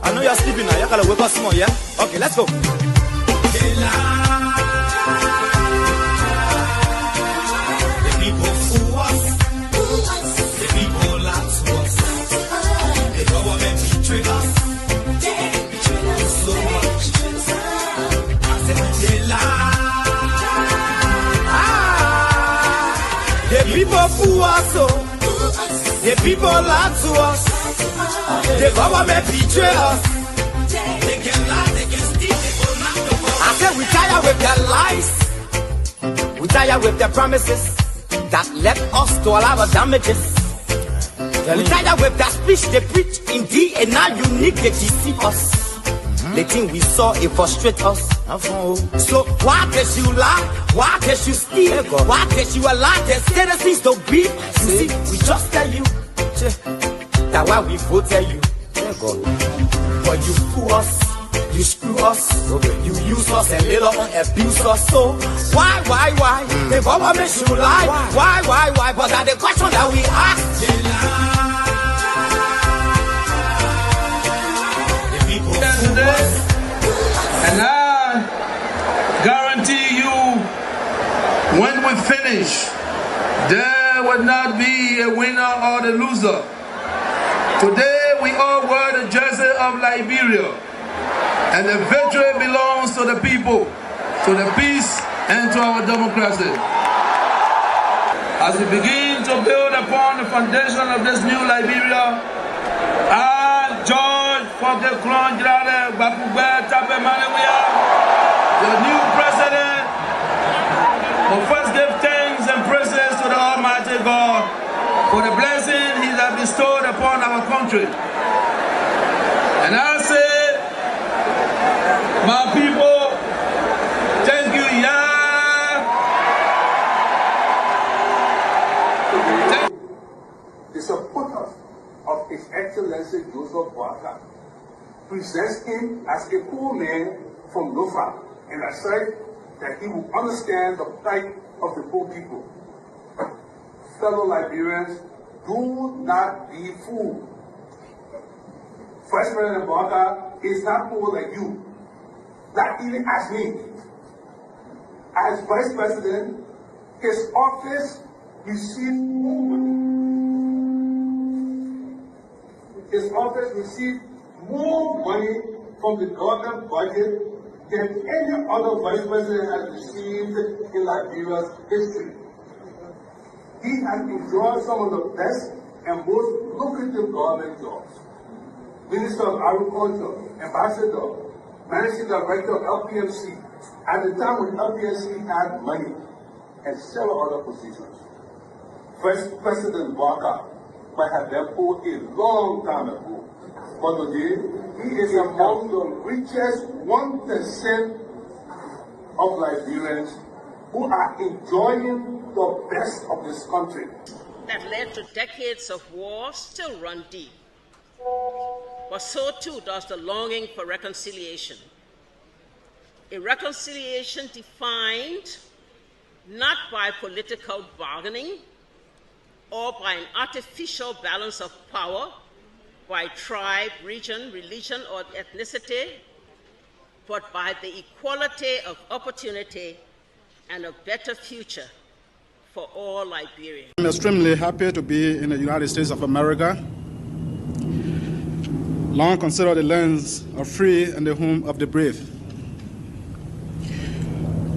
I know you're sleeping now. You gotta wake up small, yeah? Okay, let's go. The people fool us. The people lie to us. The government betray us. So much. I said they lie. The people fool us. The people lie to us. The government betray us. They can lie, they can steal, they will not know. I said we tired with their lies. We tired with their promises that led us to a lot of damages. We tired with their speech they preach indeed, and now unique they deceive us. They think we saw it frustrate us. So why did you lie? Why did you steal? Why did you allow the citizens to be? You see, we just tell you that why we voted you. But you fool us, you screw us, you use us and later on abuse us. So why? The government should lie. Why? But that's the question that we ask. And I guarantee you, when we finish, there will not be a winner or the loser. Today we all wear the jersey of Liberia, and the victory belongs to the people, to the peace and to our democracy. As we begin to build upon the foundation of this new Liberia, I, George Fokke Klonjrade Bakugbe Tape Malewia, the new president, will first give thanks and praises to the Almighty God for the blessing He has bestowed upon our country. And I say, my people, thank you, The supporters of His Excellency Joseph Boakai presents him as a poor man from Lofa, and I said that he will understand the plight of the poor people. Fellow Liberians, do not be fooled. Vice President Boakai is not poor like you, not even as me. As Vice President, his office received more money. His office received more money from the government budget than any other vice president has received in Liberia's history. He has enjoyed some of the best and most lucrative government jobs. Minister of Agriculture, Ambassador, Managing Director of LPMC, at the time when LPMC had money, and several other positions. First President Boakai might have been poor a long time ago, but today he is among the richest 1% of Liberians who are enjoying the best of this country. That led to decades of war still run deep. But so too does the longing for reconciliation. A reconciliation defined not by political bargaining or by an artificial balance of power, by tribe, region, religion, or ethnicity, but by the equality of opportunity and a better future for all Liberians. I'm extremely happy to be in the United States of America, long considered the lands of free and the home of the brave.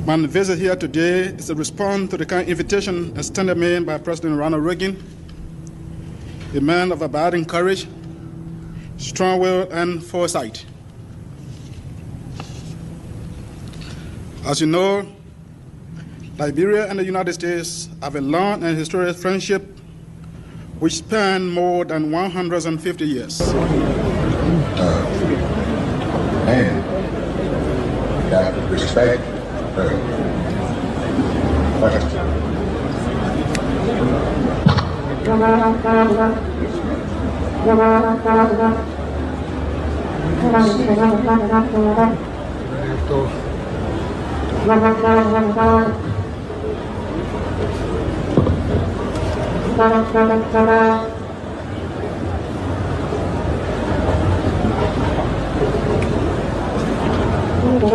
My visit here today is a response to the kind invitation extended me by President Ronald Reagan, a man of abiding courage, strong will, and foresight. As you know, Liberia and the United States have a long and historic friendship which spans more than 150 years. And we got to respect her. What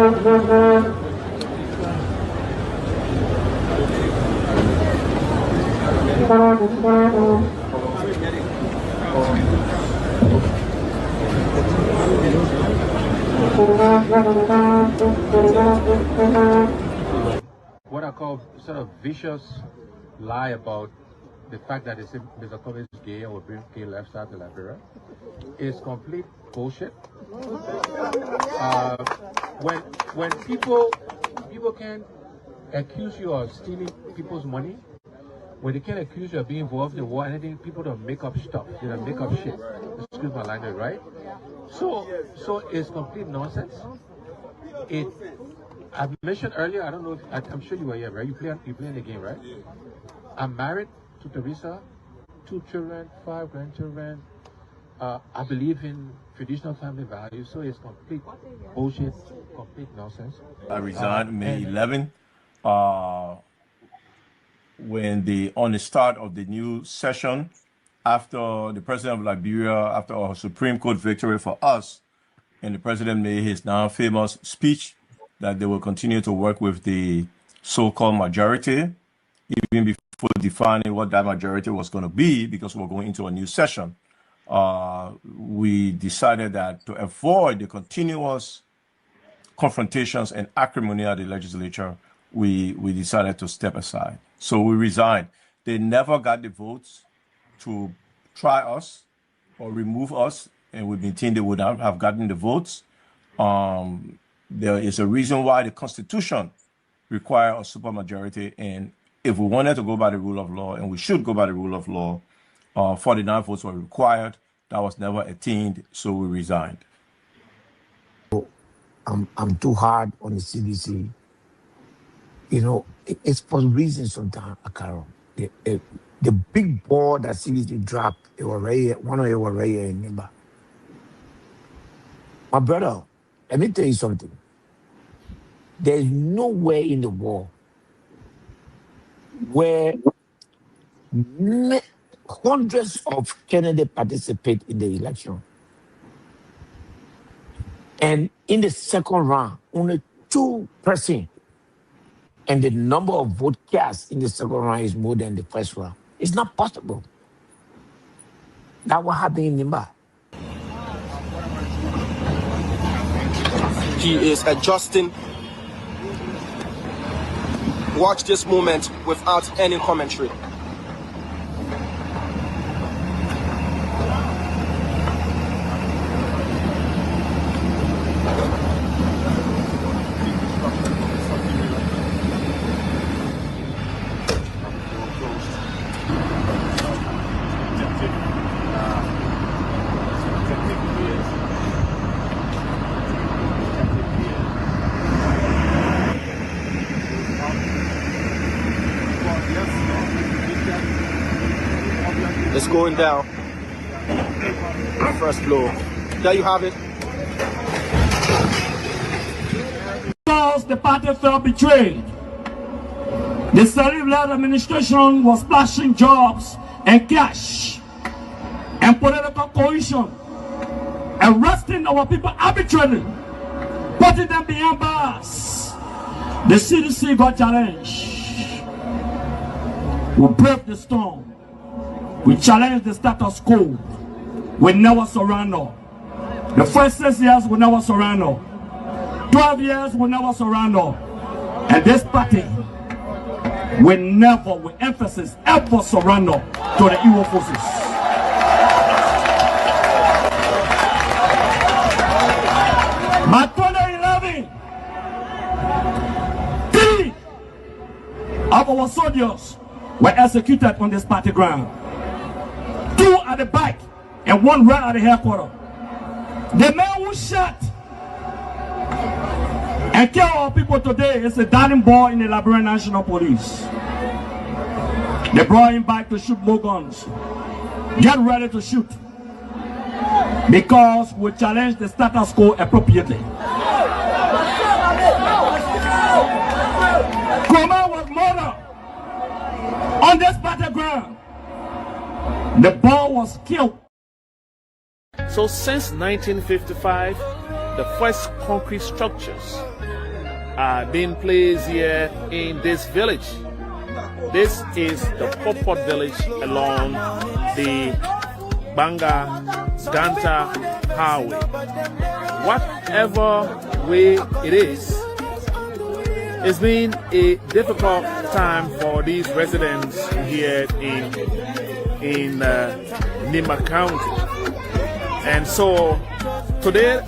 I call sort of vicious lie about the fact that Mr. Kobe is gay or brings gay lifestyle to Liberia is complete bullshit. When people can accuse you of stealing people's money, when they can accuse you of being involved in war, anything, people don't make up stuff. They don't make up shit. Excuse my language, right? So it's complete nonsense. I've mentioned earlier, I don't know if, I'm sure you were here, right? You playing the game, right? I'm married to Teresa, 2 children, 5 grandchildren. I believe in traditional family values, so it's complete bullshit, complete nonsense. I resigned May 11. On the start of the new session, after the president of Liberia, after our Supreme Court victory for us, and the president made his now famous speech that they will continue to work with the so-called majority, even before defining what that majority was going to be, because we're going into a new session. We decided that to avoid the continuous confrontations and acrimony at the legislature, we decided to step aside. So we resigned. They never got the votes to try us or remove us, and we maintain they would not have gotten the votes. There is a reason why the Constitution requires a supermajority, and if we wanted to go by the rule of law, and we should go by the rule of law, 49 votes were required. That was never attained, so we resigned. I'm too hard on the CDC. You know, it's for reasons sometimes, Akaro. The big ball that CDC dropped, one of it was right here in Nimba. My brother, let me tell you something. There's nowhere in the world where hundreds of candidates participate in the election. And in the second round, only 2%. And the number of vote cast in the second round is more than the first round. It's not possible. That's what happened in Nimba. He is adjusting. Watch this moment without any commentary. It's going down. First blow. There you have it. Because the party felt betrayed. The Salif-led administration was splashing jobs and cash and political cohesion, arresting our people arbitrarily, putting them behind bars. The CDC got challenged. We brave the storm. We challenge the status quo. We never surrender. The first 6 years we never surrender. 12 years we never surrender. And this party we never, with emphasis, ever surrender to the evil forces. By 2011, 3 of our soldiers were executed on this party ground. 2 at the back and 1 right at the headquarters. The man who shot and killed our people today is a darling boy in the Liberian National Police. They brought him back to shoot more guns. Get ready to shoot. Because we challenge the status quo appropriately. Kroma was murdered on this battleground. The boy was killed. So since 1955, the first concrete structures are being placed here in this village. This is the Popot village along the Banga Ganta Highway. Whatever way it is, it's been a difficult time for these residents here in Nima County. And so today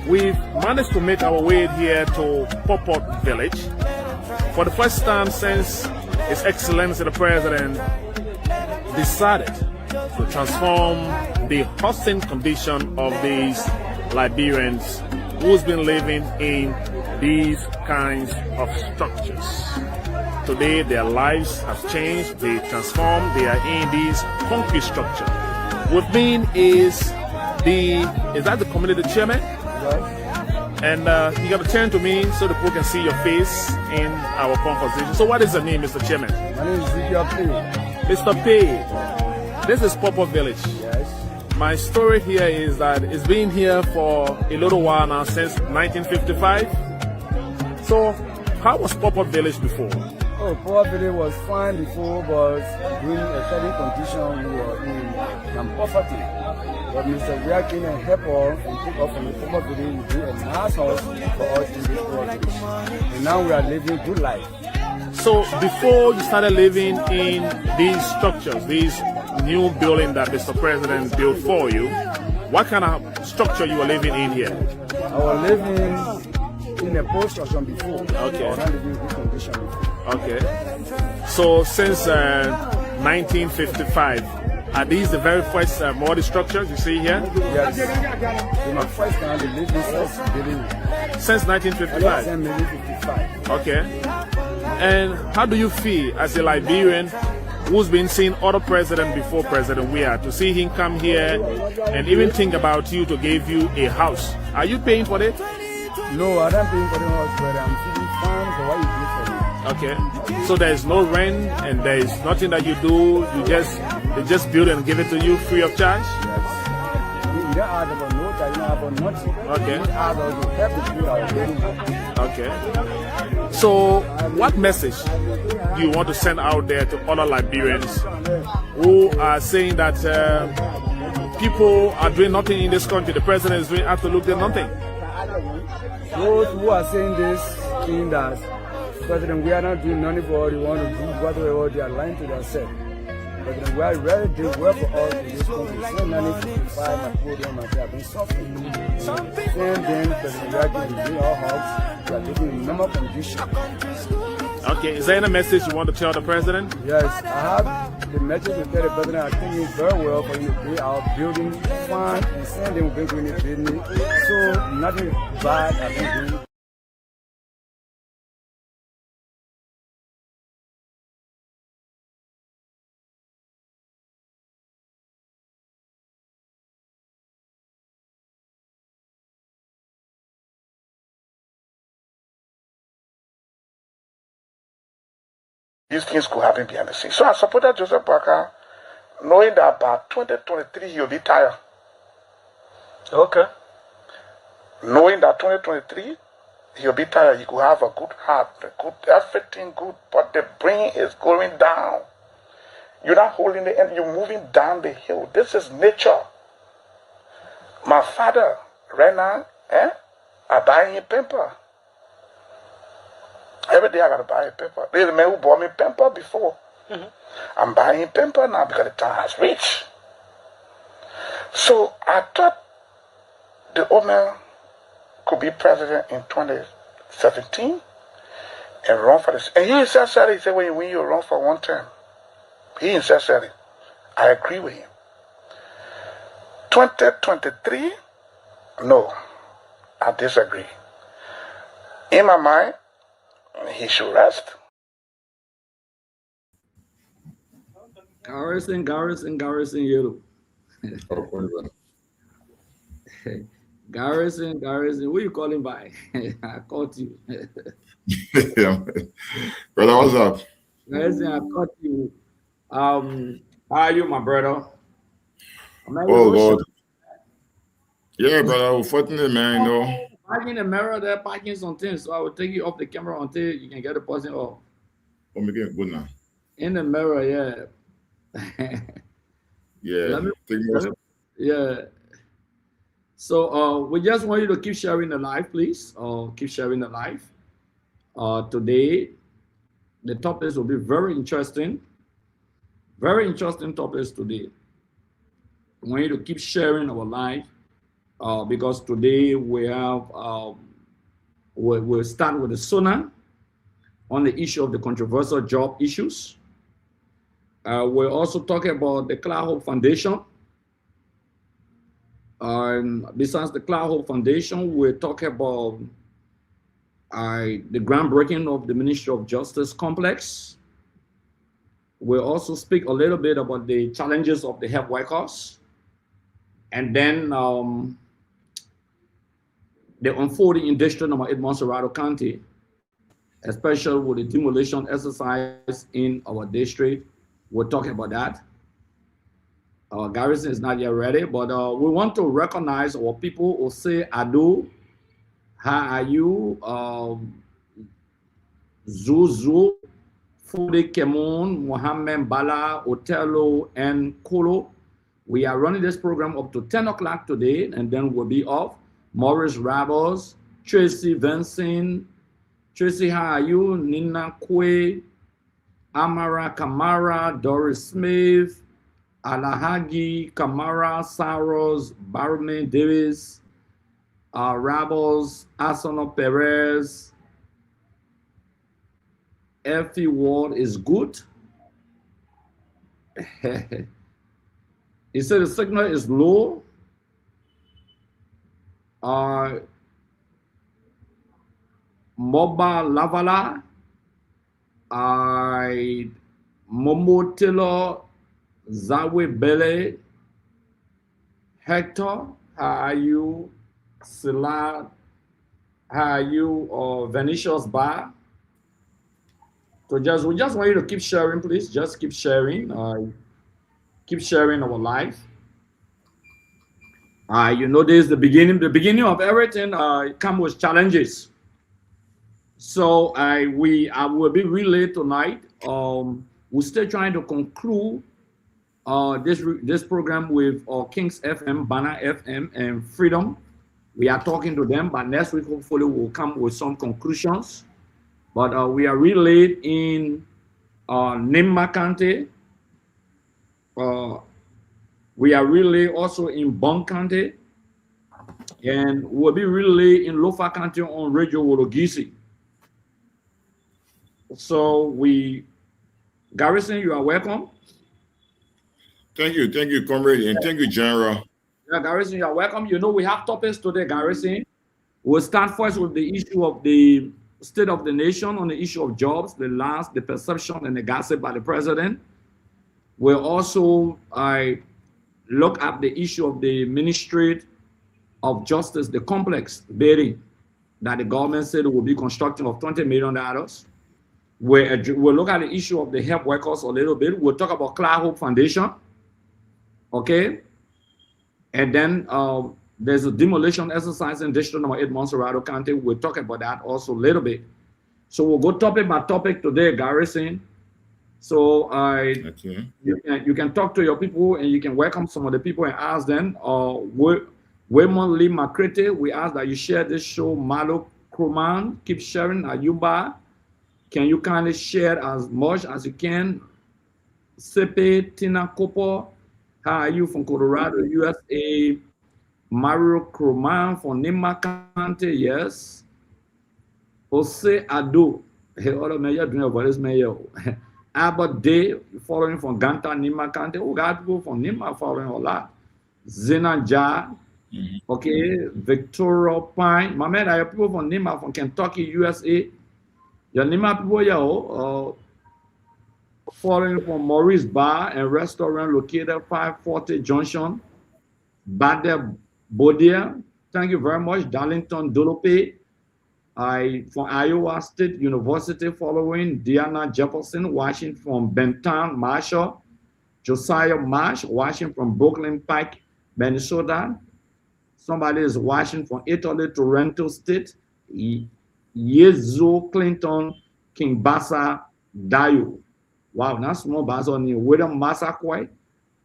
we've managed to make our way here to Popot village for the first time since His Excellency the President decided to transform the hosting condition of these Liberians who's been living in these kinds of structures. Today their lives have changed, they transformed, they are in these concrete structures. With me is that the community chairman? Yes. And you got to turn to me so the people can see your face in our conversation. So what is your name, Mr. Chairman? My name is Pay. Mr. Pay, this is Popot Village. Yes. My story here is that it's been here for a little while now, since 1955. So how was Popot Village before? Oh, Popot Village was fine before, but during a certain condition we were in some poverty. But Mr. Wea came and helped us and took us from the Popot Village and built a nice house for us in this Popot Village. And now we are living good life. So before you started living in these structures, these new building that Mr. President built for you, what kind of structure you were living in here? I was living in a post construction before. Okay. I was not living in good condition before. Okay. So since 1955, are these the very first modern structures you see here? Yes. In the first time they lived in this building. Since 1955? Yes, since 1955. Okay. And how do you feel as a Liberian who's been seeing other presidents before President Wea, to see him come here and even think about you to give you a house? Are you paying for it? No, I don't pay for the house, but I'm feeling fine for what you did for me. Okay. So there's no rent and there's nothing that you do, they just build and give it to you free of charge? Yes. You don't add about no time, you don't add about nothing. Okay. You add about to help the people out there. Okay. So what message do you want to send out there to other Liberians who are saying that people are doing nothing in this country, the president is doing absolutely nothing? Those who are saying this thing that President, we are not doing nothing for all, they want to do whatever they are lying to themselves. President, we are really doing well for us in this country. Since 1955, my children, my have been suffering. Since then, President, we are giving our house, we are living in normal conditions. Okay, is there any message you want to tell the president? Yes, I have the message to tell the president. I think it's very well for you to be our building fund and send them back in the business. So nothing bad has been doing. These things could happen behind the scenes. So I supported Joseph Parker, knowing that by 2023 he'll be tired. Okay. Knowing that 2023 he'll be tired, he could have a good heart, everything good, but the brain is going down. You're not holding the end, you're moving down the hill. This is nature. My father, right now, I buy him pamper. Every day I gotta buy a pamper. There's a man who bought me pamper before. I'm buying pamper now because the time has reached. So I thought the old man could be president in 2017 and run for this. And he himself said, he said, when you win, you run for one term. He himself said it. I agree with him. 2023, no, I disagree. In my mind, he should rest. Garrison, yellow. Garrison, who you calling by? I caught you. Yeah, brother, what's up? Garrison, I caught you. How are you, my brother? Oh, Lord. Yeah, brother, unfortunately, man, you know, Parking the mirror there, parking something. So I will take you off the camera until you can get the person off. Oh, make it good now. In the mirror, yeah. Yeah. Yeah. So we just want you to keep sharing the live, please. Keep sharing the live. Today, the topics will be very interesting. Very interesting topics today. I want you to keep sharing our live because today we have we'll start with the SONA on the issue of the controversial job issues. We're also talking about the Cloud Hope Foundation. Besides the Cloud Hope Foundation, we're talking about the groundbreaking of the Ministry of Justice complex. We'll also speak a little bit about the challenges of the health workers. And then the unfolding in District Number 8, Montserrado County, especially with the demolition exercise in our district. We're talking about that. Our garrison is not yet ready, but we want to recognize our people who say Ado, how are you, Zuzu, Fude Kemon, Mohammed Bala, Otello, and Kolo. We are running this program up to 10 o'clock today, and then we'll be off. Maurice Ravos, Tracy Vincent, Tracy, how are you, Nina Kwe, Amara Kamara, Doris Smith, Alahagi, Kamara, Saros, Barman Davis, Ravos, Asano Perez, Effie Ward is good. He said the signal is low. Moba Lavala, Momo Taylor, Zawe Bele, Hector, how are you? Sila, how are you? Venetia's Bar. So we just want you to keep sharing, please. Just keep sharing. Keep sharing our life. You know, this is the beginning of everything comes with challenges. So I will be really tonight. We're still trying to conclude this program with Kings FM, Banner FM, and Freedom. We are talking to them, but next week hopefully we'll come with some conclusions. But we are really in Nimba County. We are really also in Bong County, and we'll be really in Lofa County on Radio Wologisi. So Garrison, you are welcome. Thank you, comrade, and thank you, General. Yeah, Garrison, you are welcome. You know, we have topics today, Garrison. We'll start first with the issue of the state of the nation on the issue of jobs, the perception and the gossip by the president. We'll also look at the issue of the Ministry of Justice, the complex building that the government said will be constructing of $20 million. We'll look at the issue of the health workers a little bit. We'll talk about Cloud Hope Foundation. Okay. And then there's a demolition exercise in District Number 8, Montserrado County. We'll talk about that also a little bit. So we'll go topic by topic today, Garrison. So you can talk to your people and you can welcome some of the people and ask them. Waymond Lee Makrete, we ask that you share this show. Malo Kroman, keep sharing. Ayuba, can you kindly share as much as you can? Sepe Tina Kopo, how are you from Colorado, USA? Mario Kroman from Nimba County, yes. Jose Ado, hey, all of me, you're doing a voice mayor. Albert Day, following from Ganta, Nimba County. Oh, got people from Nimba following a lot. Zena Ja, okay. Victoria Pine. My man, I have people from Nimba from Kentucky, USA. Your Nimba people, yeah, following from Maurice Bar and Restaurant located 540 Junction, Bade Bodia. Thank you very much. Darlington Dolope. From Iowa State University, following Diana Jefferson, watching from Benton, Marshall. Josiah Marsh, watching from Brooklyn Pike, Minnesota. Somebody is watching from Italy, Toronto State. Yezo Clinton King Basa Dayo. Wow, that's small Basa on William Massaquoi,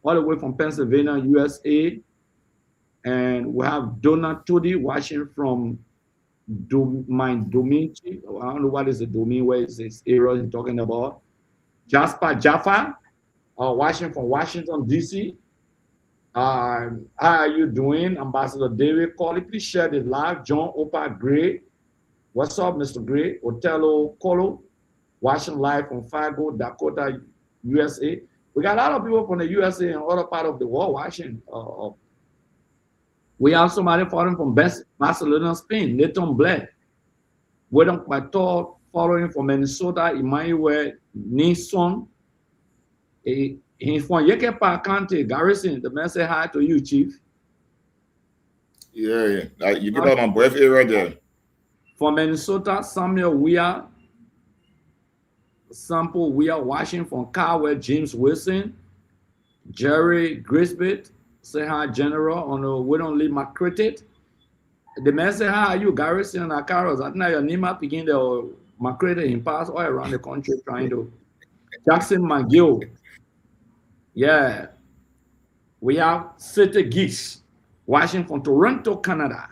all the way from Pennsylvania, USA. And we have Donald Todi watching from my domain. I don't know what is the domain, where is this area he's talking about. Jasper Jaffa, watching from Washington, D.C. How are you doing? Ambassador David Colley, please share the live. John Opa Gray. What's up, Mr. Gray? Otello Colo, watching live from Fargo, Dakota, USA. We got a lot of people from the USA and other part of the world watching. We have somebody following from Barcelona, Spain, Nathan Blair. William Pator following from Minnesota, Emmanuel Nison. He's from Yekepa County, Garrison. The man say hi to you, Chief. Yeah. You get out my birthday right there. From Minnesota, Samuel Weir. Sample Weir watching from Carwell, James Wilson. Jerry Grisbit. Say hi, General, on the We Don't Leave my credit. The man say, how are you, Garrison and Carlos? I think your name up begin the credit in pass all around the country trying to. Jackson McGill. Yeah. We have City Geeks watching from Toronto, Canada.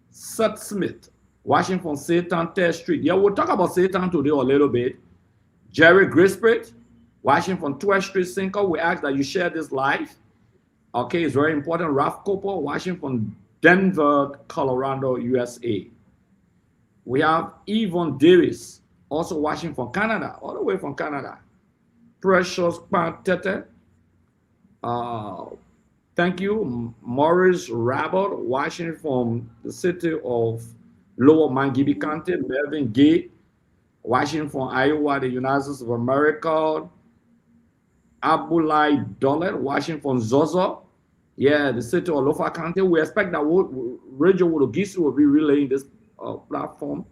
Seth Smith watching from Satan 3rd Street. Yeah, we'll talk about Satan today a little bit. Jerry Grisbit watching from 12th Street, Cinco. We ask that you share this live. Okay, it's very important. Ralph Cooper watching from Denver, Colorado, USA. We have Yvonne Davis also watching from Canada, all the way from Canada. Precious Pantete. Thank you. Morris Rabot watching from the city of Lower Mangibi County. Melvin Gay watching from Iowa, the United States of America. Abulai Dolet watching from Zozo. Yeah, the city of Lofa County. We expect that Radio Wodogisu will be relaying this platform.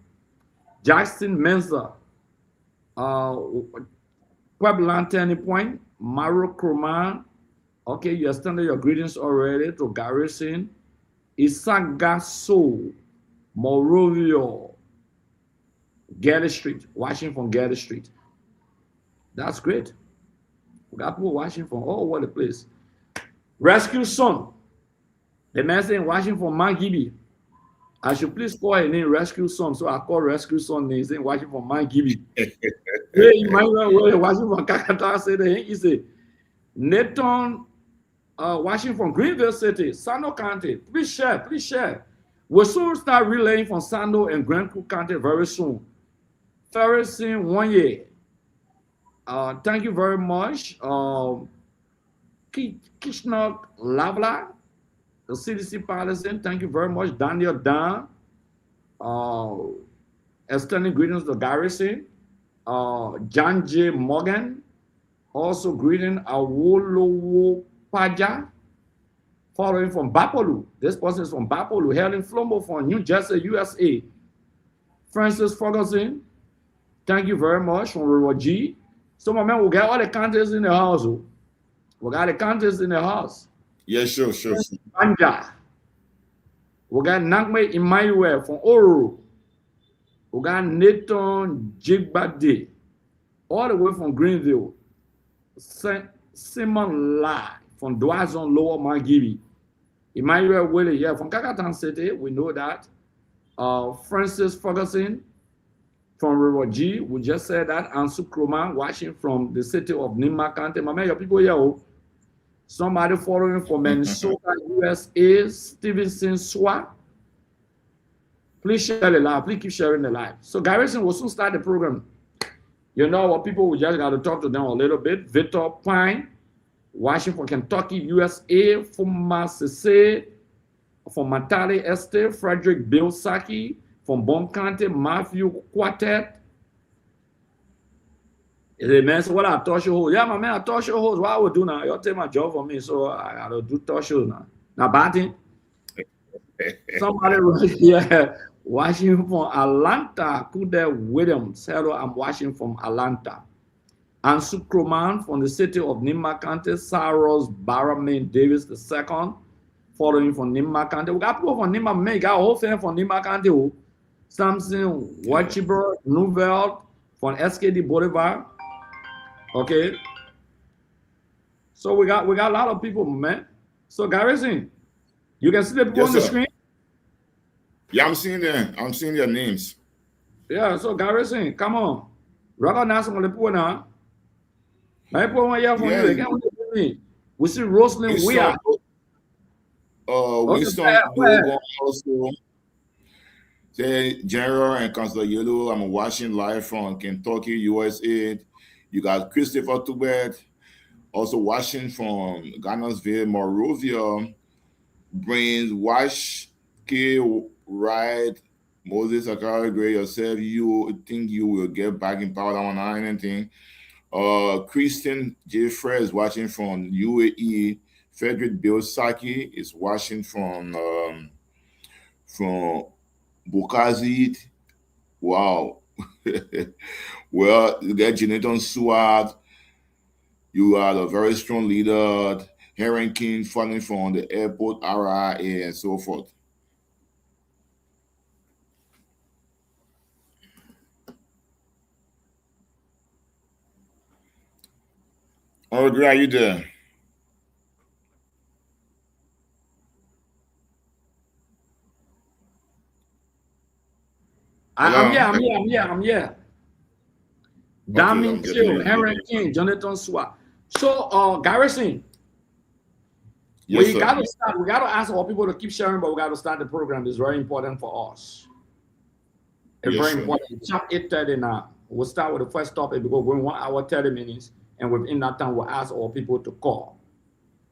Jackson Mensa, Pueblan Turning Point, Maro Kroman. Okay, you extended your greetings already to Garrison. Isagaso, Morovio, Getty Street, watching from Getty Street. That's great. We got people watching from all over the place. Rescue Son, the man saying watching from Mangibi. I should please call his name Rescue Son, so I call Rescue Son name saying watching from Mangibi. Hey, you might well watching from Kakata City. He said Nathan watching from Greenville City, Sando County. Please share. We'll soon start relaying from Sando and Grand Creek County very soon. Ferguson 1 year. Thank you very much. Kishnak Lavla, the CDC partisan, thank you very much. Daniel Dan, extending greetings to Garrison. John J. Morgan, also greeting Awolowo Paja, following from Bapolu. This person is from Bapolu, Helen Flomo from New Jersey, USA. Francis Ferguson, thank you very much from River G. So, my man, we'll get all the counties in the house. We got the counties in the house. Yeah, sure. Banja. We got Nagme Emmanuel from Oro. We got Nathan Jigbade, all the way from Greenville. Simon Lai from Doazon Lower Mangibi. Emmanuel Willie, yeah, from Kakatan City, we know that. Francis Ferguson from River G, we just said that. Ansu Kroman watching from the city of Nima County. My man, your people here. Somebody following from Minnesota, USA, Stevenson Swa. Please share the live. Please keep sharing the live. So Garrison will soon start the program. You know what, people, we just got to talk to them a little bit. Victor Pine, watching from Kentucky, USA, from Massese, from Matali Esther, Frederick Bill Saki, from Bon County, Matthew Quartet. The man said, well, I touch your hose. Yeah, my man, I touch your hose. What I would do now? You'll take my job for me, so I got to do touch shows now. Now, batting. Somebody, yeah, watching from Atlanta, Kude Williams. Hello, I'm watching from Atlanta. And Sukroman from the city of Nima County, Saros Barraman Davis II. following from Nima County. We got people from Nima, man, got a whole family from Nima County. Samson, Wachiber, Nouvelle, from SKD Boulevard. Okay. So we got a lot of people, man. So Garrison, you can see the people on the screen? Yeah, I'm seeing them. I'm seeing their names. Yeah, so Garrison, come on. Recognize some of the people now. I put one here for you again. We see Rosalind Weir. Winston Dogon also. Say General and Councilor Yellow. I'm watching live from Kentucky, USA. You got Christopher Tubet, also watching from Ghana'sville, Monrovia. Brains Wash, K. Wright, Moses Akara Gray, yourself. You think you will get back in power on anything? Christian Jeffrey is watching from UAE. Frederick Biosaki is watching from Bukazi. Wow. Well, you get Jonathan Seward. You are a very strong leader. Heron King falling from the airport, RIA, and so forth. Oh, Greg, are you there? I'm here. Damien Chill, Heron King, Jonathan Swat. So, Garrison, we got to start. We got to ask all people to keep sharing, but we got to start the program. It's very important for us. It's very important. It's 8:30 now. We'll start with the first topic because we're 1 hour 30 minutes, and within that time, we'll ask all people to call.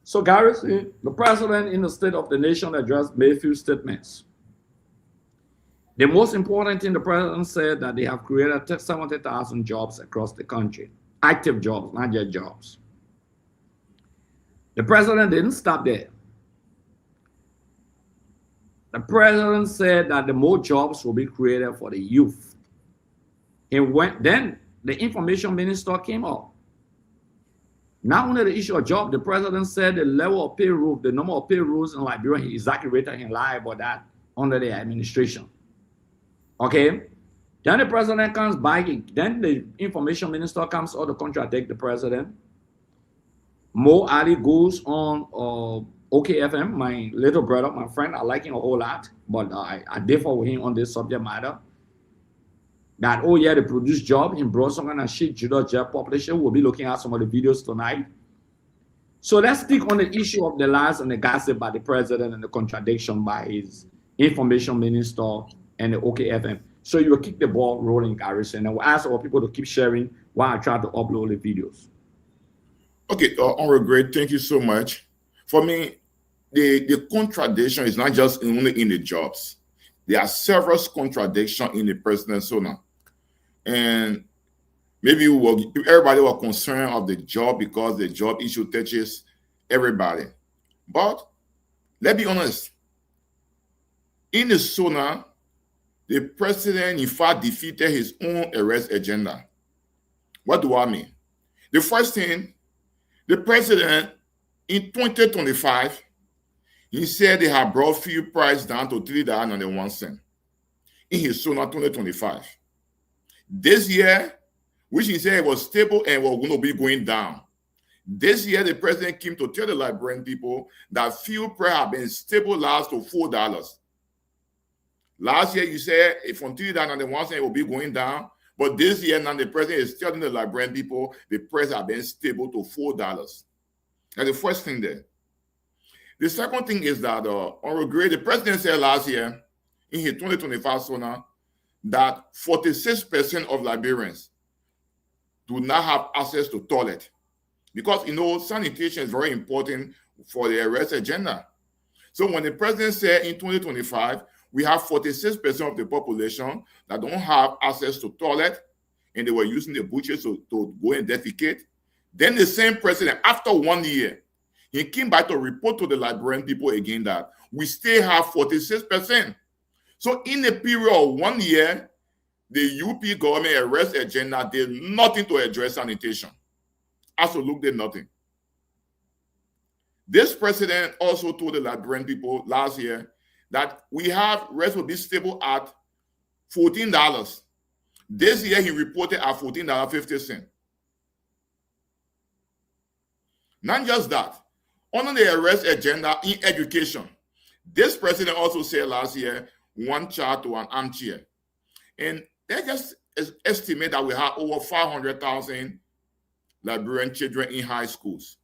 So, Garrison, the president in the State of the Nation address made a few statements. The most important thing the president said that they have created 70,000 jobs across the country, active jobs, not just jobs. The president didn't stop there. The president said that the more jobs will be created for the youth. Then the information minister came up. Not only the issue of job, the president said the level of payroll, the number of payrolls in Liberia, he exaggerated and lied about that under the administration. Okay, then the president comes back, then the information minister comes out to contradict the president. Mo Ali goes on OKFM, my little brother, my friend, I like him a whole lot, but I differ with him on this subject matter. That, oh yeah, they produce job in brought some kind of shit, Judah Jeff population. We'll be looking at some of the videos tonight. So let's stick on the issue of the lies and the gossip by the president and the contradiction by his information minister and the OKFM. So you will keep the ball rolling, Garrison, and we'll ask all people to keep sharing while I try to upload the videos. Okay, Honorable Great, thank you so much. For me, the contradiction is not just only in the jobs. There are several contradictions in the president's persona. And maybe everybody was concerned of the job because the job issue touches everybody. But let's be honest. In the SONA, the president, in fact, defeated his own arrest agenda. What do I mean? The first thing, the president, in 2025, he said they had brought fuel price down to $3.01 in his SONA 2025. This year, which he said was stable and was going to be going down. This year, the president came to tell the Liberian people that fuel price had been stabilized to $4. Last year, you said from $3.01 it will be going down. But this year, now the president is telling the Liberian people the price has been stable to $4. That's the first thing there. The second thing is that the president said last year in his 2025 SONA that 46% of Liberians do not have access to toilet. Because, sanitation is very important for the arrest agenda. So when the president said in 2025, we have 46% of the population that don't have access to toilet, and they were using the butchers to go and defecate. Then the same president, after 1 year, he came back to report to the Liberian people again that we still have 46%. So in a period of 1 year, the UP government arrest agenda did nothing to address sanitation. Absolutely nothing. This president also told the Liberian people last year that we have rice will be stable at $14. This year he reported at $14.50. Not just that, on the arrest agenda in education, this president also said last year, one child to an armchair. And they just estimate that we have over 500,000 Liberian children in high schools.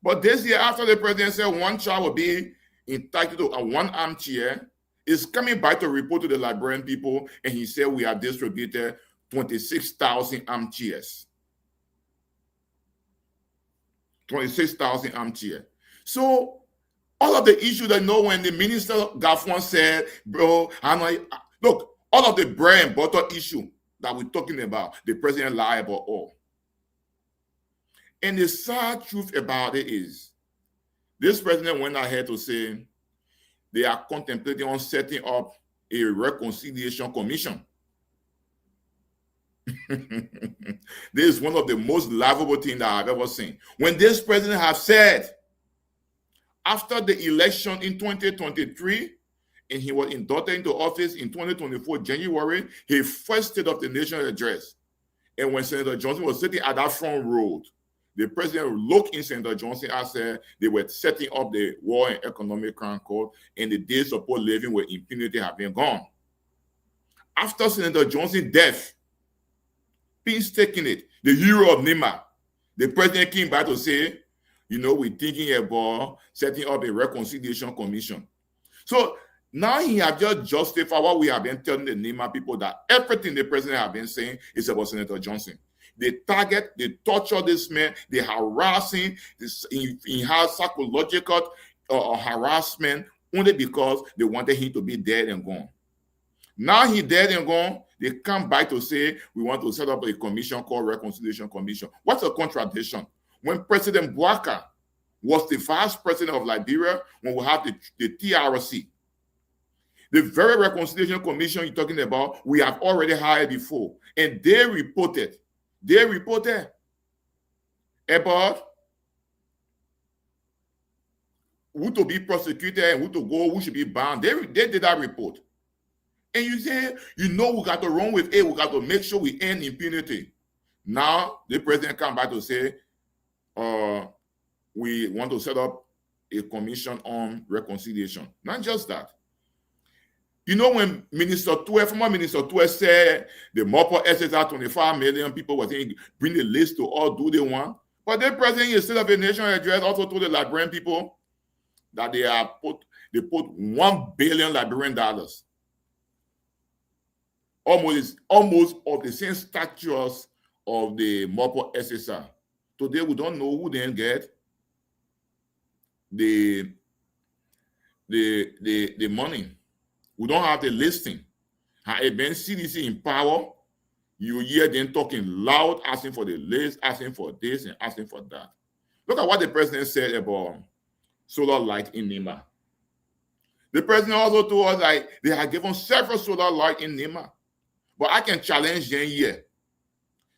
But this year, after the president said one child will be entitled to a one armchair, is coming back to report to the Liberian people, and he said we have distributed 26,000 armchairs. 26,000 armchairs. So all of the issues that when the minister Gaffron said, bro, look, all of the bread and butter issue that we're talking about, the president lied about all. And the sad truth about it is, this president went ahead to say they are contemplating on setting up a reconciliation commission. This is one of the most laughable things that I've ever seen. When this president has said, after the election in 2023, and he was inducted into office in 2024, January, he first State of the Nation address. And when Senator Johnson was sitting at that front row, the president looked in Senator Johnson and said they were setting up the War and Economic Crime Court, and the days of poor living with impunity have been gone. After Senator Johnson's death, painstaking it, the hero of NEMA, the president came back to say, we're thinking about setting up a reconciliation commission. So now he has just justified what we have been telling the NEMA people, that everything the president has been saying is about Senator Johnson. They target, they torture this man, they harass him, he has psychological harassment only because they wanted him to be dead and gone. Now he's dead and gone, they come back to say, we want to set up a commission called Reconciliation Commission. What's a contradiction? When President Bouaka was the vice president of Liberia, when we have the TRC, the very Reconciliation Commission you're talking about, we have already hired before, and they reported about who to be prosecuted and who to go, who should be banned. They did that report. And you say, we got to run with it, we got to make sure we end impunity. Now, the president come back to say, we want to set up a commission on reconciliation. Not just that. When former Minister Tue said the MOPO SSR 25 million people were saying, bring the list to all do they want. But the president in the State of the Nation address also told the Liberian people that they put $1 billion Liberian dollars. Almost of the same status of the MOPO SSR. Today we don't know who then get the money. We don't have the listing. Had been CDC in power, you hear them talking loud, asking for the list, asking for this and asking for that. Look at what the president said about solar light in NEMA. The president also told us that they had given several solar light in NEMA. But I can challenge them here.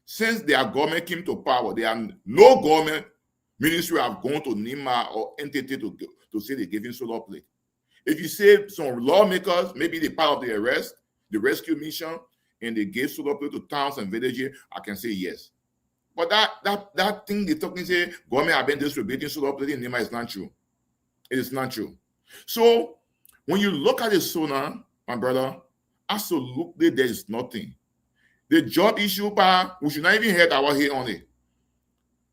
Since their government came to power, there are no government ministry have gone to NEMA or entity to say they're giving solar plate. If you say some lawmakers, maybe they're part of the rescue mission, and they gave solar plate to towns and villages, I can say yes. But that thing they talking say government have been distributing solar plate in NEMA is not true. It is not true. So when you look at the solar, my brother, absolutely there is nothing. The job issue, we should not even head our head on it.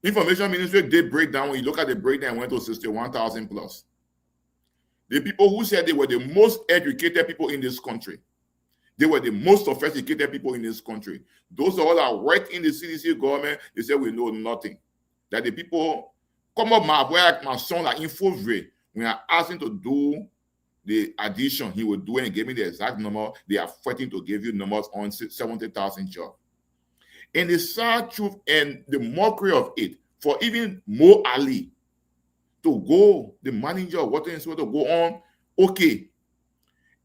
Information Ministry did break down. When you look at the breakdown, went to 61,000 plus. The people who said they were the most educated people in this country, they were the most sophisticated people in this country. Those all that work in the CDC government, they said we know nothing. That the people come up, my son, like in full rate, when I asked him to do the addition, he would do it and give me the exact number. They are fighting to give you numbers on 70,000 jobs. And the sad truth and the mockery of it, for even Mo Ali to go, the manager of water and so to go on, okay,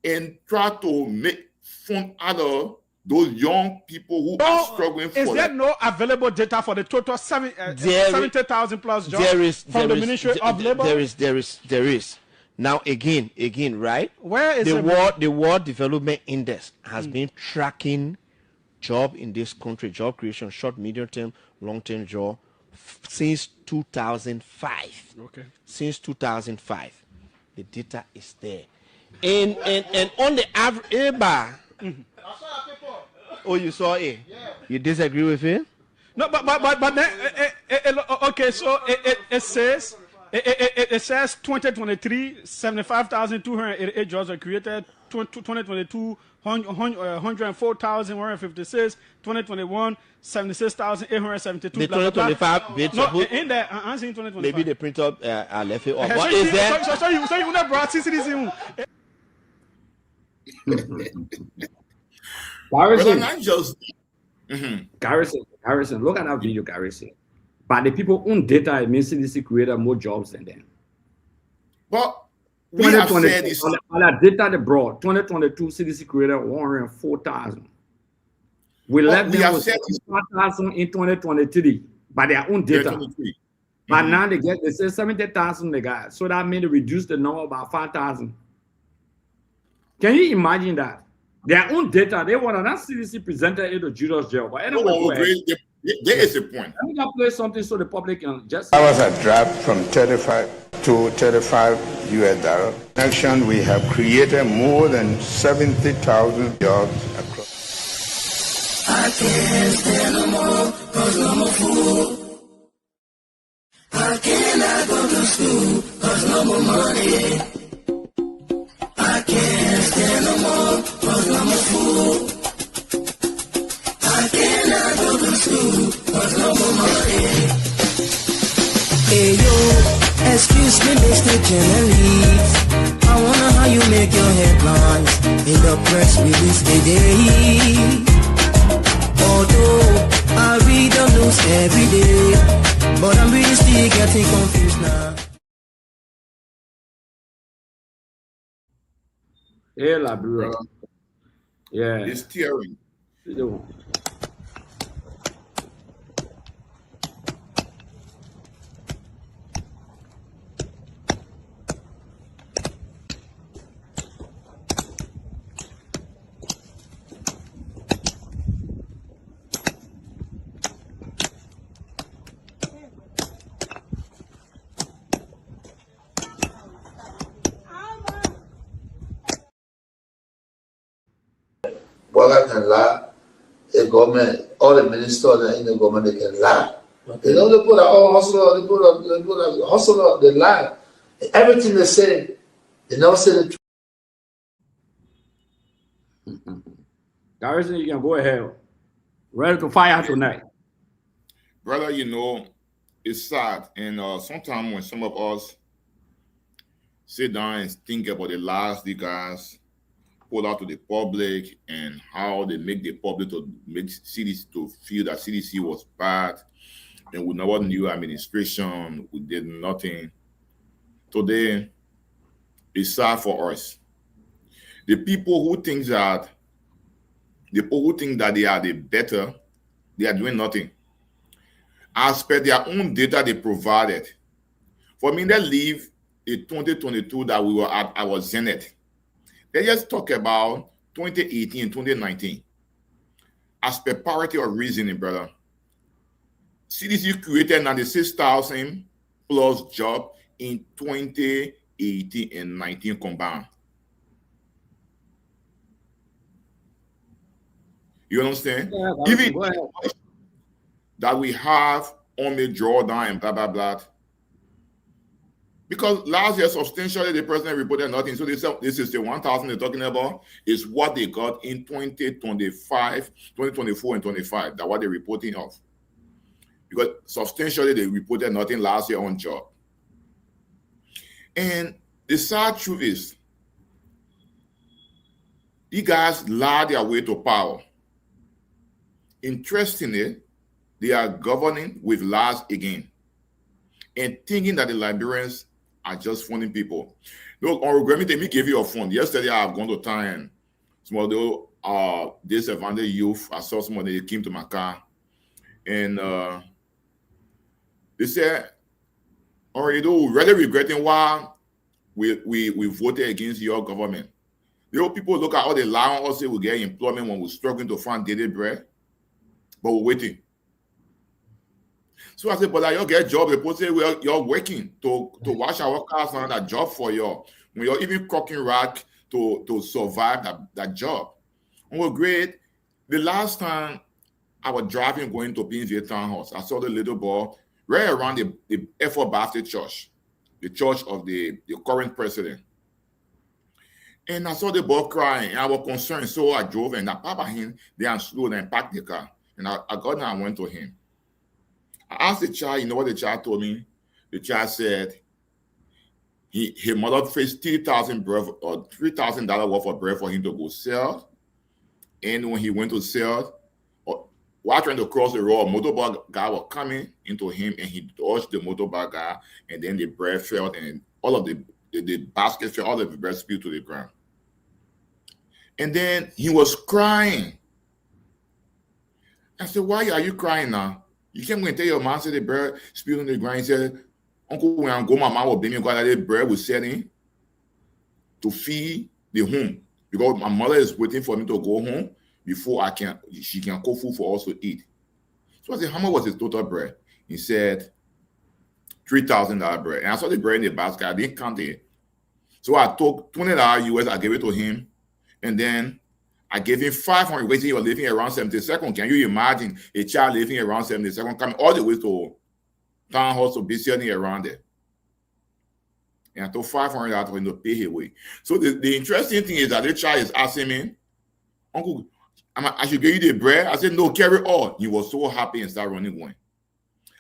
and try to make fun out of those young people who are struggling for is there no available data for the total 70,000 plus jobs from the Ministry of Labor? There is. Now again, right? Where is the World Development Index has been tracking job in this country, job creation, short, medium term, long term job since 2005. Okay. Since 2005, the data is there, and on the average, oh, you saw it? Yeah. You disagree with it? No, but then, okay, so it says, it says 2023, 75,288 jobs were created. 2022, 104,156. 2021, 76,872. The 2025 no, in there, I'm saying 2025. Maybe the print up I left it off. What is that? So you never brought CCDC. Garrison, look at that video, Garrison. But the people own data, it means CDC created more jobs than them. But we have said this. On that data they brought, 2022 CDC created 104,000. We left them with 5,000 in 2023 by their own data. But now they say 70,000 they got. So that means they reduced the number by 5,000. Can you imagine that? Their own data, they want that CDC presented it to Judas Jail. But anyway, there is a point. Let me play something so the public can just. Ours are dropped from 35 to 35 US. Action, we have created more than 70,000 jobs across. I can't stand no more, cause I'm a fool. I cannot go to school, cause no more money. I can't stand no more, cause I'm a fool. I cannot go to school, cause no more money. Hey yo, excuse me, Mr. Journalist. I wonder how you make your headlines in the press release today. Although I read the news every day, but I'm really still getting confused now. Yeah, Liberia. Yeah. It's tearing. Bola can lie, the government, all the ministers in the government, they can lie. Okay. You know, they put a hustler, they put a hustler, they lie. Everything they say, they never say the truth. Garrison, you can go ahead. Ready to fire tonight. Brother, you know, it's sad. And sometimes when some of us sit down and think about the lies the guys put out to the public and how they make the public to make CDC to feel that CDC was bad and we never knew administration, we did nothing. Today, it's sad for us. The people who think that they are the better, they are doing nothing. As per their own data they provided. For me, they leave in 2022 that we were at our zenith. They just talk about 2018 and 2019. As per parity of reasoning, brother, CDC created 96,000 plus jobs in 2018 and 19 combined. You understand? Yeah, even that we have only drawdown and blah, blah, blah. Because last year, substantially, the president reported nothing. So this is the 1,000 they're talking about is what they got in 2025, 2024, and 25. That's what they're reporting of. Because substantially, they reported nothing last year on job. And the sad truth is, you guys lied their way to power. Interestingly, they are governing with lies again and thinking that the Liberians are just phoning people. Look, on Grammy, let me give you a phone. Yesterday, I've gone to town and some of the disadvantaged youth. I saw some of them, they came to my car, and they said, already though, really regretting why we voted against your government. The old people look at all the lie on us, say we get employment when we're struggling to find daily bread, but we're waiting. So I said, but you get a job. People say, well, you're working to wash our cars on that job for you. When you're even cooking rack to survive that job. And we're great. The last time I was driving going to Pinsville Townhouse, I saw the little boy right around the Effort Baptist Church, the church of the current president. And I saw the boy crying, and I was concerned. So I drove and I parked him there and slowed and parked the car. And I got down and went to him. I asked the child, you know what the child told me? The child said his mother faced $3,000 or $3,000 worth of bread for him to go sell. And when he went to sell, while trying to cross the road, a motorbike guy was coming into him, and he dodged the motorbike guy, and then the bread fell, and all of the basket fell, all of the bread spilled to the ground. And then he was crying. I said, why are you crying now? You can't go and tell your mom, say the bread spilled on the ground. He said, Uncle, when I go, my mom will blame me because that the bread was selling to feed the home. Because my mother is waiting for me to go home before she can cook food for us to eat. So I said, how much was his total bread? He said, $3,000 bread. And I saw the bread in the basket. I didn't count it. So I took $20 US, I gave it to him. And then I gave him 500, waiting he was living around 72nd. Can you imagine a child living around 72nd coming all the way to Townhouse to be sitting around there? And I took $500 for him to pay his way. So the interesting thing is that the child is asking me, Uncle, I should give you the bread? I said, no, carry on. He was so happy and started running away.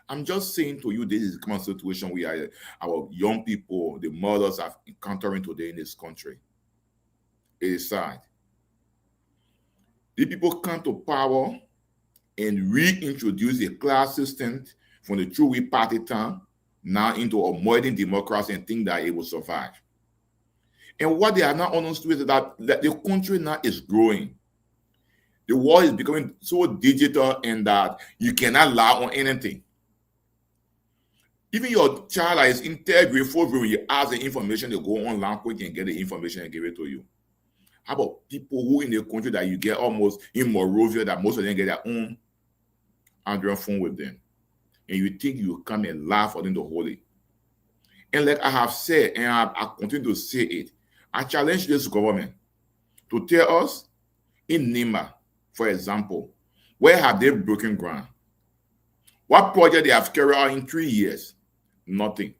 I'm just saying to you, this is the kind of situation we are, our young people, the mothers are encountering today in this country. It is sad. The people come to power and reintroduce a class system from the true party time now into a modern democracy and think that it will survive. And what they are not understood is that the country now is growing. The world is becoming so digital and that you cannot lie on anything. Even your child is in third grade, fourth grade, when you ask the information, they go online quick and get the information and give it to you. How about people who in the country that you get almost in Morovia, that most of them get their own Android phone with them? And you think you come and laugh for them to hold it. And like I have said, and I continue to say it, I challenge this government to tell us in Nima, for example, where have they broken ground? What project they have carried out in 3 years? Nothing.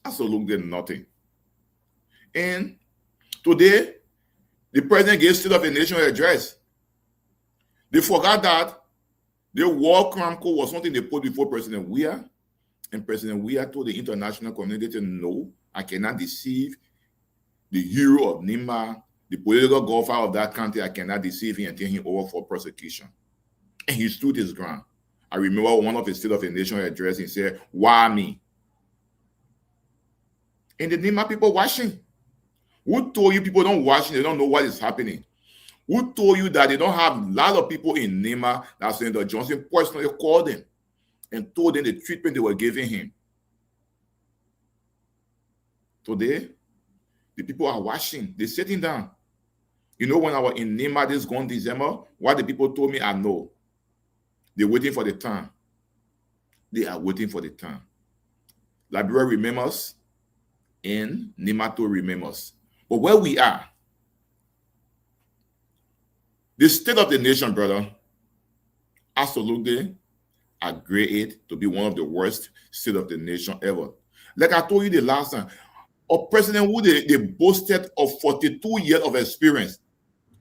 Absolutely nothing. And today, the president gave State of the Nation address. They forgot that the war crime code was something they put before President Weah, and President Weah told the international community, no, I cannot deceive the hero of Nima, the political golfer of that country. I cannot deceive him and take him over for prosecution. And he stood his ground. I remember one of the State of the Nation address, he said, why me? And the Nima people watching. Who told you people don't watch, they don't know what is happening? Who told you that they don't have a lot of people in Nima that Senator Johnson personally called them and told them the treatment they were giving him? Today, the people are watching. They're sitting down. You know, when I was in Nima this gone December, what the people told me, I know. They're waiting for the time. They are waiting for the time. Liberia remembers and Nima too remembers. But where we are, the state of the nation, brother, absolutely, I grade it to be one of the worst state of the nation ever. Like I told you the last time, a president who they boasted of 42 years of experience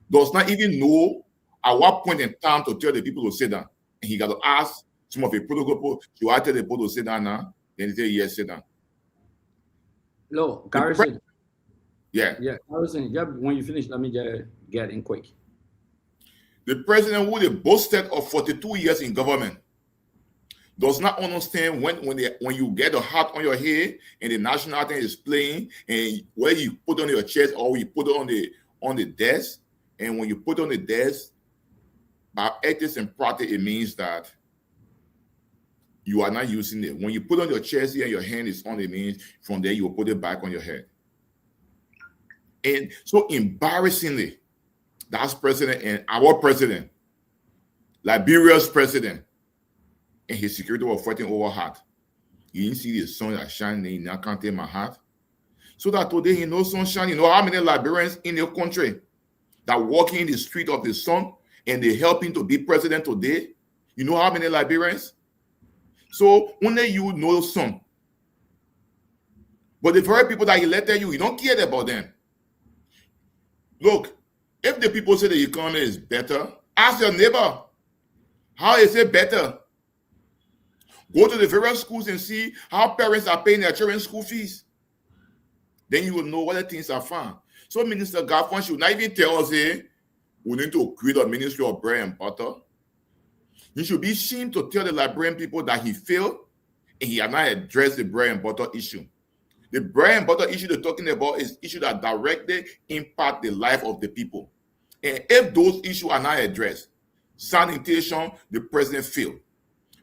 does not even know at what point in time to tell the people to sit down. And he got to ask some of the protocol, should I tell the people to sit down now? Then he say, yes, sit down. No, Garrison. Yeah. Garrison, when you finish, let me get in quick. The president who they boasted of 42 years in government does not understand when you get a hat on your head and the national anthem is playing and where you put on your chest or you put it on the desk, And when you put on the desk, by ethics and practice, it means that you are not using it. When you put on your chest here and your hand is on, it means from there you will put it back on your head. And so embarrassingly, that's president and our president, Liberia's president, and his security were fighting over hat. You didn't see the sun that shine, they now can't take my hat. So that today he knows sunshine. You know how many Liberians in the country that walking in the street of the sun and they helping to be president today? You know how many Liberians? So only you know some. But the very people that elected you, you don't care about them. Look, if the people say the economy is better, ask your neighbor, how is it better? Go to the various schools and see how parents are paying their children's school fees. Then you will know whether things are fine. So Minister Gaffon should not even tell us, we need to create a ministry of bread and butter. He should be ashamed to tell the Liberian people that he failed and he has not addressed the bread and butter issue. The bread and butter issue they're talking about is issues that directly impact the life of the people. And if those issues are not addressed, sanitation, the president failed.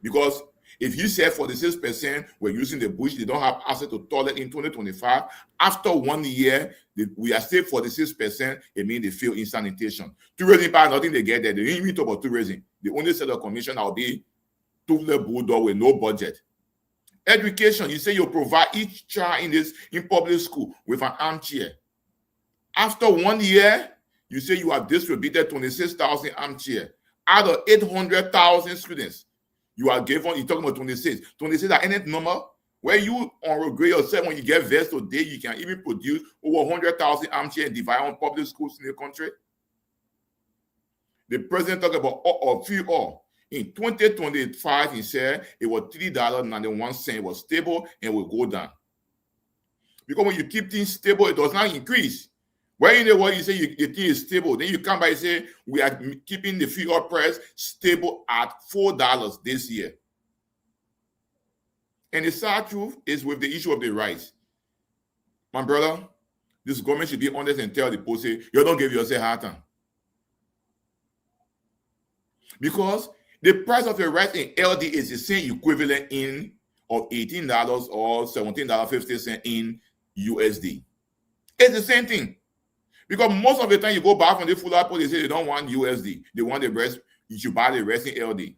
Because if you say 46% were using the bush, they don't have access to toilet in 2025, after 1 year, we are still 46%, it means they fail in sanitation. Tourism, nothing they get there. They didn't even talk about tourism. The only set of commission will be two-level bulldog with no budget. Education, you say you provide each child in public school with an armchair. After 1 year, you say you have distributed 26,000 armchair out of 800,000 students. You are given, you're talking about 26. 26 are any number where you regret yourself when you get vest today, you can even produce over 100,000 armchair and divide on public schools in the country. The president talked about all. In 2025, he said it was $3.91. It was stable and will go down. Because when you keep things stable, it does not increase. Where in the world you say your thing is stable, then you come by and say we are keeping the fuel price stable at $4 this year. And the sad truth is with the issue of the rice. My brother, this government should be honest and tell the people, say, you don't give yourself a hard time. Because the price of the rice in LD is the same equivalent of $18 or $17.50 in USD. It's the same thing. Because most of the time you go back from the full output, they say they don't want USD. They want the rest. You should buy the rest in LD.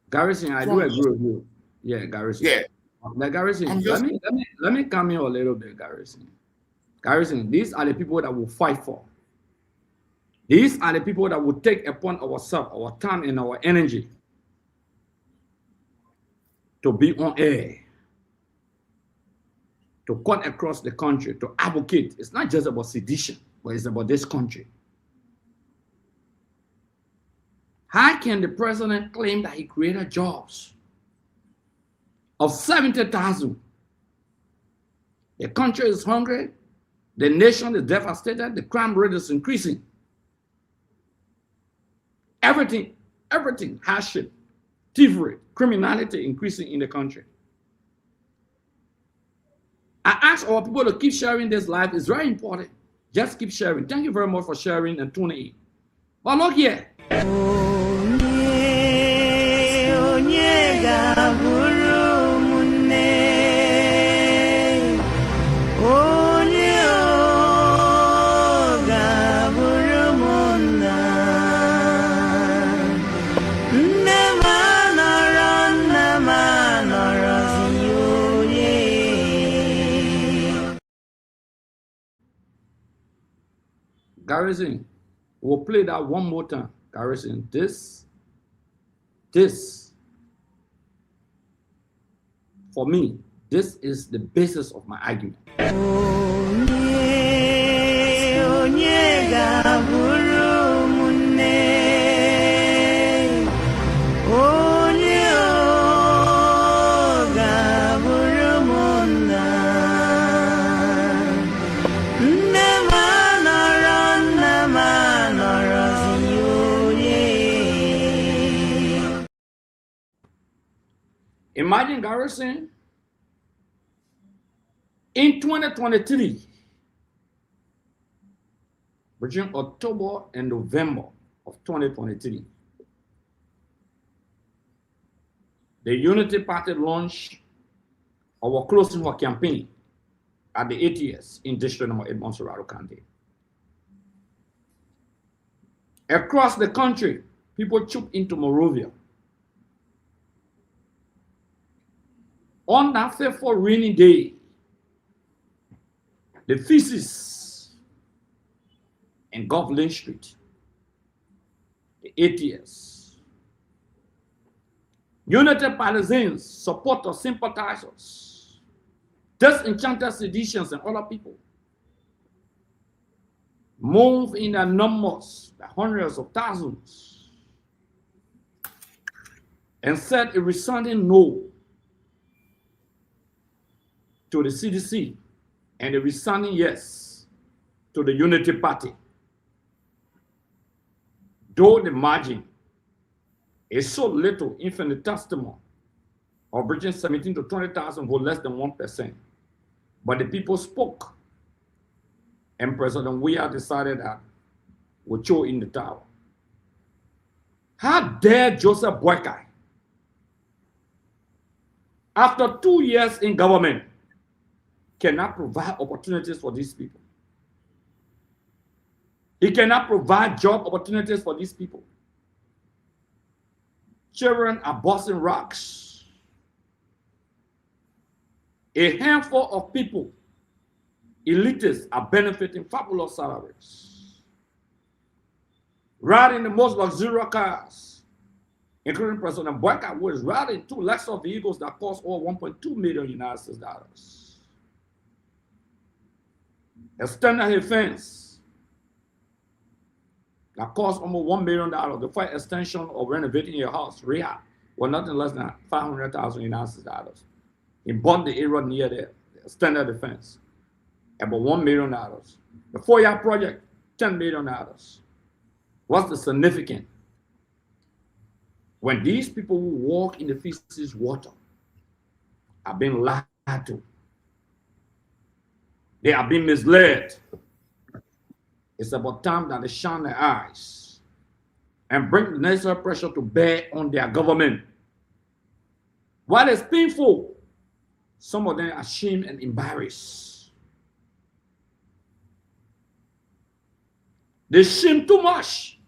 Garrison, I do agree with you. Yeah, Garrison. Yeah. Like Garrison, let me come in a little bit, Garrison. Garrison, these are the people that will fight for. These are the people that will take upon ourselves, our time and our energy to be on air, to cut across the country, to advocate. It's not just about sedition, but it's about this country. How can the president claim that he created jobs of 70,000? The country is hungry. The nation is devastated. The crime rate is increasing. Everything, hardship, thievery, criminality increasing in the country. I ask our people to keep sharing this live. It's very important. Just keep sharing. Thank you very much for sharing and tuning in. But look here. Garrison, we'll play that one more time. Garrison, this, for me, this is the basis of my argument. Imagine, Garrison, in 2023, between October and November of 2023. The Unity Party launched our Closing War campaign at the ATS in District Number 8, Montserrat County. Across the country, people trooped into Monrovia. On that fateful rainy day, the feces in Gulf Lane Street, the ATS, United Partisans, supporters, sympathizers, disenchanted seditions, and other people move in their numbers, the hundreds of thousands, and said a resounding no to the CDC and a resounding yes to the Unity Party. Though the margin is so little, infinitesimal, of bridging 17 to 20,000 vote, less than 1%. But the people spoke, and President Weah decided that we'll throw in the towel. How dare Joseph Boakai, after 2 years in government, cannot provide opportunities for these people? He cannot provide job opportunities for these people. Children are busting rocks. A handful of people, elitists, are benefiting fabulous salaries, riding the most luxurious cars, including President Boakai, who is riding 2 Lexus vehicles that cost over $1.2 million United States dollars. Extended his fence that cost almost $1 million. The first extension of renovating your house, rehab, was nothing less than $500,000 United States dollars. He bought the area near there, extended the fence, about $1 million. The 4-year project, $10 million. What's the significance? When these people who walk in the feces water are being lied to, they are being misled. It's about time that they shine their eyes and bring the necessary pressure to bear on their government. While it's painful, some of them are ashamed and embarrassed. They shame too much.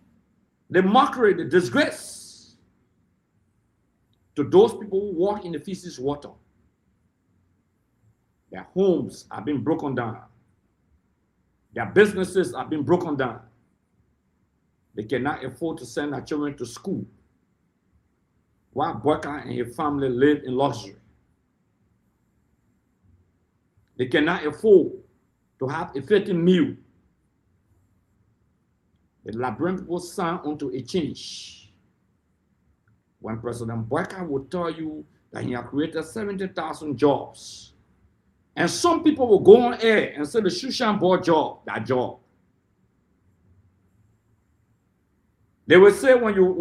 The mockery, the disgrace to those people who walk in the feces water. Their homes are being broken down. Their businesses are being broken down. They cannot afford to send their children to school, while Boakai and his family live in luxury. They cannot afford to have a fitting meal. The Liberian people sign onto a change. When President Boakai will tell you that he has created 70,000 jobs, and some people will go on air and say the Shushan board job, that job. They will say when those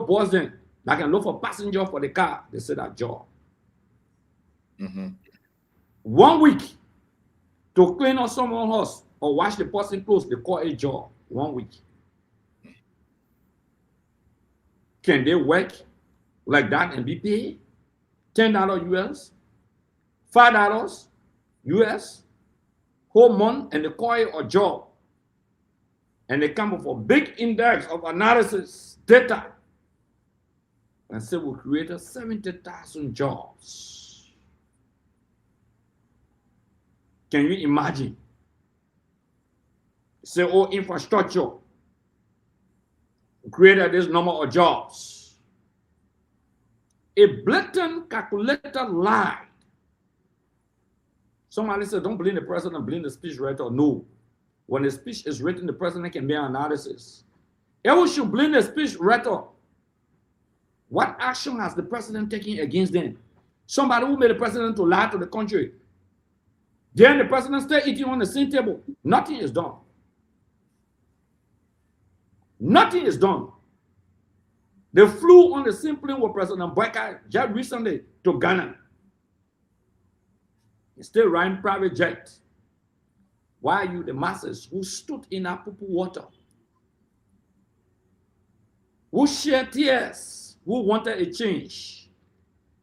boys in that can look for passenger for the car, they say that job. 1 week to clean up someone's house or wash the person clothes, they call a job. 1 week. Can they work like that and be paid? $10 US, $5 US, whole month, and they call it a job. And they come up with a big index of analysis, data, and say we created 70,000 jobs. Can you imagine? Say, oh, infrastructure, we created this number of jobs. A blatant, calculated lie. Somebody said, don't blame the president, blame the speechwriter. No. When the speech is written, the president can make an analysis. Everyone should blame the speechwriter. What action has the president taken against them? Somebody who made the president to lie to the country. Then the president still eating on the same table. Nothing is done. Nothing is done. They flew on the same plane with President Boakai just recently to Ghana. He's still riding private jet. Why are you, the masses who stood in Apupu water, who shed tears, who wanted a change?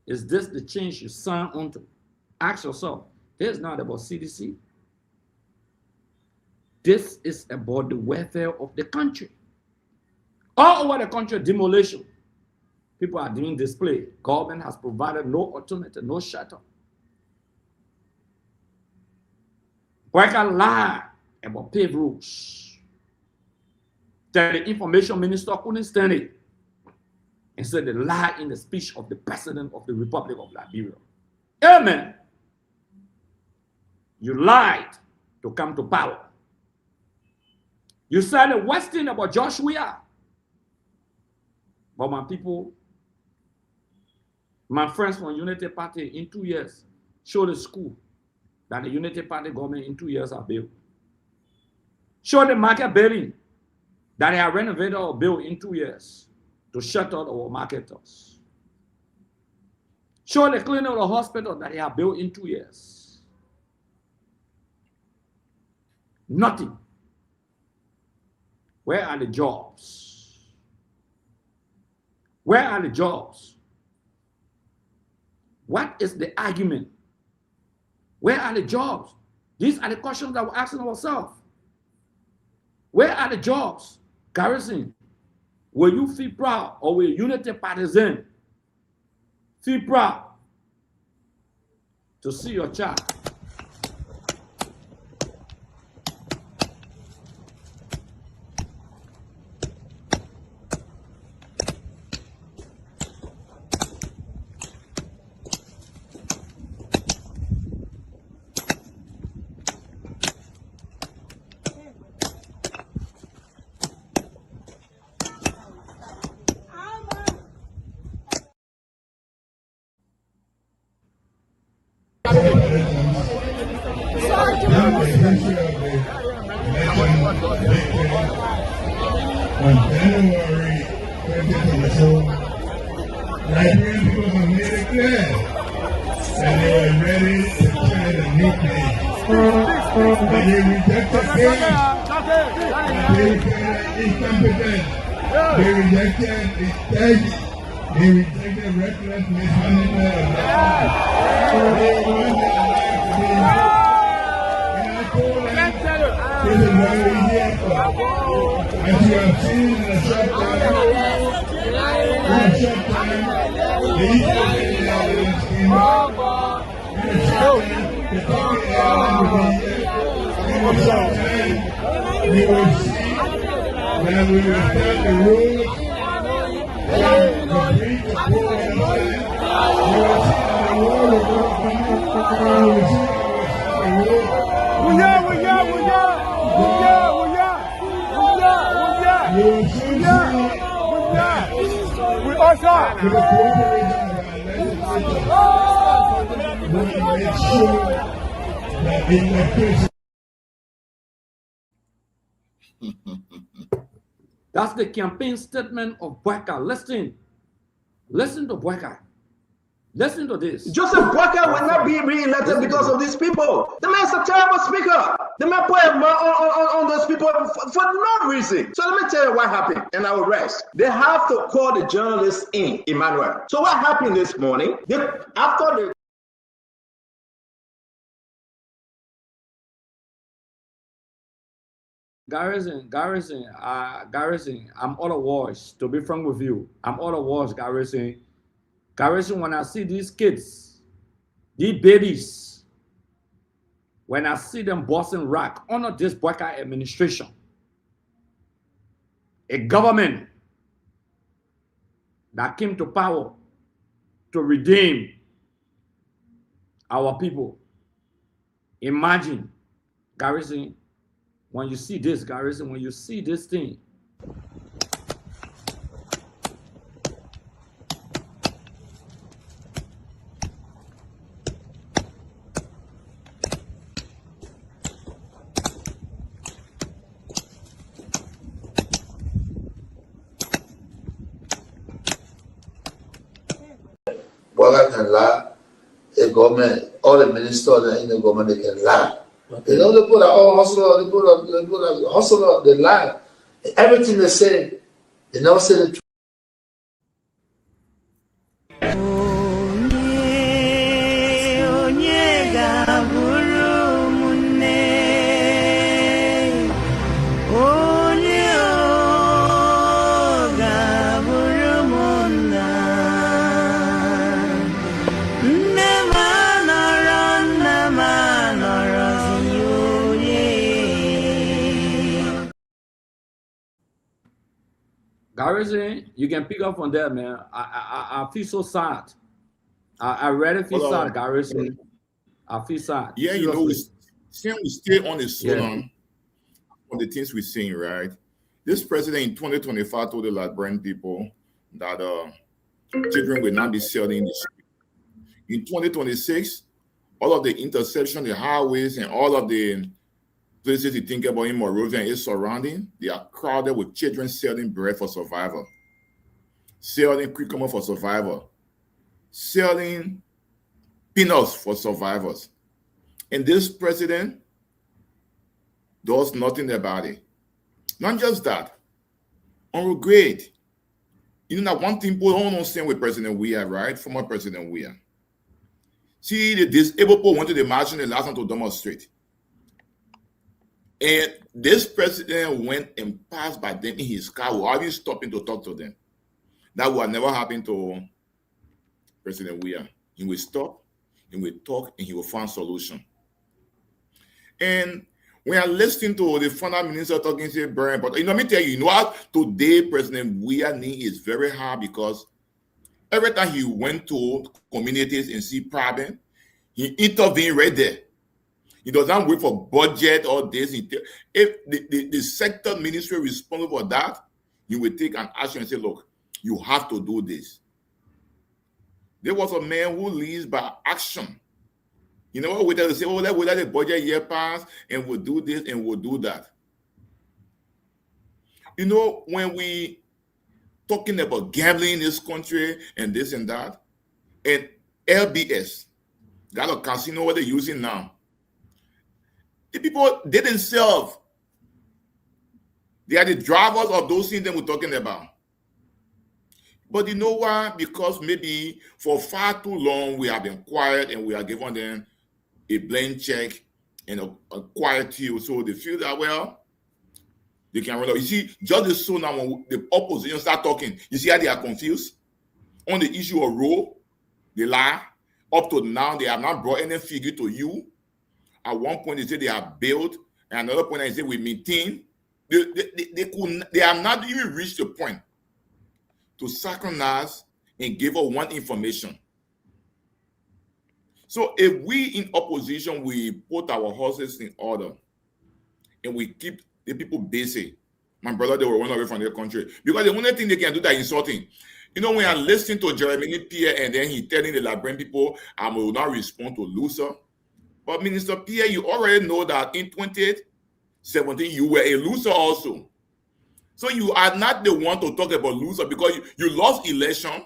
Is this the change you sign onto? Ask yourself. This is not about CDC. This is about the welfare of the country. All over the country, demolition. People are doing display. Government has provided no alternative, no shelter. Worker lie about paved roads. That the information minister couldn't stand it. And said they lie in the speech of the president of the Republic of Liberia. Amen. You lied to come to power. You said the worst thing about Joshua. But my people, my friends from Unity Party, in 2 years, show the school that the Unity Party government in 2 years are built. Show the market building that they have renovated or built in 2 years to shut out our marketers. Show the clinic or hospital that they have built in 2 years. Nothing. Where are the jobs? Where are the jobs? What is the argument? Where are the jobs? These are the questions that we're asking ourselves. Where are the jobs? Garrison, will you feel proud, or will Unity partisan feel proud to see your child on January 2022, Liberian people have made it clear that they were ready to try the new thing. But they rejected change. They were incompetent. They rejected mistake. They rejected reckless mismanagement of the land. They wanted their life to be improved. And I told them, this is what we're here for. As you have seen in a short time, the Eastern Alliance came up. In a short time, the Turkish Airlines will be here. In a short time, we will see that we will start the road and complete the program. We will see that the war will go from it. We will see that we will start the road. We will soon see that we also with the cooperation of our legislators, we will make sure that the electricity. That's the campaign statement of Boyka. Listen to Boyka. Listen to this. Joseph Boyka will not be re-elected because of these people. The man's a terrible speaker. The man put on those people for no reason. So let me tell you what happened, and I will rest. They have to call the journalists in, Emmanuel. So what happened this morning? After the Garrison, I'm all awards, to be frank with you. I'm all awards, Garrison. Garrison, when I see these kids, these babies, when I see them busting rack under this Boyka administration, a government that came to power to redeem our people. Imagine, Garrison, when you see this, Garrison, when you see this thing, Boyka can lie. The government, all the ministers in the government, they can lie. You know, they put all hustler, they put a hustler, they lie. Everything they say, they never say the truth. Garrison, you can pick up on that, man. I feel so sad. I really feel sad, Garrison. I feel sad. Yeah, Seriously. you know, since we stay on the Yeah. on the things we're seeing, right? This president in 2025 told the Liberian people that children will not be selling in the street. In 2026, all of the intersection, the highways, and all of the places you think about in Monrovia and its surrounding, they are crowded with children selling bread for survival, selling cucumber for survival, selling peanuts for survivors. And this president does nothing about it. Not just that, on great. You know that one thing people don't understand with President Weah, right? Former President Weah. See, the disabled people went to the march and they last time to demonstrate. And this president went and passed by them in his car without even stopping to talk to them. That would never happen to President Weah. He will stop, he will talk, and he will find solution. And when I listening to the former minister talking, say, Brian, but let me tell you, you know what? Today, President Weah knee is very hard because every time he went to communities and see problem, he intervened right there. He does not wait for budget or this. If the sector ministry responsible for that, he will take an action and say, look, you have to do this. There was a man who leads by action. You know what? We tell say, oh, let's let the budget year pass and we'll do this and we'll do that. You know, when we talking about gambling in this country and this and that, and LBS, got a casino what they're using now. The people, they themselves, they are the drivers of those things that we're talking about. But you know why? Because maybe for far too long we have been quiet and we are giving them a blank check and a quiet deal. So they feel that, well, they can run out. You see, just as soon now when the opposition start talking, you see how they are confused? On the issue of road, they lie. Up to now, they have not brought any figure to you. At one point, they say they have built, and another point, they say we maintain. They have not even reached the point to synchronize and give us one information. So if we in opposition, we put our horses in order and we keep the people busy, my brother, they will run away from their country. Because the only thing they can do that is insulting. You know, when I listen to Jeremy Pierre and then he telling the Liberian people, I will not respond to loser. But Minister Pierre, you already know that in 2017, you were a loser also. So you are not the one to talk about loser because you lost election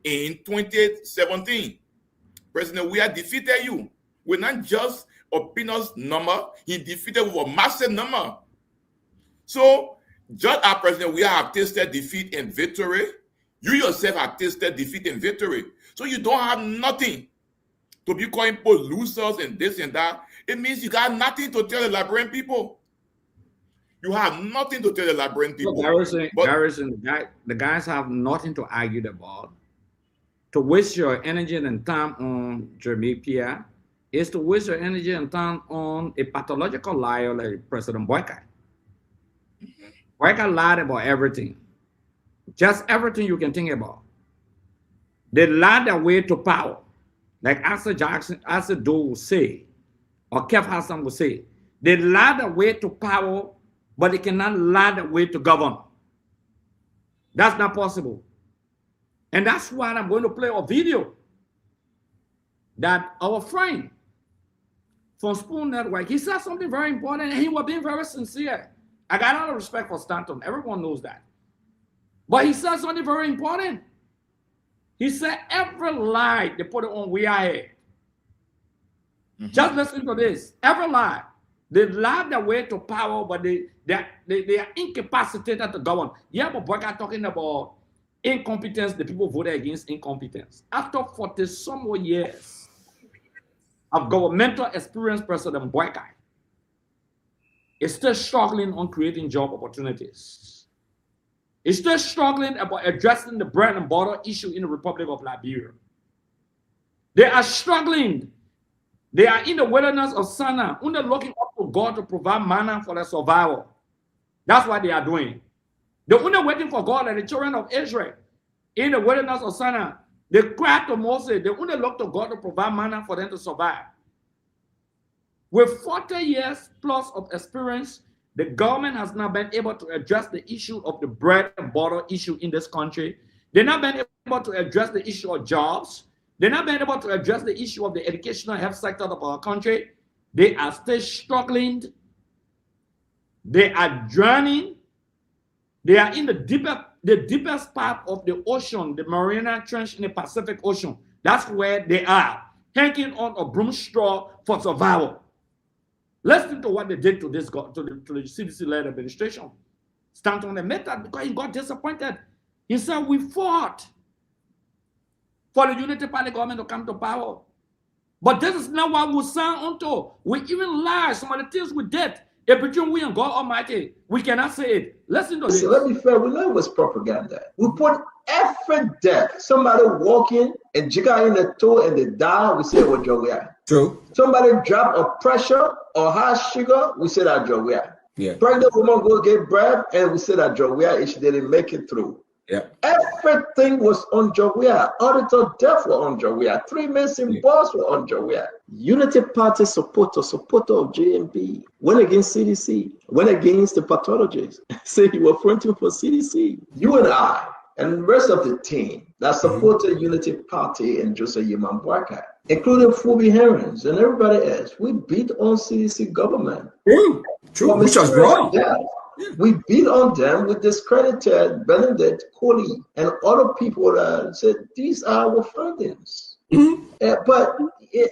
in 2017. President Weah defeated you with not just a peanuts number, he defeated with a massive number. So just as President Weah have tasted defeat and victory, you yourself have tasted defeat and victory. So you don't have nothing to be calling people losers and this and that. It means you got nothing to tell the Liberian people. You have nothing to tell the Liberian people. Garrison, the guys have nothing to argue about. To waste your energy and time on Jeremy Pierre is to waste your energy and time on a pathological liar like President Boyka. Boyka lied about everything. Just everything you can think about. They lied their way to power. Like Asa Jackson, Asa Doe would say, or Kev Hassan would say, they lied their way to power, but they cannot lie their way to govern. That's not possible. And that's why I'm going to play a video that our friend from Spoon Network, he said something very important and he was being very sincere. I got a lot of respect for Stanton. Everyone knows that. But he said something very important. He said every lie, they put it on we are here. Just listen to this. Every lie, They lie their way to power, but they are incapacitated to govern. Yeah, but Boyka talking about incompetence, the people voted against incompetence. After 40-some more years of governmental experience, President Boyka is still struggling on creating job opportunities. He's still struggling about addressing the bread and butter issue in the Republic of Liberia. They are struggling. They are in the wilderness of Sana, only looking up to God to provide manna for their survival. That's what they are doing. They're only waiting for God, and the children of Israel in the wilderness of Sana, they cried to Moses. They only look to God to provide manna for them to survive. With 40 years plus of experience, the government has not been able to address the issue of the bread and butter issue in this country. They've not been able to address the issue of jobs. They've not been able to address the issue of the educational health sector of our country. They are still struggling. They are drowning. They are in the deepest part of the ocean, the Mariana Trench in the Pacific Ocean. That's where they are, hanging on a broom straw for survival. Listen to what they did to this, to the CDC-led administration. Stanton admitted that because he got disappointed. He said, we fought for the Unity Party government to come to power. But this is not what we signed onto. We even lied. Some of the things we did, if between we and God Almighty, we cannot say it. Listen to this. So let me be fair, we know it was propaganda. We put every death. Somebody walking and jigger in the toe and they die, we say what job we are. True. Somebody drop a pressure or high sugar, we say that job we are. Yeah. Pregnant woman go get bread and we say that job we are if she didn't make it through. Yeah. Everything was on Jawea. Auditor Death were on Jawea. 3 missing boss were on Jawea. Unity Party supporter of JMP, went against CDC, went against the pathologists, said you were fronting for CDC. You and I and the rest of the team that supported Unity Party and Joseph Yeman Boyka, including Phoebe Herons and everybody else, we beat on CDC government. True, which was wrong. We beat on them. We discredited Benedict Coley and other people that said these are our findings. But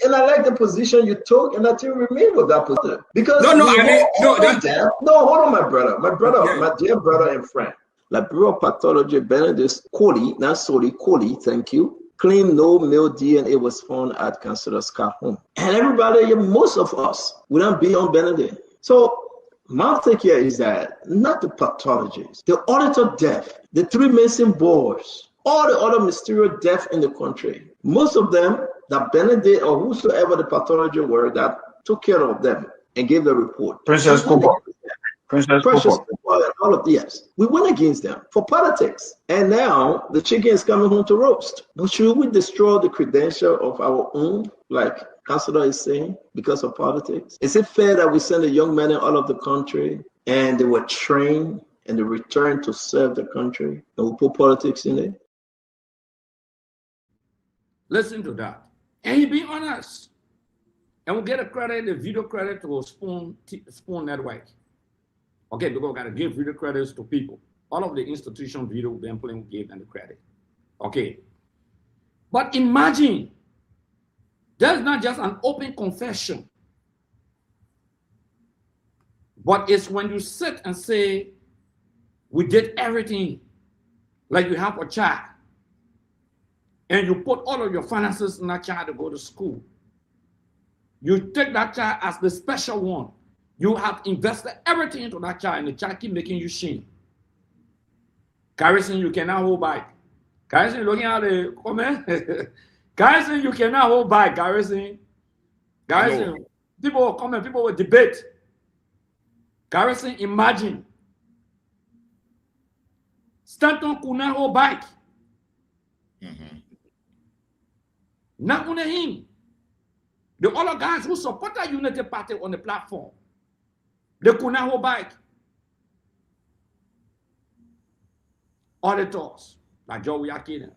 and I like the position you took, and I still remain with that position because hold on, my brother, my dear brother and friend, Liberia pathology Benedict Coley, not solely Coley, thank you, claimed no male DNA was found at Councillor Scott's home, and everybody, most of us, we don't be on Benedict. So my take here is that not the pathologists, the auditor death, the 3 missing boys, all the other mysterious death in the country, most of them that Benedict or whosoever the pathology were that took care of them and gave the report. Princess Cooper. All of yes, we went against them for politics, and now the chicken is coming home to roast. But should we destroy the credential of our own, like Councilor is saying, because of politics? Is it fair that we send a young man out of the country and they were trained and they returned to serve the country, and we put politics in it? Listen to that, and he be honest, and we'll get a credit, the video credit to Spoon Network. Okay, because we got to give video credits to people. All of the institution video them playing gave them the credit. Okay. But imagine, that's not just an open confession, but it's when you sit and say, we did everything, like you have a child, and you put all of your finances in that child to go to school. You take that child as the special one. You have invested everything into that child, and the child keep making you shame. Garrison, you cannot hold back. Garrison, looking at the comment. Garrison, you cannot hold back. Garrison, people will comment, people will debate. Garrison, imagine. Stanton could not hold back. Not only him, the other guys who supported Unity Party on the platform, they could not hold back. Auditors, like Joe Wiakinen.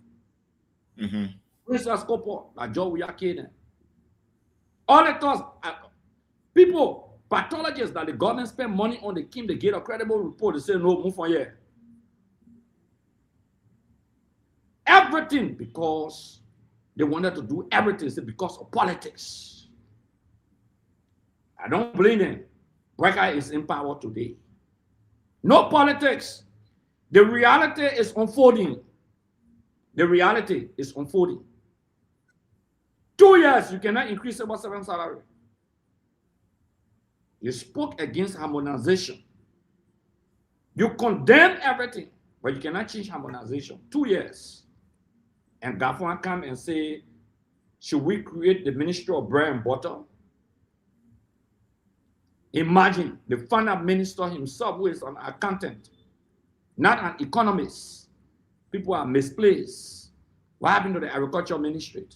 Princess Kopo, like Joe Wiakinen. Auditors, people, pathologists that the government spend money on, they came to get a credible report. They say, no, move on here. Everything because they wanted to do everything because of politics. I don't blame them. Brecker is in power today. No politics. The reality is unfolding. The reality is unfolding. 2 years, you cannot increase about 7 salary. You spoke against harmonization. You condemn everything, but you cannot change harmonization. 2 years. And Gafwan come and say, should we create the Ministry of Bread and Butter? Imagine the finance minister himself, who is an accountant, not an economist. People are misplaced. What happened to the agriculture ministry?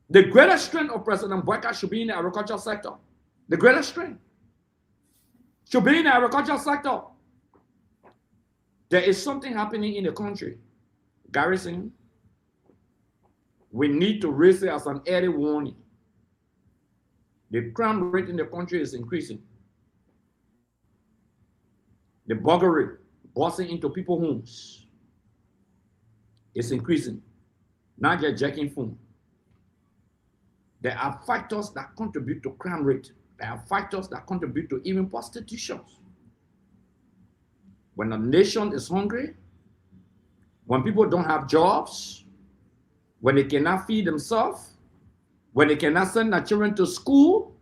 The greatest strength of President Brecker should be in the agriculture sector. The greatest strength should be in the agriculture sector. There is something happening in the country. Garrison, we need to raise it as an early warning. The crime rate in the country is increasing. The burglary busting into people's homes is increasing. Not just jacking phone. There are factors that contribute to crime rate. There are factors that contribute to even prostitution. When a nation is hungry, when people don't have jobs, when they cannot feed themselves, when they cannot send their children to school,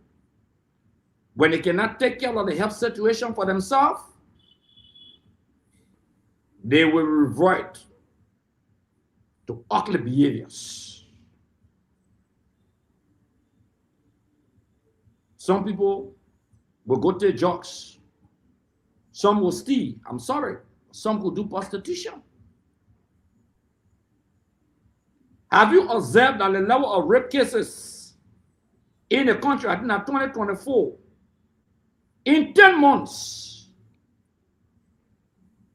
when they cannot take care of the health situation for themselves, they will revert to ugly behaviors. Some people will go take drugs. Some will steal. I'm sorry. Some will do prostitution. Have you observed that the level of rape cases in the country, I think in 2024, in 10 months,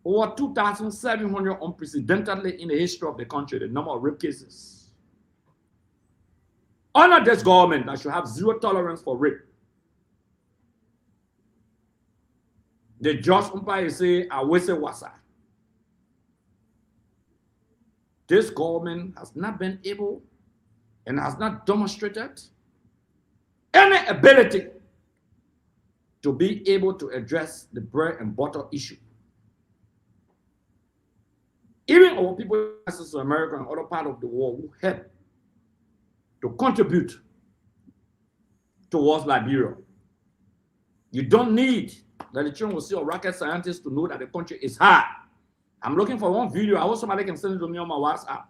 over 2,700 unprecedentedly in the history of the country, the number of rape cases. Under this government that should have zero tolerance for rape. The judge umpire say, I will say wasa. This government has not been able and has not demonstrated any ability to be able to address the bread and butter issue. Even our people in America and other parts of the world who help to contribute towards Liberia. You don't need that the children will see a rocket scientist to know that the country is hard. I'm looking for one video. I hope somebody can send it to me on my WhatsApp.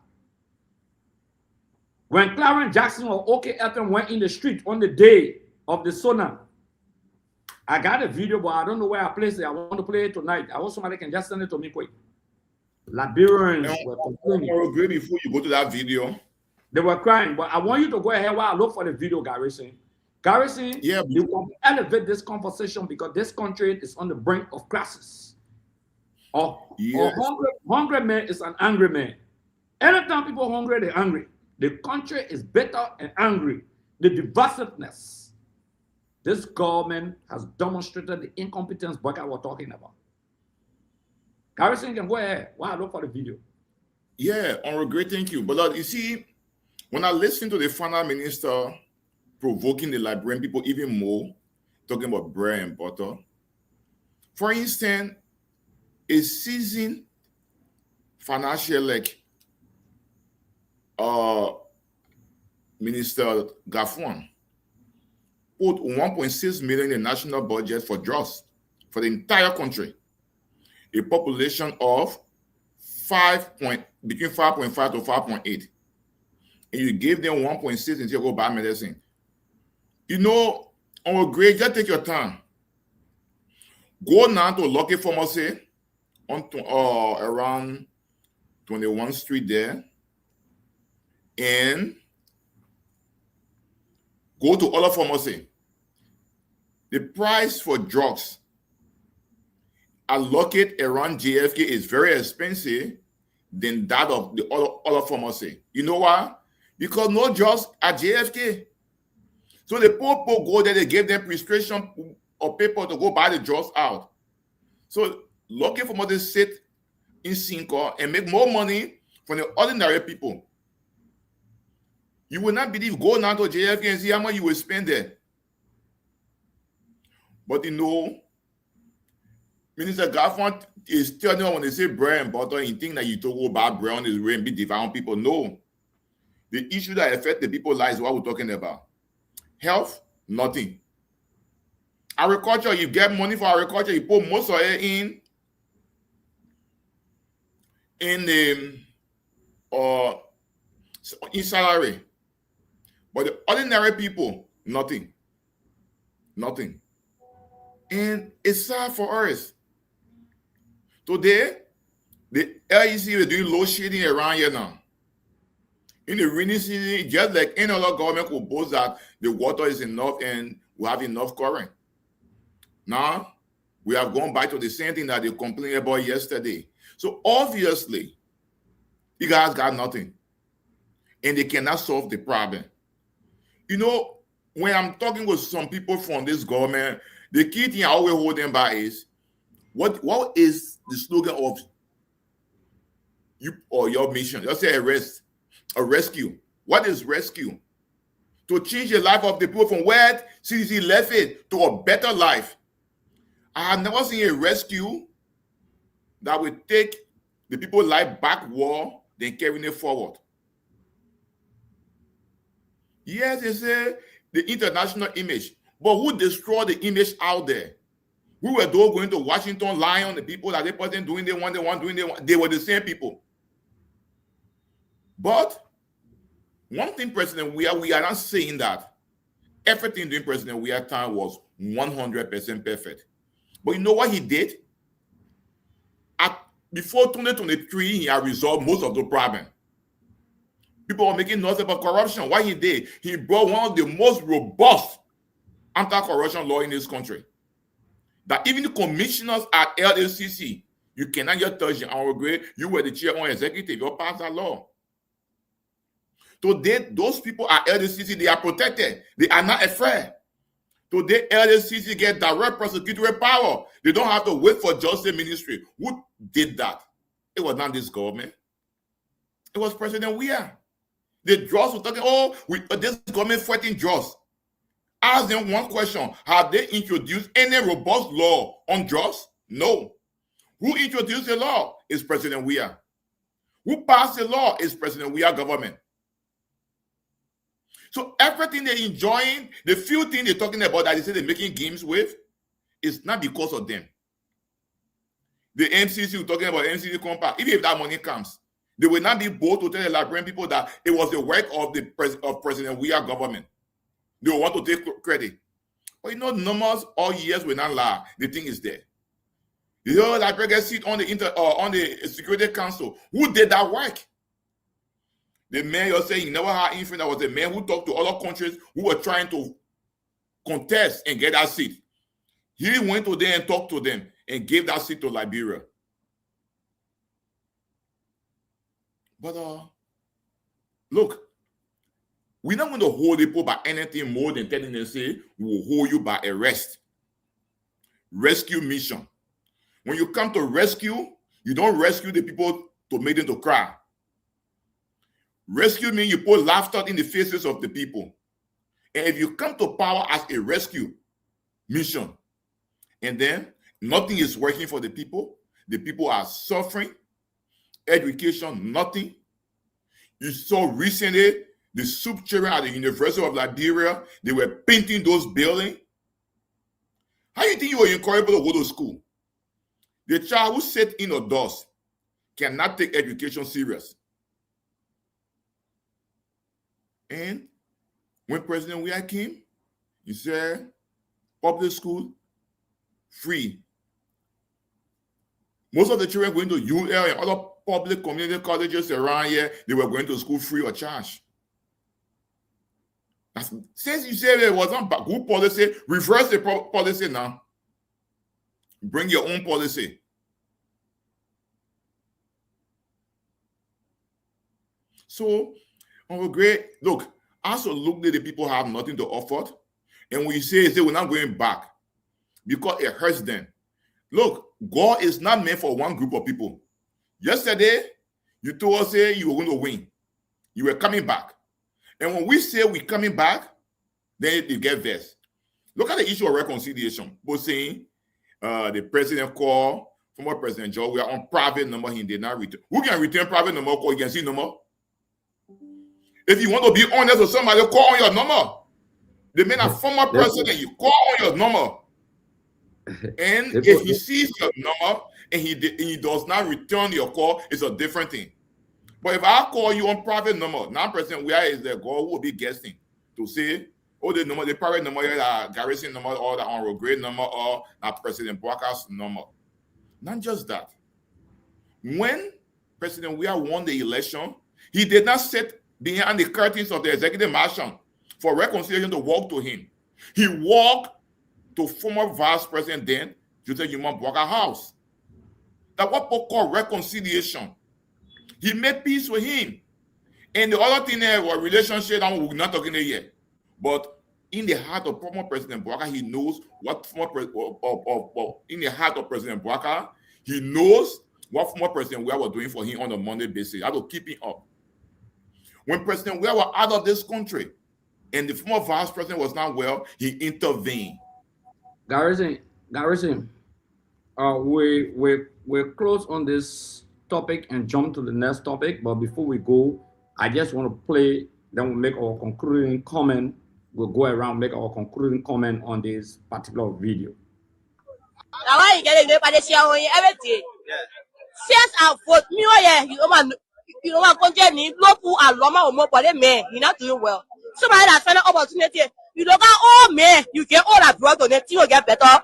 When Clarence Jackson or OKFM went in the street on the day of the tsunami, I got a video, but I don't know where I placed it. I want to play it tonight. I hope somebody can just send it to me quick. Liberians were complaining. Before you go to that video, they were crying, but I want you to go ahead while I look for the video, Garrison. Garrison, yeah, you can elevate this conversation because this country is on the brink of crisis. A hungry man is an angry man. Anytime people are hungry, they're angry. The country is bitter and angry. The divisiveness. This government has demonstrated the incompetence Brecker was talking about. Garrison can go ahead while I look for the video. Yeah, great, thank you. But you see, when I listen to the finance minister provoking the Liberian people even more, talking about bread and butter, for instance, a seasoned financial Minister Gafwan put 1.6 million in the national budget for drugs for the entire country. A population of between 5.5 to 5.8. And you give them 1.6 until you go buy medicine. You know, on a grade, just take your time. Go now to Lucky Pharmacy on around 21st Street there. And go to other pharmacy. The price for drugs allocated around JFK is very expensive than that of the other pharmacy. You know why? Because no drugs at JFK. So the poor people go there, they give them prescription or paper to go buy the drugs out. So Lucky Pharmacy sit in Cinco and make more money from the ordinary people. You will not believe, go now to JFK and see how much you will spend there. But you know, Minister Gaffron is telling us when they say bread and butter, you think that you talk about bread on this way and be divine people. No. The issue that affect the people's lives is what we're talking about. Health, nothing. Agriculture, you get money for agriculture, you put most of it in salary. But the ordinary people, nothing. Nothing. And it's sad for us. Today, the LEC is doing load shedding around here now. In the rainy season, just like any other government could boast that the water is enough and we have enough current. Now, we have gone back to the same thing that they complained about yesterday. So obviously, you guys got nothing. And they cannot solve the problem. You know, when I'm talking with some people from this government, the key thing I always hold them by is, what is the slogan of you or your mission? Let's say a rescue. What is rescue? To change the life of the people from where CDC left it to a better life. I have never seen a rescue that will take the people's life backward than carrying it forward. Yes, they say the international image, but who destroyed the image out there? We were those going to Washington, lying on the people that they wasn't doing they want. They were the same people. But one thing, President, we are not saying that everything during President Weah's time was 100% perfect. But you know what he did? Before 2023, he had resolved most of the problem. People were making noise about corruption. What he did, he brought one of the most robust anti-corruption law in this country. That even the commissioners at LACC, you cannot just touch the hour grade. You were the chair on executive. You passed that law. Today, those people at LACC, they are protected. They are not afraid. Today, LACC get direct prosecutorial power. They don't have to wait for justice ministry. Who did that? It was not this government. It was President Weah. The drugs were talking, this government fighting drugs. Ask them one question. Have they introduced any robust law on drugs? No. Who introduced the law? Is President Weah. Who passed the law? Is President Weah government. So everything they're enjoying, the few things they're talking about that they say they're making games with, is not because of them. The MCC, we're talking about MCC compact, even if that money comes, they will not be bold to tell the Liberian people that it was the work of President Weah government. They will want to take credit. But you know, numbers all years will not lie. The thing is there. The whole Liberia seat on the Security Council. Who did that work? The man you're saying you never had influence. That was the man who talked to other countries who were trying to contest and get that seat. He went to them and talked to them and gave that seat to Liberia. But look, we're not going to hold people by anything more than telling them, say, we will hold you by arrest. Rescue mission. When you come to rescue, you don't rescue the people to make them to cry. Rescue means you put laughter in the faces of the people. And if you come to power as a rescue mission, and then nothing is working for the people are suffering, education, nothing. You saw recently the soup children at the University of Liberia, they were painting those buildings. How do you think you were encouraged to go to school? The child who sits indoors cannot take education serious. And when President Weah came, he said, public school, free. Most of the children going to UL and other public community colleges around here, they were going to school free of charge. Since you say there was not good policy, reverse the policy now. Bring your own policy. So, look, absolutely the people have nothing to offer. And when you say we're not going back because it hurts them. Look, God is not meant for one group of people. Yesterday, you told us you were going to win. You were coming back. And when we say we're coming back, then you get vexed. Look at the issue of reconciliation. Both saying the president called former President Joe, we are on private number, he did not return. Who can return private number call? You can see number. If you want to be honest with somebody, call on your number. The man a former president, you call on your number. And if he sees your number and he does not return your call, it's a different thing. But if I call you on private number, now President, where is the girl who will be guessing to say, oh, the number, the private number, the garrison number, or the honorable grade number, or President Bwaka's number. Not just that. When President Weah won the election, he did not sit behind the curtains of the executive mansion for reconciliation to walk to him. He walked to former Vice President then, Joseph Yuma Bwaka's house. That's what people call reconciliation. He made peace with him. And the other thing there was relationship, that we're not talking there yet. But in the heart of former President Bwaka, he knows what in the heart of President Bwaka, he knows what former President Weah was doing for him on a Monday basis. How to keep him up. When President Weah was out of this country and the former Vice President was not well, he intervened. Garrison, we're close on this topic and jump to the next topic. But before we go, I just want to play, then we'll make our concluding comment. We'll go around, make our concluding comment on this particular video. Since I vote me, you know, continue local and Loma or more body man, you're not doing well. Somebody that's an opportunity, you look at all men, you get all that brother, then you get better.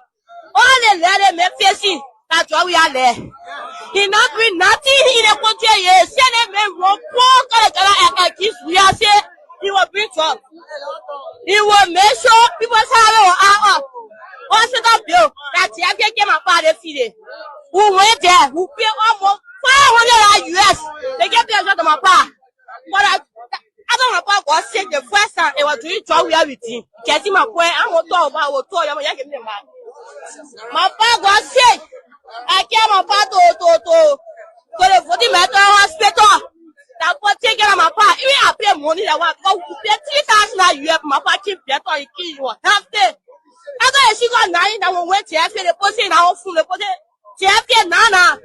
All the lady men facing, that's why we are there. He not doing nothing in the country, yes. Send them men wrong, I kiss, we are saying he will bring up. He will make sure people say, what's the bill that you have to get my father feeding? Who went there, who pay almost $500 US. They get there to my pa. But I don't know about what said the first time they were doing job we have with him. Getting my point, I won't talk about what told you. My pa was sick. I came my pa to the 40 meter hospital. That was taking my pa. Even I pay money that was pay $3,000 US. My pa keep better. He kill you. Half day. I got a sugar 9 that will wait to have the person now full the person. Nana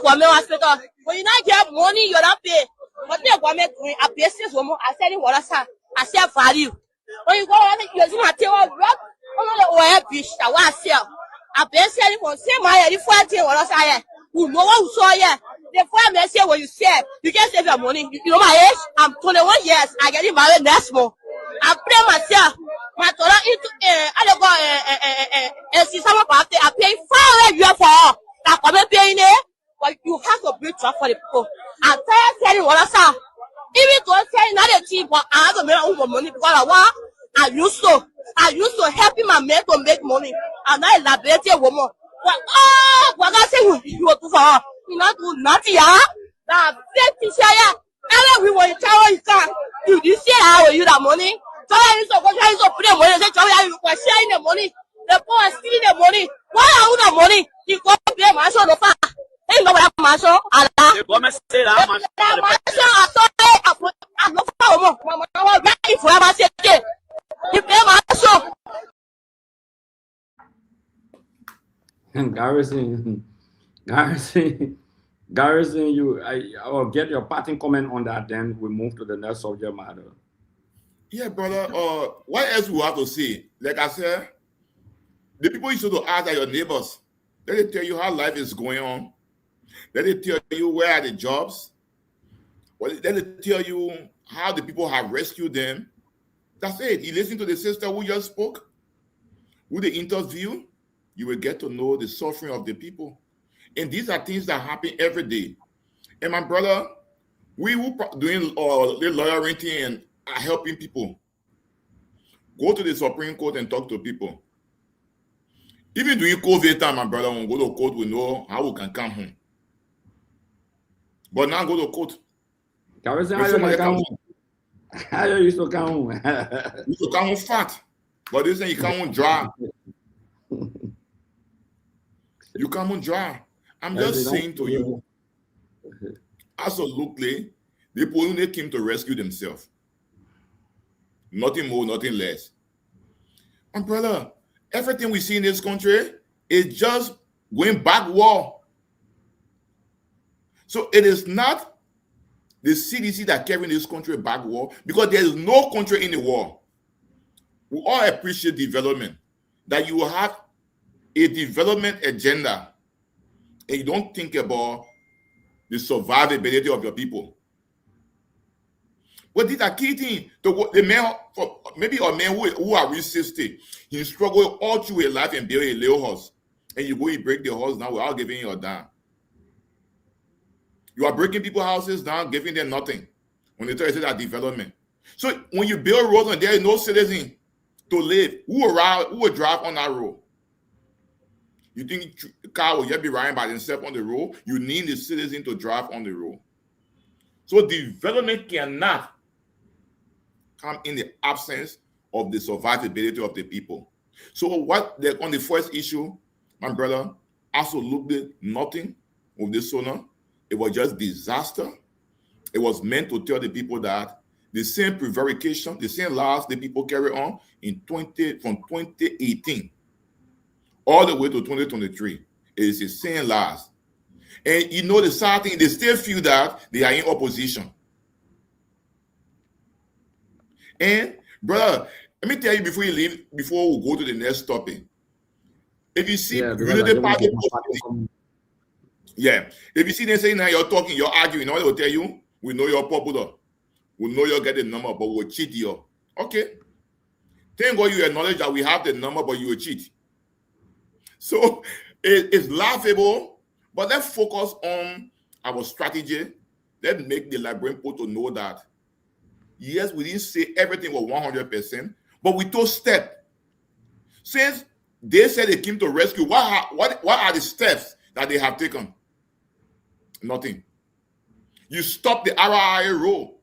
Guame hospital. When you not get money, you don't pay. But they Guame doing a business woman, I said what I said value. When you go on you do not tell rock on the oil fish that was sell. I best selling for same my if I tell what I say. Who know what saw ya? The farm may say what you said, you can save your money. You know my age? I'm 21 years, I get married next month. I pray myself. My daughter into I don't go see someone I pay $500 for all. That come paying it, but you have to build trust for the people. I'm tired selling what I saw. Even to say another team, but I have to make my own money because I used to helping my men to make money. I'm not a liability woman. But what I say you will do for her. You not do nothing, that 50 share. And we want to tell you can. You see how you that money? So I used to put the money, say, you were sharing the money. The poor are stealing the money. Why are you the money? You go pay my son of far. Ain't no my son. The government say that my son, I'm not for more. If I ever say, you pay my son. Garrison, I will get your parting comment on that, then we move to the next subject matter. Yeah, brother. What else we have to say? Like I said, the people used to ask your neighbors. Let they tell you how life is going on. Let they tell you where are the jobs. Well, let they tell you how the people have rescued them. That's it. You listen to the sister who just spoke. With the interview, you will get to know the suffering of the people. And these are things that happen every day. And my brother, we who doing the loyalty and are helping people. Go to the Supreme Court and talk to people. Even during COVID time, my brother, when we go to court, we know how we can come home. But now go to court. How you used to come home? You used to come home fat. But this thing, you come home dry. You come home dry. I'm just saying to you, absolutely, the people only came to rescue themselves. Nothing more, nothing less. And brother, everything we see in this country is just going backward. So it is not the CDC that carrying this country backward, because there is no country in the world. We all appreciate development, that you have a development agenda and you don't think about the survivability of your people. But these are key things. The man, maybe a man who are reach 60, he struggle all through his life and build a little house. And you go, you break the house down without giving you a dime. You are breaking people's houses down, giving them nothing. When they tell you that development. So when you build roads and there is no citizen to live, who will drive on that road? You think the car will just be riding by themselves on the road? You need the citizen to drive on the road. So development cannot come in the absence of the survivability of the people. So on the first issue, my brother, absolutely nothing with this sonar. It was just disaster. It was meant to tell the people that the same prevarication, the same lies the people carry on from 2018 all the way to 2023. It is the same lies. And you know the sad thing, they still feel that they are in opposition. And brother, let me tell you before you leave, before we go to the next topic. If you see Unity Party, if you see them saying now you're talking, you're arguing, you know what they'll tell you? We know you're popular. We know you'll get the number, but we'll cheat you. Okay. Thank God you acknowledge that we have the number, but you will cheat. So it's laughable, but let's focus on our strategy. Let's make the Liberian people to know that, yes, we didn't say everything was 100%, but we took steps. Since they said they came to rescue, what are the steps that they have taken? Nothing. You stop the RRI road.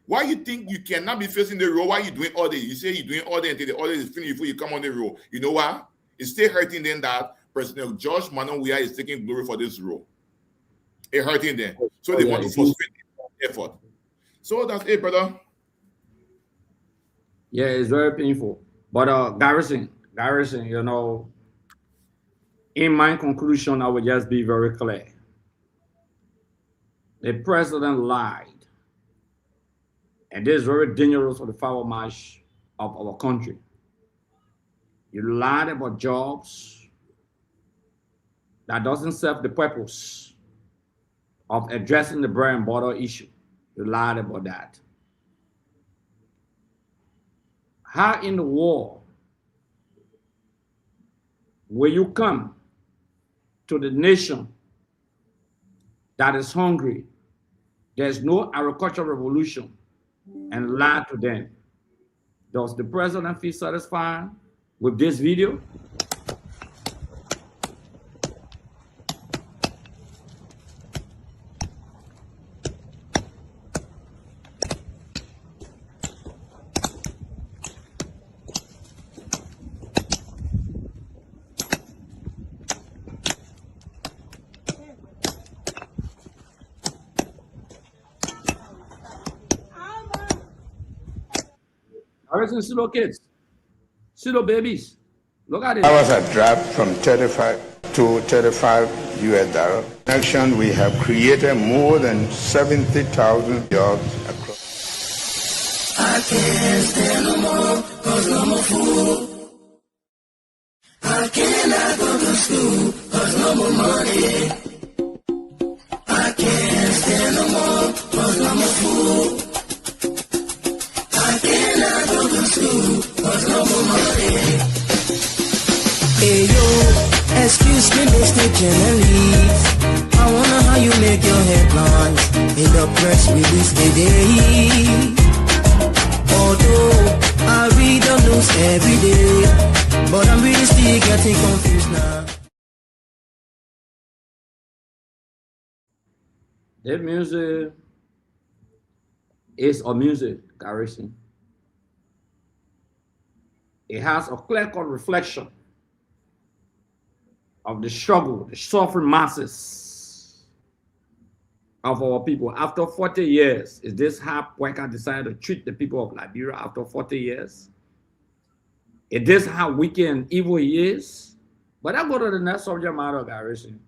Why you think you cannot be facing the road? Why you doing all this? You say you're doing all this until the order is finished before you come on the road. You know why? It's still hurting them that President George Manonwia is taking glory for this road. It's hurting them. So they want to frustrate the effort. So that's it, brother. Yeah, it's very painful. But Garrison, you know, in my conclusion, I will just be very clear. The president lied. And this is very dangerous for the forward march of our country. You lied about jobs that doesn't serve the purpose of addressing the bread and butter issue. You lied about that. How in the world will you come to the nation that is hungry, there's no agricultural revolution, and lie to them? Does the president feel satisfied with this video? See little kids, see little babies. Look at it. Ours have dropped from 35 to 35 US$. In action, we have created more than 70,000 jobs across. I can't stand no more, cause no more food. I cannot go to school, cause no more money. I can't stand no more, cause no more food. I cannot go to school, cause no more money. Hey yo, excuse me, Mr. Journalist. I wonder how you make your headlines in the press release today. Although I read the news every day, but I'm really still getting confused now. That music is a music, Garrison. It has a clear-cut reflection of the struggle, the suffering masses of our people. After 40 years, is this how Pointer decided to treat the people of Liberia after 40 years? It is how wicked and evil he is. But I go to the next subject matter, Garrison.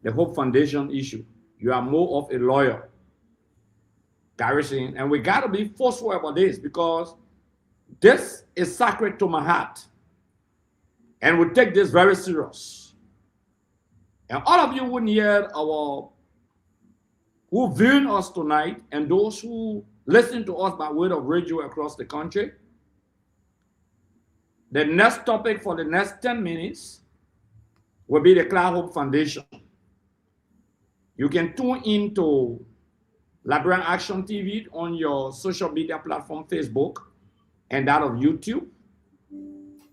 The Hope Foundation issue. You are more of a lawyer, Garrison, and we got to be forceful about this because this is sacred to my heart. And we take this very serious. And all of you wouldn't hear who viewing us tonight and those who listen to us by way of radio across the country. The next topic for the next 10 minutes will be the Cloud Hope Foundation. You can tune into Liberian Action TV on your social media platform, Facebook, and that of YouTube.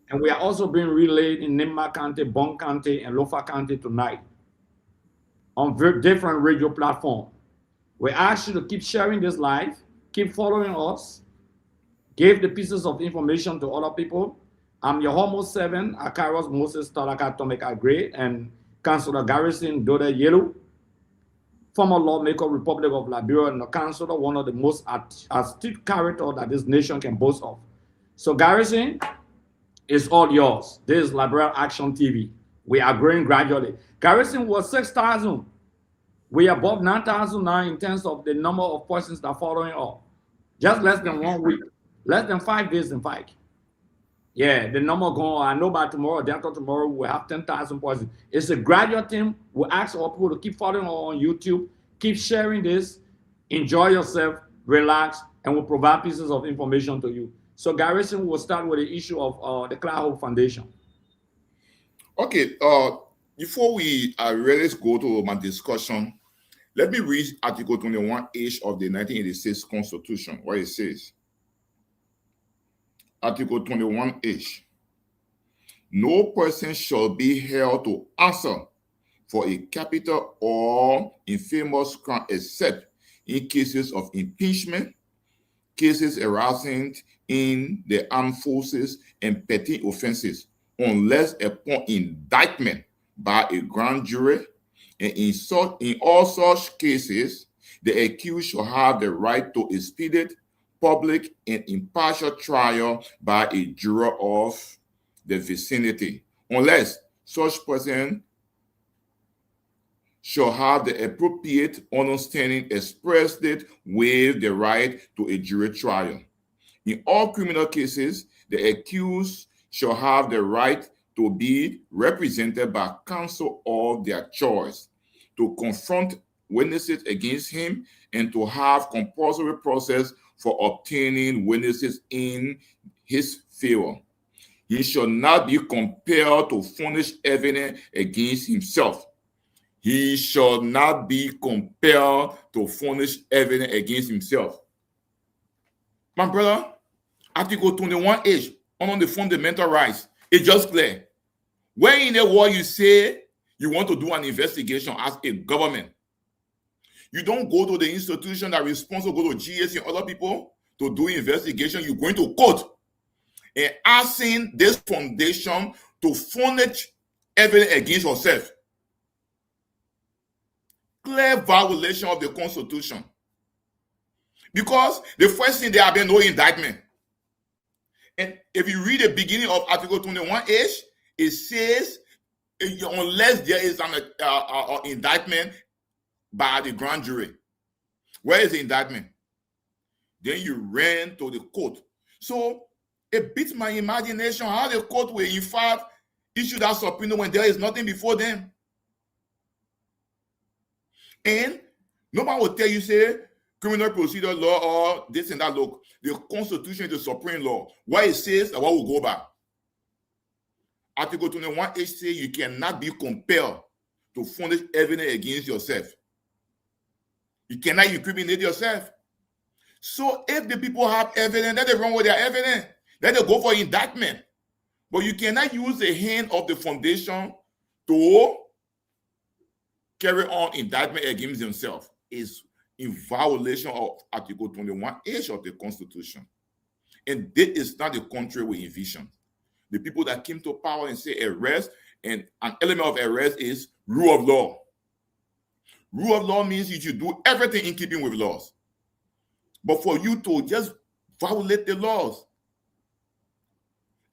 And we are also being relayed in Nimba County, Bon County, and Lofa County tonight on different radio platforms. We ask you to keep sharing this live, keep following us, give the pieces of information to other people. I'm your Homo 7, Akaros Moses Talaka Tomeka Gray, and Councilor Garrison Dode Yellow, former lawmaker, Republic of Liberia, and the councilor, one of the most astute characters that this nation can boast of. So Garrison, it's all yours. This is Liberia Action TV. We are growing gradually. Garrison was 6,000. We are above 9,000 now in terms of the number of persons that are following up. Just less than 1 week, less than 5 days in fact. Yeah, the number going, I know by tomorrow, day after tomorrow, we'll have 10,000 persons. It's a gradual thing. We ask our people to keep following on YouTube, keep sharing this, enjoy yourself, relax, and we'll provide pieces of information to you. So Garrison will start with the issue of the Cloud Hope Foundation. Okay, before we really go to my discussion, let me read Article 21H of the 1986 Constitution, where it says, Article 21H, no person shall be held to answer for a capital or infamous crime except in cases of impeachment, cases arising in the armed forces, and petty offenses, unless upon indictment by a grand jury. And in all such cases, the accused shall have the right to a speedy, public, and impartial trial by a juror of the vicinity, unless such person shall have the appropriate understanding expressed with the right to a jury trial. In all criminal cases, the accused shall have the right to be represented by counsel of their choice, to confront witnesses against him, and to have compulsory process for obtaining witnesses in his favor. He shall not be compelled to furnish evidence against himself. He shall not be compelled to furnish evidence against himself. My brother, Article 21H on the fundamental rights, it's just clear. Where in the world you say you want to do an investigation as a government, you don't go to the institution that is responsible, go to GS and other people to do investigation. You're going to court and asking this foundation to furnish evidence against yourself. Clear violation of the Constitution. Because the first thing, there have been no indictment. And if you read the beginning of Article 21H, it says, unless there is an indictment by the grand jury. Where is the indictment? Then you ran to the court. So it beats my imagination how the court will in fact issue that subpoena when there is nothing before them. And nobody will tell you, say, criminal procedure law or this and that. Look, the Constitution is the supreme law. What it says, what will go by. Article 21H says you cannot be compelled to furnish evidence against yourself. You cannot incriminate yourself. So if the people have evidence, let them run with their evidence. Let them go for indictment. But you cannot use the hand of the foundation to carry on indictment against themselves. It's in violation of Article 21H of the Constitution. And this is not the country we envision. The people that came to power and say arrest, and an element of arrest is rule of law. Rule of law means you should do everything in keeping with laws. But for you to just violate the laws,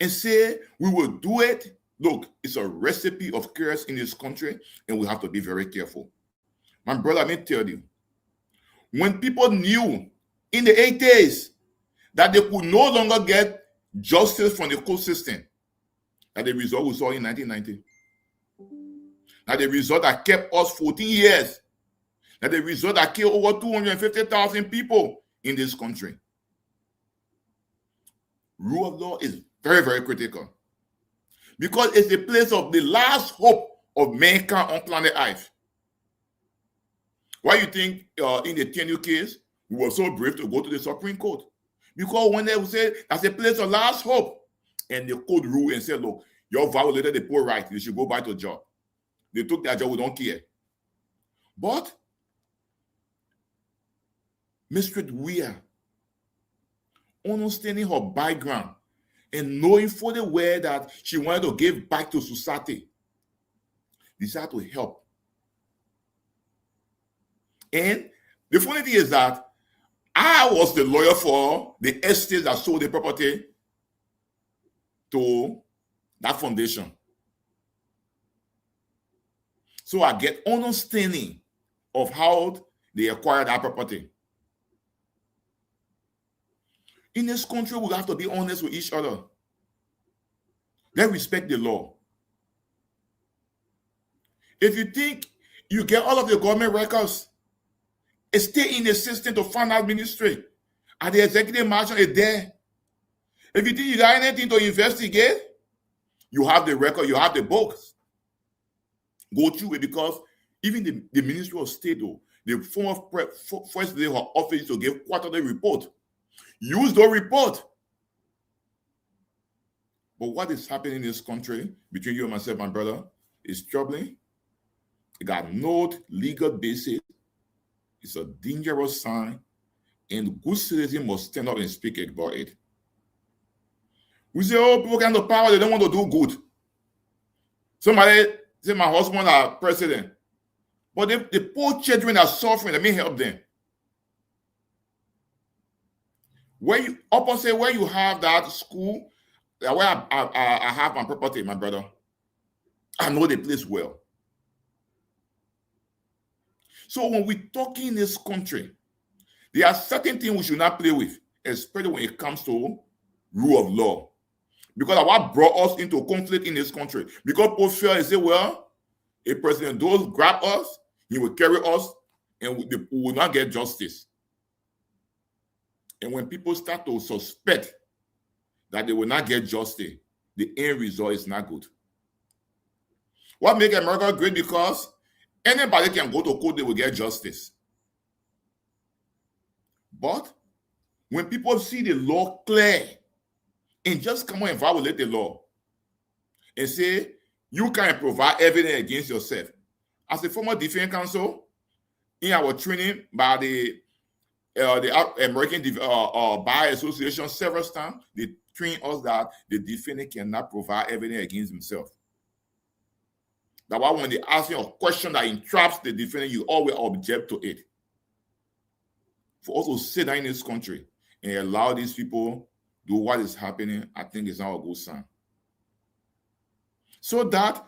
and say we will do it, look, it's a recipe of chaos in this country, and we have to be very careful. My brother, let me tell you, when people knew in the 80s that they could no longer get justice from the court system, that the result we saw in 1990, that the result that kept us 14 years, that the result that killed over 250,000 people in this country. Rule of law is very, very critical, because it's the place of the last hope of mankind on planet Earth. Why you think in the TNU case, we were so brave to go to the Supreme Court? Because when they would say that's a place of last hope, and the court ruled and said, look, you violated the poor right, you should go back to job. They took their job, we don't care. But Mr. Weir, understanding her background and knowing for the way that she wanted to give back to society, decided to help. And the funny thing is that I was the lawyer for the estate that sold the property to that foundation. So I get understanding of how they acquired that property. In this country, we have to be honest with each other. Let's respect the law. If you think you get all of the government records, stay in the system to fund our ministry, and the executive marshal is there. If you think you got anything to investigate, you have the record, you have the books. Go through it, because even the Ministry of State, though, the former first lady of her office to give quarterly report. Use the report. But what is happening in this country, between you and myself, my brother, is troubling. It got no legal basis. It's a dangerous sign, and good citizens must stand up and speak about it. We say, oh, people get the power, they don't want to do good. Somebody say, my husband is president. But the poor children are suffering, let me help them. Where you have that school, where I have my property, my brother, I know the place well. So when we talk in this country, there are certain things we should not play with, especially when it comes to rule of law. Because what brought us into conflict in this country? Because people feel and say, well, a president does grab us, he will carry us, and we will not get justice. And when people start to suspect that they will not get justice, the end result is not good. What makes America great? Because anybody can go to court, they will get justice. But when people see the law clear and just come on and violate the law and say, you can't provide evidence against yourself. As a former defense counsel, in our training by the American Bar Association several times, they train us that the defendant cannot provide evidence against himself. That's why when they ask you a question that entraps the defendant, you always object to it. For us to sit down in this country and allow these people do what is happening, I think is not a good sign. So that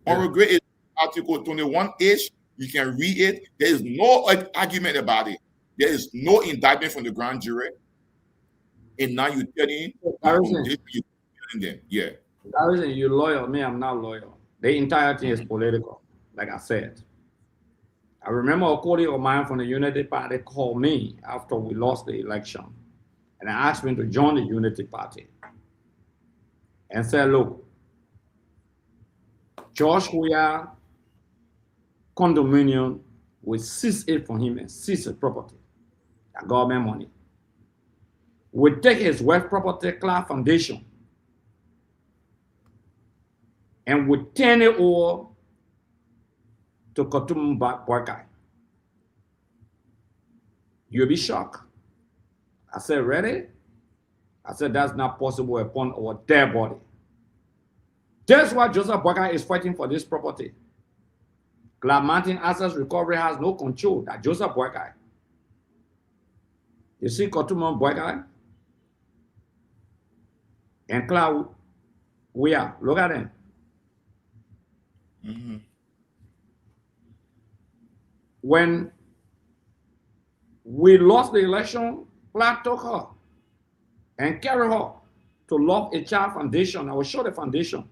on regret is Article 21H, you can read it. There is no argument about it. There is no indictment from the grand jury. And now you're telling them, yeah. Garrison, you're loyal. Me, I'm not loyal. The entire thing is political, like I said. I remember a colleague of mine from the Unity Party called me after we lost the election and asked me to join the Unity Party and said, look, George Weir condominium will seize it from him and seize his property, government money. We take his wealth property, Clark Foundation, and we turn it over to Kotum Boykai. You'll be shocked. I said, ready? I said, that's not possible upon our dead body. That's why Joseph Boykai is fighting for this property. Clark Mountain Assets Recovery has no control that Joseph Boykai. You see Kotum Boykai? And Clark We are. Look at them. When we lost the election, Clark took her and carried her to Love a Child Foundation. I will show the foundation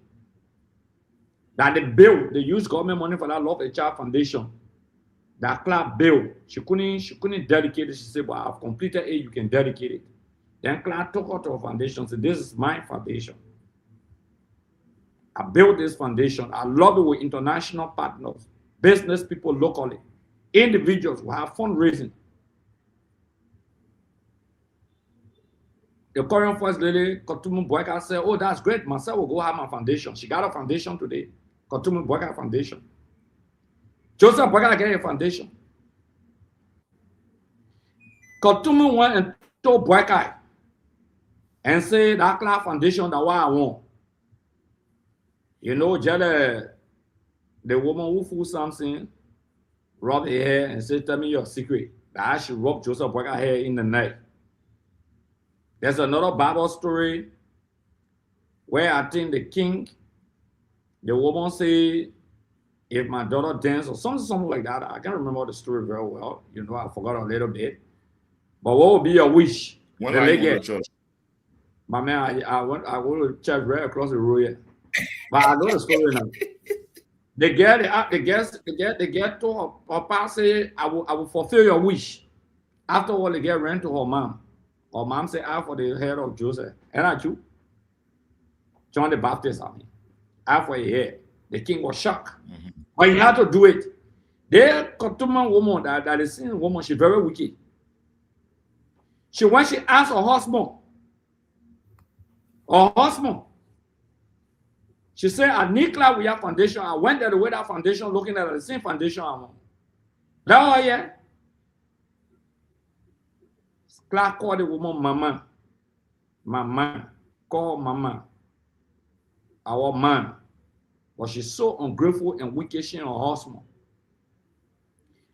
that they built. They used government money for that Love a Child Foundation. That Clark built. She couldn't dedicate it. She said, "Well, I've completed it. You can dedicate it." Then Clark took her to a foundation. Said, "This is my foundation. I built this foundation. I love it with international partners, business people locally, individuals who have fundraising." The current first lady, Kotumu Boyka, said, "Oh, that's great. Myself will go have my foundation." She got a foundation today, Kotumu Boyka Foundation. Joseph Boyka get a foundation. Kotumu went and told Boyka and said, "That Clark Foundation, that what I want." You know, the woman who fooled something, rubbed her hair and said, "Tell me your secret." That I should rub Joseph Boyka's hair in the night. There's another Bible story where I think the king, the woman say, "If my daughter dance," or something like that. I can't remember the story very well. You know, I forgot a little bit. But what would be your wish? When I go to church. My man, I go to church right across the road here. But I know the story now. They get to her past say, I will fulfill your wish. Afterward, they get ran to her mom. Her mom said, "I for the head of Joseph." And I too. John the Baptist, I mean. I for a head. The king was shocked. But he had to do it. They got to a woman that is a woman, she's very wicked. When she asked her husband, she said, "I need Clark with your foundation." I went there to with that foundation, looking at the same foundation I want. That all, yeah. Clark called the woman Mama. Mama. Call Mama. Our man. But she's so ungrateful and wicked, she and her husband.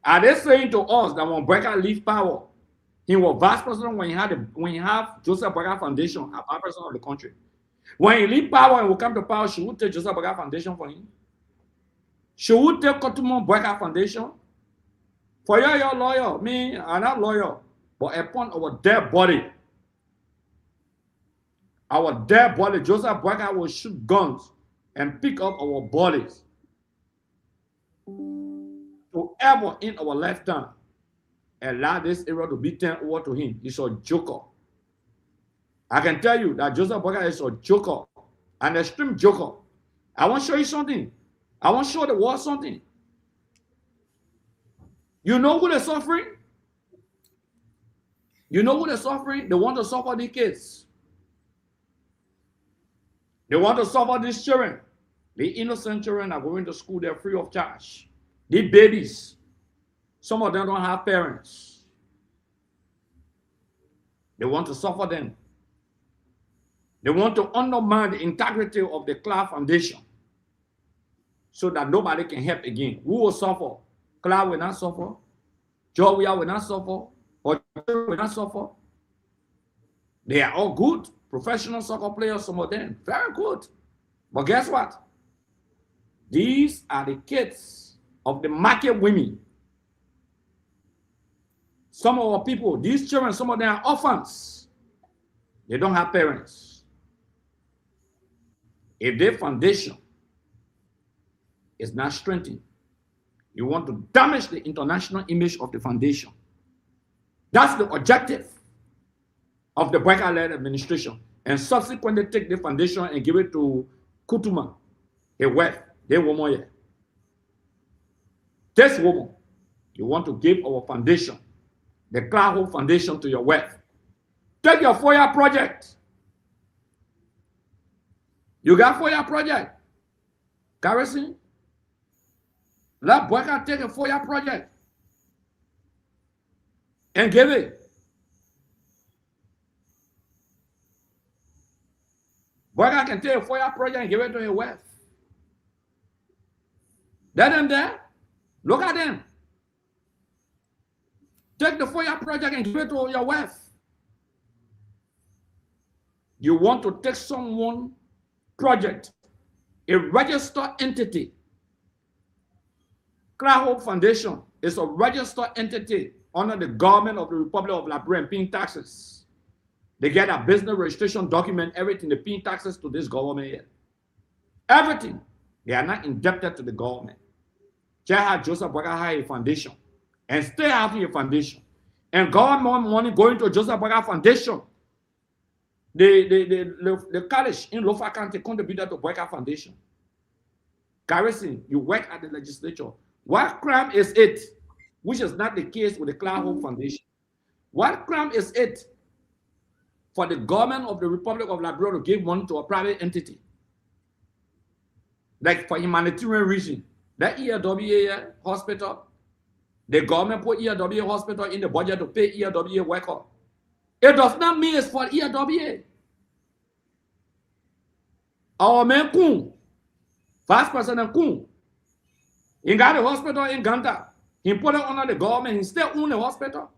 Are they saying to us that when Boyka leave power, he was vice president when he have Joseph Boyka Foundation, a vice president of the country? When he leave power and will come to power, she would take Joseph Boyka Foundation for him. She would take Kotumu Boyka Foundation. For you, you're lawyer. Me, I'm not lawyer. But upon our dead body, Joseph Boyka will shoot guns and pick up our bodies to ever in our lifetime and allow this area to be turned over to him. He's a joker. I can tell you that Joseph Boyka is a joker, an extreme joker. I want to show you something. I want to show the world something. You know who they're suffering? You know who they're suffering? They want to suffer the kids. They want to suffer these children. The innocent children are going to school, they're free of charge. The babies, some of them don't have parents. They want to suffer them. They want to undermine the integrity of the Clark Foundation so that nobody can help again. Who will suffer? Clark will not suffer. Joya will not suffer. Or will not suffer. They are all good. Professional soccer players, some of them, very good. But guess what? These are the kids of the market women. Some of our people, these children, some of them are orphans. They don't have parents. If their foundation is not strengthened, you want to damage the international image of the foundation. That's the objective of the Boyka-led administration. And subsequently take the foundation and give it to Kutuma, a wife, the woman here. This woman, you want to give our foundation, the Clark Foundation, to your wife. Take your 4-year project. You got 4-year project. Garrison, let Boyka take a 4-year project and give it. Boyka can take a 4-year project and give it to your wife. Let them there. Look at them. Take the 4-year project and give it to your wife. You want to take someone project, a registered entity. Cloud Hope Foundation is a registered entity under the government of the Republic of Liberia and paying taxes. They get a business registration document, everything, they paying taxes to this government here. Everything. They are not indebted to the government. Joseph Boyka had a foundation and still having a foundation. And government money going to Joseph Boyka Foundation. The college in Lofa County contributed to Boyka Foundation. Garrison, you work at the legislature. What crime is it? Which is not the case with the Cloud Hope Foundation. What crime is it for the government of the Republic of Liberia to give money to a private entity? Like for humanitarian reason. That ERWA hospital, the government put ERWA hospital in the budget to pay ERWA worker. It does not mean it's for ERWA. Our man Kun, Vice President Kun, he got a hospital in Ganta. He put it under the government. He still owns the hospital.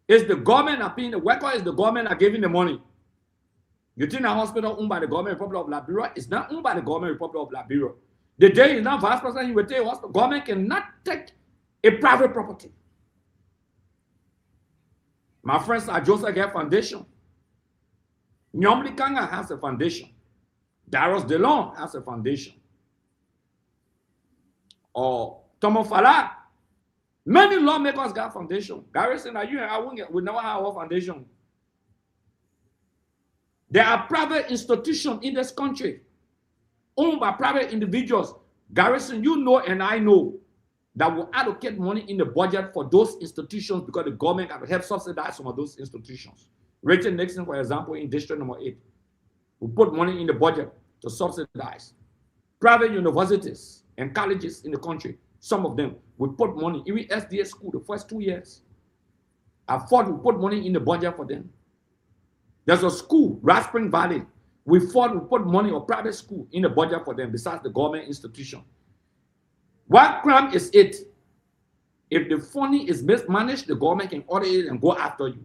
It's the government that paying the worker, is the government that giving the money. You think a hospital owned by the government Republic of Liberia? It's not owned by the government Republic of Liberia. The day he's not vice president, he will tell you hospital. Government cannot take a private property. My friends at Joseph Gay Foundation. Nyomli Kanga has a foundation. Darius DeLong has a foundation. Or Tomo Fala. Many lawmakers got foundation. Garrison, you and I we never have our foundation. There are private institutions in this country owned by private individuals. Garrison, you know and I know that will allocate money in the budget for those institutions because the government can help subsidize some of those institutions. Rachel Nixon, for example, in District Number 8, will put money in the budget to subsidize private universities and colleges in the country. Some of them will put money, even SDA school, the first 2 years. Ford will put money in the budget for them. There's a school, Rat Spring Valley. We put money on private school in the budget for them besides the government institution. What crime is it? If the funding is mismanaged, the government can order it and go after you.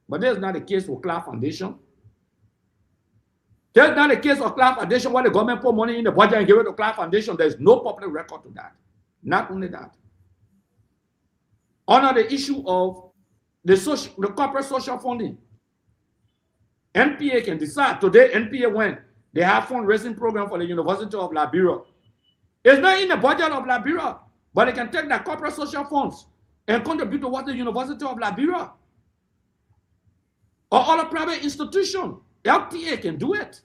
But that's not the case with Cloud Foundation. That's not the case of Cloud Foundation where the government put money in the budget and give it to Cloud Foundation. There's no public record to that. Not only that. Under the issue of the corporate social funding, NPA can decide. Today, NPA went. They have fundraising program for the University of Liberia. It's not in the budget of Liberia, but they can take their corporate social funds and contribute to what the University of Liberia or other private institutions. LTA can do it.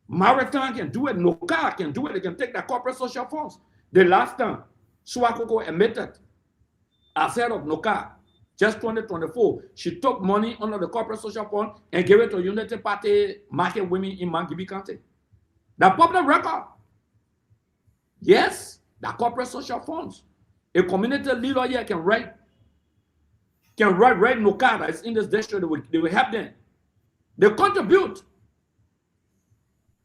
Maritime can do it. NOCA can do it. They can take their corporate social funds. The last time, Swakoko admitted, as head of NOCA, just 2024, she took money under the corporate social fund and gave it to Unity Party market women in Mangibi County. The public record. Yes, the corporate social funds. A community leader here can write no card that's in this district. They will help them. They contribute.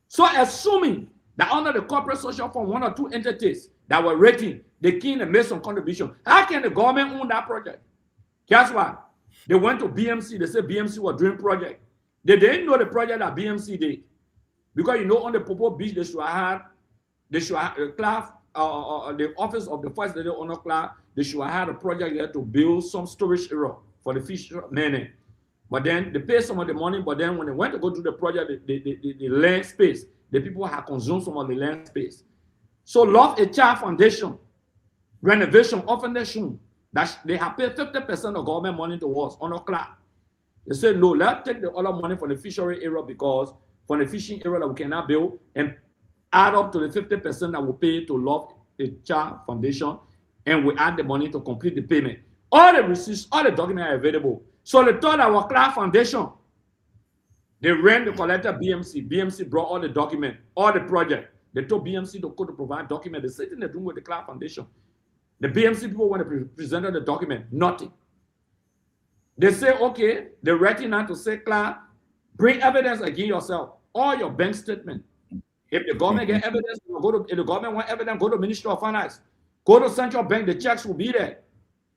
So assuming that under the corporate social fund, 1 or 2 entities that were rating, they came and made some contribution. How can the government own that project? Guess what? They went to BMC. They said BMC was doing project. They didn't know the project that BMC did. Because, you know, on the Popo Beach, they should have class, the office of the first lady owner class, they should have had a project there to build some storage area for the fishermen. But then they paid some of the money, but then when they went to go do the project, the land space, the people had consumed some of the land space. So Love a Child Foundation, renovation, foundation, that they have paid 50% of government money towards on a class. They said, no, let's take the other money from the fishery area because for the fishing area that we cannot build and add up to the 50% that we pay to Love a Child Foundation, and we add the money to complete the payment. All the receipts, all the documents are available. So they told our Cloud Foundation, they ran the collector BMC. BMC brought all the documents, all the project. They told BMC to go to provide documents. They sit in the room with the Cloud Foundation. The BMC people, when they presented the document, nothing. They say, okay, they're writing out to say, Cloud, bring evidence against yourself. All your bank statement. If the government get evidence, if the government want evidence, go to Ministry of Finance. Go to Central Bank, the checks will be there.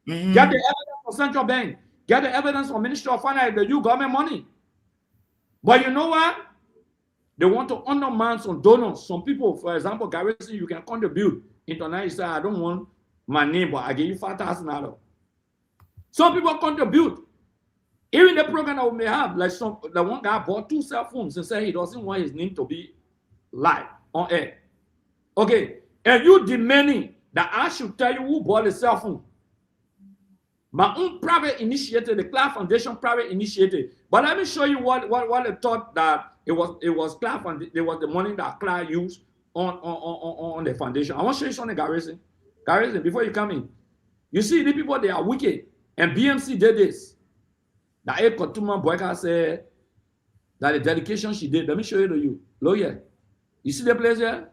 Get the evidence from Central Bank. Get the evidence from Ministry of Finance, they use government money. But you know what? They want to undermine some donors. Some people, for example, Garrison, you can contribute. Internet, you say, I don't want my name, but I give you $5,000. Some people contribute. Even the program that we may have, like the one guy bought 2 cell phones and said he doesn't want his name to be live on air. Okay, and you demanding that I should tell you who bought the cell phone. My own private initiative, the Cloud Foundation private initiative. But let me show you what they thought that it was Cloud Foundation. It was the money that Cloud used on the foundation. I want to show you something, Garrison. Garrison, before you come in, you see the people, they are wicked. And BMC did this. That A. Kotuma Boyka said that the dedication she did. Let me show you to you. Look here. You see the place here?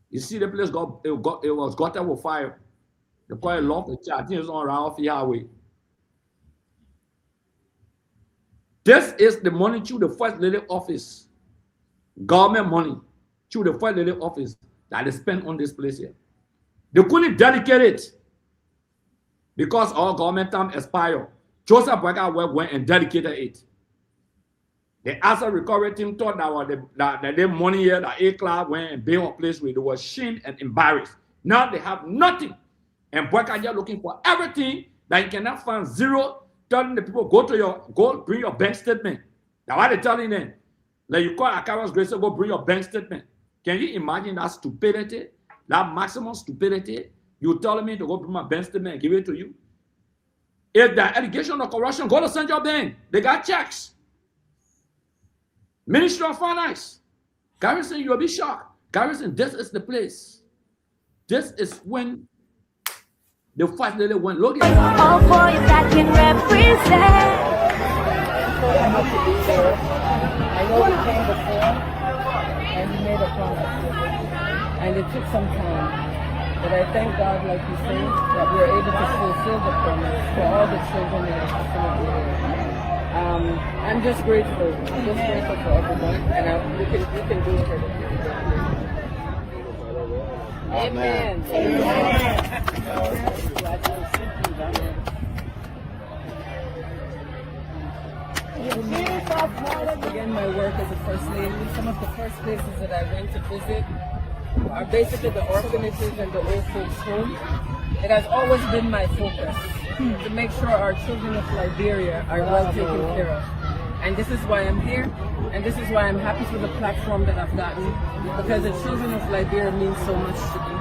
You see the place it was gutter with fire. They call it loft. I think it's on around the highway. This is the money through the First Lady office. Government money through the First Lady office that is spent on this place here. They couldn't dedicate it because all government time expired. Joseph Boyka went and dedicated it. The asset recovery team thought that the money here that A-Club went and built a place where they were shamed and embarrassed. Now they have nothing. And Boyka just looking for everything that you cannot find zero, telling the people, go bring your bank statement. That's why they're telling them. Like you call Akaras Grace, go bring your bank statement. Can you imagine that stupidity? That maximum stupidity? You telling me to go bring my bank statement and give it to you? If the allegation of corruption, go to Central Bank. They got checks. Ministry of Finance. Garrison, you'll be shocked. Garrison, this is the place. This is when the First Lady went. Look at it. All for you that can represent. I know we came before and we made a promise. And it took some time. But I thank God, like you say, that we're able to fulfill the promise for all the children in the facility here. I'm just grateful. I'm just grateful for everyone. And we can do it. Amen. Again, my work as a First Lady, some of the first places that I went to visit are basically the orphanages and the old folks' homes. It has always been my focus to make sure our children of Liberia are well taken care of. And this is why I'm here, and this is why I'm happy for the platform that I've gotten, because the children of Liberia mean so much to me.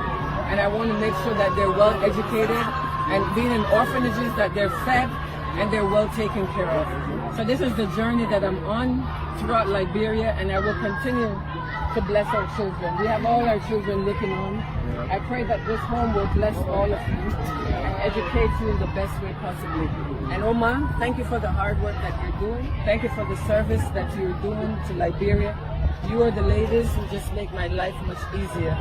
And I want to make sure that they're well educated, and being in orphanages, that they're fed and they're well taken care of. So this is the journey that I'm on throughout Liberia, and I will continue to bless our children. We have all our children looking on. I pray that this home will bless all of you and educate you in the best way possibly. And Oma, thank you for the hard work that you're doing. Thank you for the service that you're doing to Liberia. You are the ladies who just make my life much easier,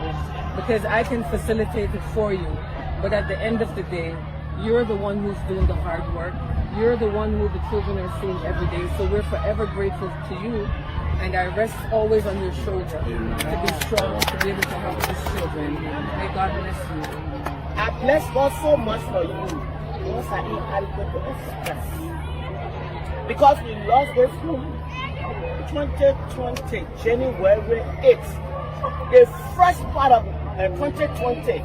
because I can facilitate it for you. But at the end of the day, you're the one who's doing the hard work. You're the one who the children are seeing every day. So we're forever grateful to you. And I rest always on your shoulder to be strong, to be able to help these children. May God bless you. I bless God so much for you. Because I inadequate to express. Because we lost this home 2020, January 8th. The first part of 2020.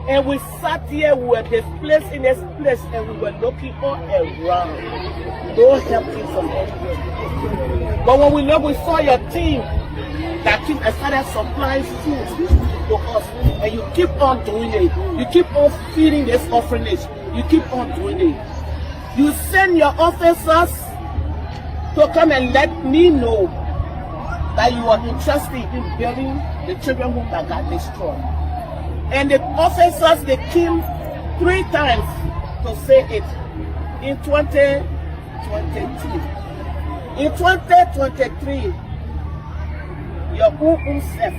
And we sat here, we were displaced in this place, and we were looking all around. No helping from anywhere. But when we saw your team, that team started supplying food to us, and you keep on doing it. You keep on feeding this orphanage. You keep on doing it. You send your officers to come and let me know that you are interested in building the children home that got destroyed. And the officers, they came 3 times to say it in 2023. In 2023, your own self,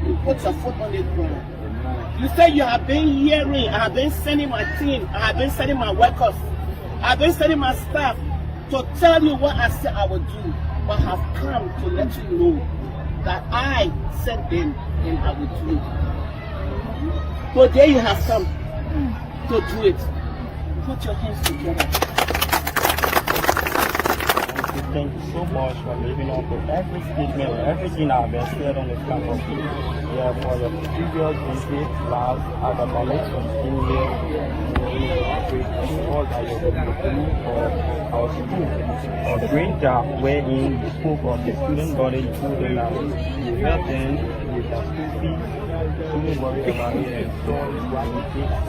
you put your foot on the ground. You say you have been hearing, I have been sending my team, I have been sending my workers, I have been sending my staff to tell you what I said I would do, but I have come to let you know that I sent them and I will do it. Today you have come to do it. Put your hands together. say thank you so much for living up to every statement and everything that has been said on this campus. Yeah, for your previous visit last at the moment from being here, all that you do for our school. A great job wherein you spoke of the student body, you told them that you help them with their school fees. Don't worry about it, and so what it takes.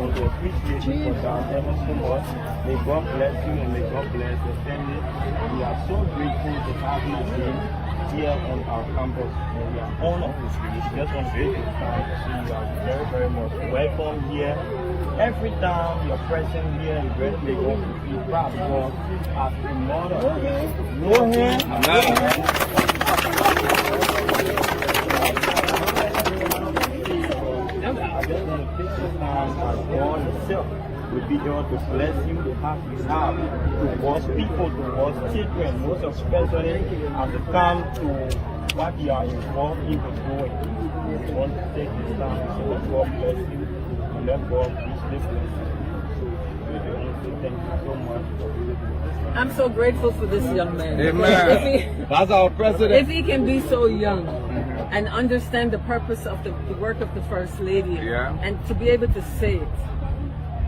We appreciate you for that ever so much. May God bless you and may God bless your family. We are so grateful to have you again here on our campus. And we are honored. We just want to take this time to see you are very, very much welcome here. Every time you're present here in Great Lagos, we feel proud because as a mother, no hand, I just want to take this time as God Himself will be there to bless you, to have you have towards people, towards children, most especially as they come to what you are involved in with going. We want to take this time to let God bless you and let God richly bless you. Thank you so much. I'm so grateful for this young man. Amen. That's our president. If he can be so young and understand the purpose of the work of the First Lady, and to be able to say it,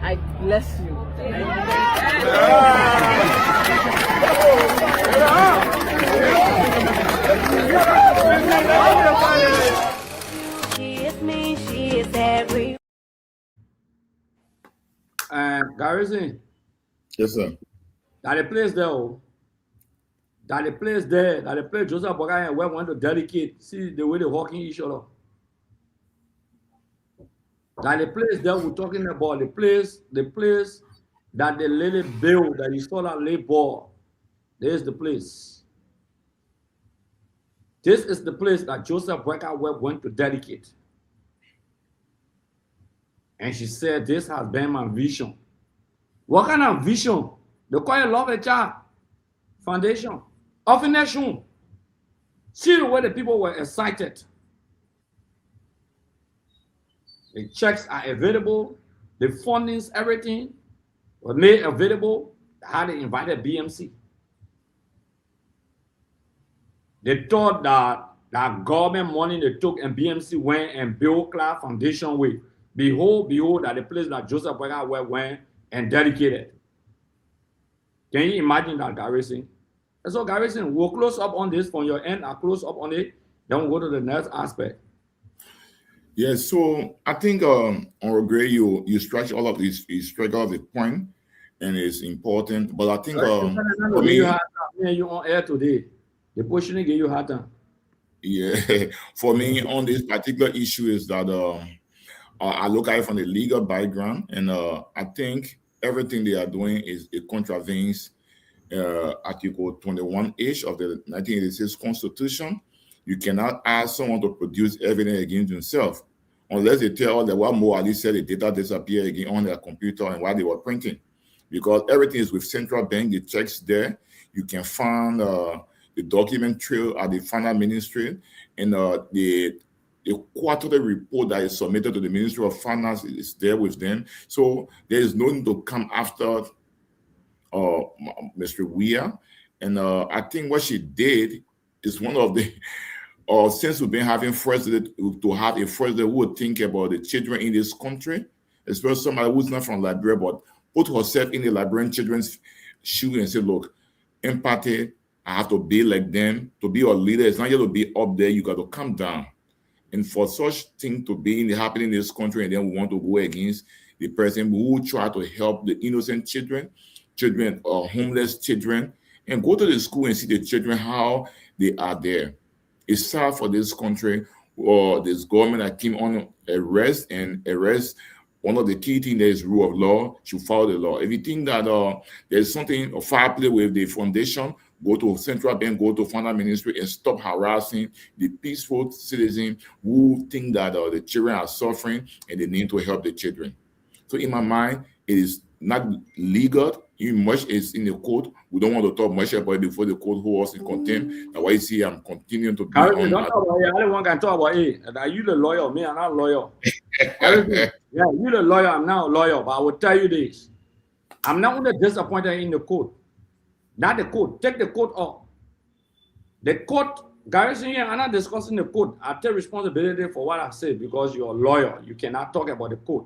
I bless you. She is me, she is every. Garrison. Yes, sir. That the place there, that the place there, that the place Joseph Bogai and we want to dedicate. See the way they're walking each other. That the place that we're talking about, the place that the lady built, that you saw that labor, there's the place. This is the place that Joseph Bogai went to dedicate. And she said, this has been my vision. What kind of vision? They call it Love a Child Foundation of a Nation. See the way the people were excited. The checks are available, the fundings, everything was made available. How they invited BMC. They thought that government money they took and BMC went and built Clark Foundation with. Behold, that the place that Joseph Bogai went and dedicated. Can you imagine that, Garrison? And so, Garrison, we'll close up on this from your end. I'll close up on it. Then we'll go to the next aspect. Yes, so I think on Gray, you stretch all of this, you stretch all of the point, and it's important. But I think for me, you on air today. The pushing give you hard time. Yeah, for me on this particular issue is that I look at it from the legal background, and I think everything they are doing is it contravenes Article 21H of the 1986 Constitution. You cannot ask someone to produce evidence against himself unless they tell that what Mo Ali said, the data disappeared again on their computer and while they were printing. Because everything is with central bank, the checks there. You can find the document trail at the finance ministry, and the quarterly report that is submitted to the Ministry of Finance is there with them. So there is no need to come after Mr. Weir. And I think what she did is one of the, since we've been having president, to have a president who would think about the children in this country, especially somebody who's not from Liberia, but put herself in the Liberian children's shoe and say, look, empathy, I have to be like them. To be a leader, it's not just to be up there, you got to come down. And for such thing to be happening in this country, and then we want to go against the person who try to help the innocent children, homeless children, and go to the school and see the children, how they are there. It's sad for this country or this government that came on arrest one of the key things there is rule of law, should follow the law. If you think that there's something, a foul play with the foundation, go to central bank, go to finance ministry, and stop harassing the peaceful citizens who think that the children are suffering and they need to help the children. So in my mind, it is not legal. Even much is in the court. We don't want to talk much about it before the court holds us in contempt. That's why you see I'm continuing to be don't talk about it. I don't want to talk about it. Are you the lawyer? Me, I'm not a lawyer. Yeah, you're the lawyer. I'm not a lawyer. But I will tell you this. I'm not only disappointed in the court. Not the code. Take the code off. The code, Garrison here, I'm not discussing the code. I take responsibility for what I said because you're a lawyer. You cannot talk about the code.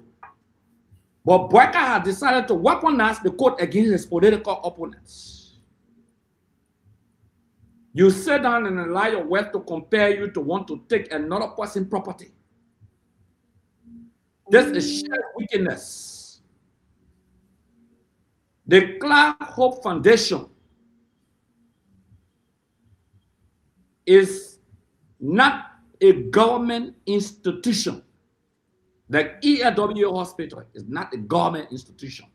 But Boyka has decided to weaponize the code against his political opponents. You sit down and allow your wealth to compare you to want to take another person's property. This is sheer wickedness. The Clark Hope Foundation is not a government institution. The ELW hospital is not a government institution.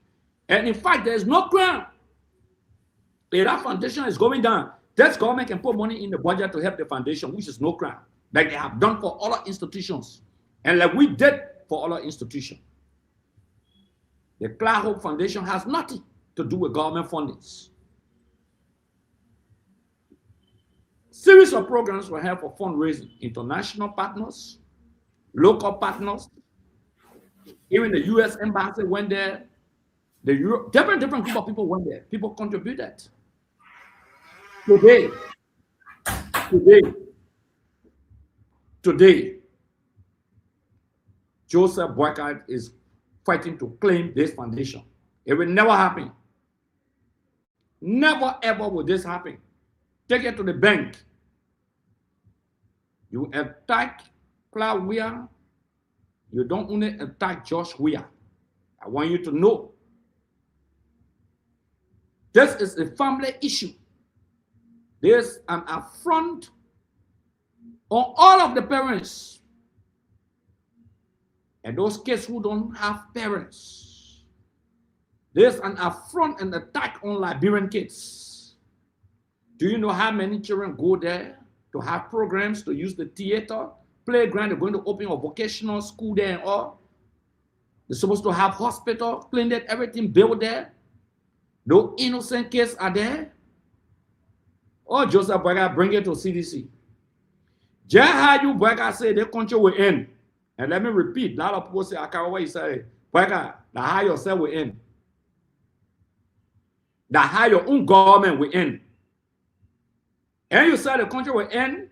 And in fact, there is no ground. If that foundation is going down, this government can put money in the budget to help the foundation, which is no crime, like they have done for other institutions, and like we did for other institutions. The Clark Hope Foundation has nothing to do with government fundings. Series of programs were held for fundraising. International partners, local partners, even the U.S. Embassy went there. The different group of people went there. People contributed. Today, Joseph Boyka is fighting to claim this foundation. It will never happen. Never ever will this happen. Take it to the bank. You attack Clark Weir. You don't only attack Josh Weir. I want you to know. This is a family issue. There's an affront on all of the parents. And those kids who don't have parents. There's an affront and attack on Liberian kids. Do you know how many children go there to have programs, to use the theater, playground? They're going to open a vocational school there and all. They're supposed to have hospital, clinic, everything built there. No innocent kids are there. Oh, Joseph Boyka, bring it to CDC. Just how you Boyka say the country will end. And let me repeat, a lot of people say, I can't wait, say, Boyka, the how yourself will end. The how your own government will end. And you say the country will end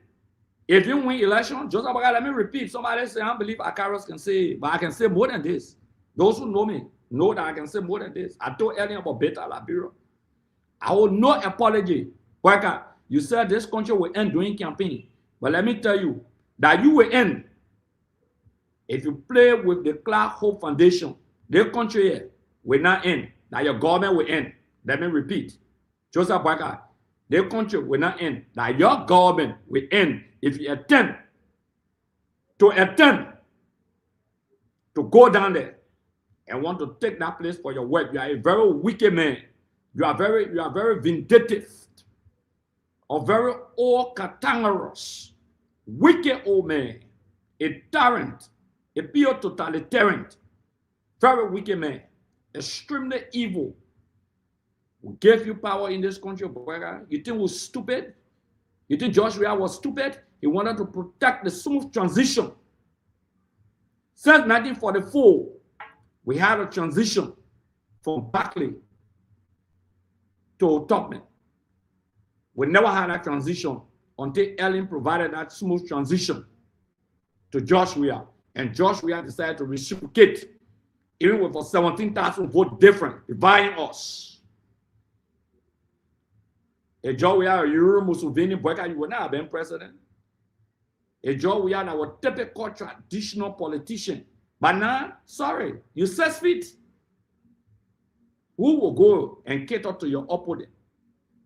if you win election. Joseph Boyka, let me repeat. Somebody say, I don't believe Akaros can say, but I can say more than this. Those who know me know that I can say more than this. I told earlier about Beta Liberia. I will no apology. Boyka, you said this country will end during campaign. But let me tell you that you will end if you play with the Clark Hope Foundation. This country here will not end. That your government will end. Let me repeat. Joseph Boyka, this country will not end. That your government will end if you attempt to go down there and want to take that place for your work. You are a very wicked man. You are very vindictive. A very old catangerous, wicked old man, a tyrant, a pure totalitarian, very wicked man, extremely evil. Who gave you power in this country, Boyka? You think we're stupid? You think Josh Weir was stupid? He wanted to protect the smooth transition. Since 1944, we had a transition from Barclay to Tubman. We never had that transition until Ellen provided that smooth transition to Josh Weir. And Josh Weir decided to reciprocate, even with a 17,000 vote difference, dividing us. A Josh Weir, you Museveni, Boyka, you would not have been president. A Josh Weir, our typical traditional politician. But now, sorry, you 6 feet. Who will go and cater to your opponent?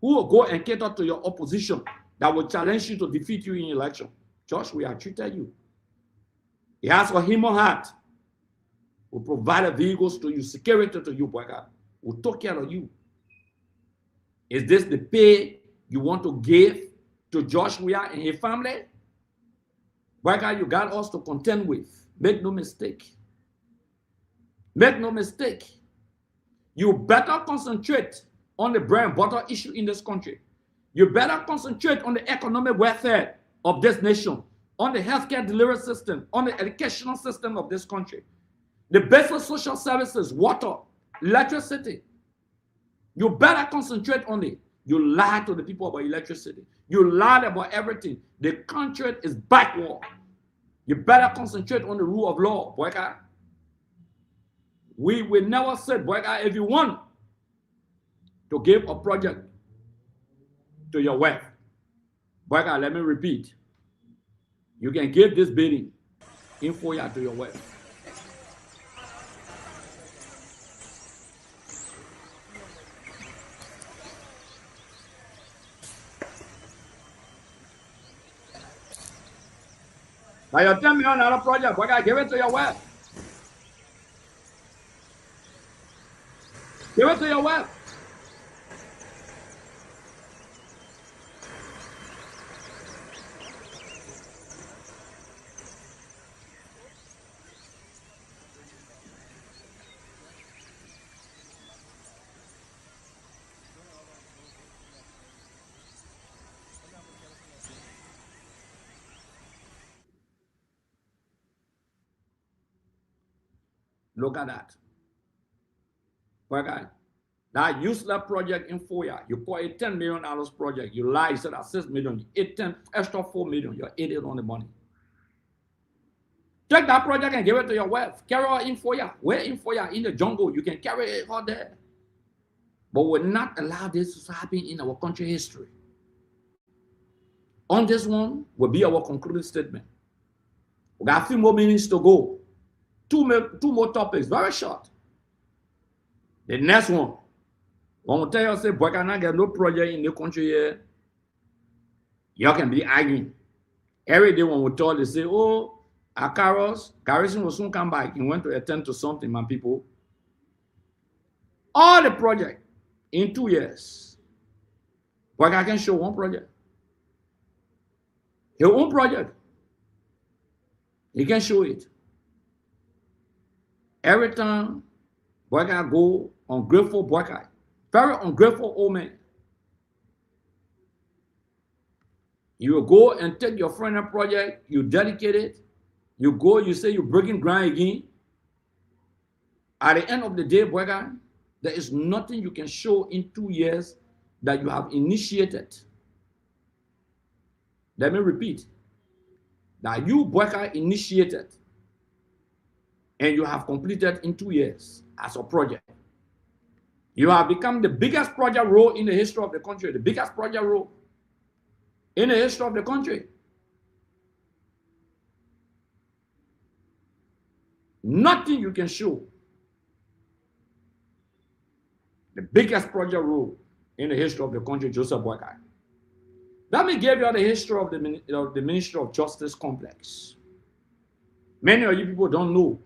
Who will go and cater to your opposition that will challenge you to defeat you in election? Josh, we have treated you. He has a human heart. We'll provide vehicles to you, security to you, Boyka. We'll take care of you. Is this the pay you want to give to Josh Weir and his family? Boyka, you got us to contend with. Make no mistake. Make no mistake. You better concentrate on the bread and butter issue in this country. You better concentrate on the economic welfare of this nation, on the healthcare delivery system, on the educational system of this country, the basic social services, water, electricity. You better concentrate on it. You lied to the people about electricity. You lied about everything. The country is backward. You better concentrate on the rule of law, boy. We will never say, boy, if you want to give a project to your wife, boy, let me repeat. You can give this building in Foya to your wife. Now your $10 million project, boy, give it to your wife. Give it to your wife. Look at that. Okay. That useless project in Foya, you call it $10 million project. You lie, you said that $6 million, you ate 10 extra $4 million, you're idiot on the money. Take that project and give it to your wife. Carry her in Foya. Where in Foya? In the jungle. You can carry it out there. But we'll not allow this to happen in our country history. On this one will be our concluding statement. We got a few more minutes to go. Two more topics, very short. The next one, when we tell you, say, boy, can I get no project in the country here, you can be arguing. Every day when we talk, they say, oh, our Garrison will soon come back. He went to attend to something, my people. All the project in 2 years, boy, I can show one project. Your own project. He can show it. Every time, boy, I go ungrateful boy, very ungrateful old man. You will go and take your friend a project, you dedicate it, you go, you say you're breaking ground again. At the end of the day, boy, there is nothing you can show in 2 years that you have initiated. Let me repeat. That you, boy, initiated and you have completed in 2 years as a project. You have become the biggest project role in the history of the country, the biggest project role in the history of the country. Nothing you can show. The biggest project role in the history of the country, Joseph Boykai. Let me give you the history of the Ministry of Justice complex. Many of you people don't know.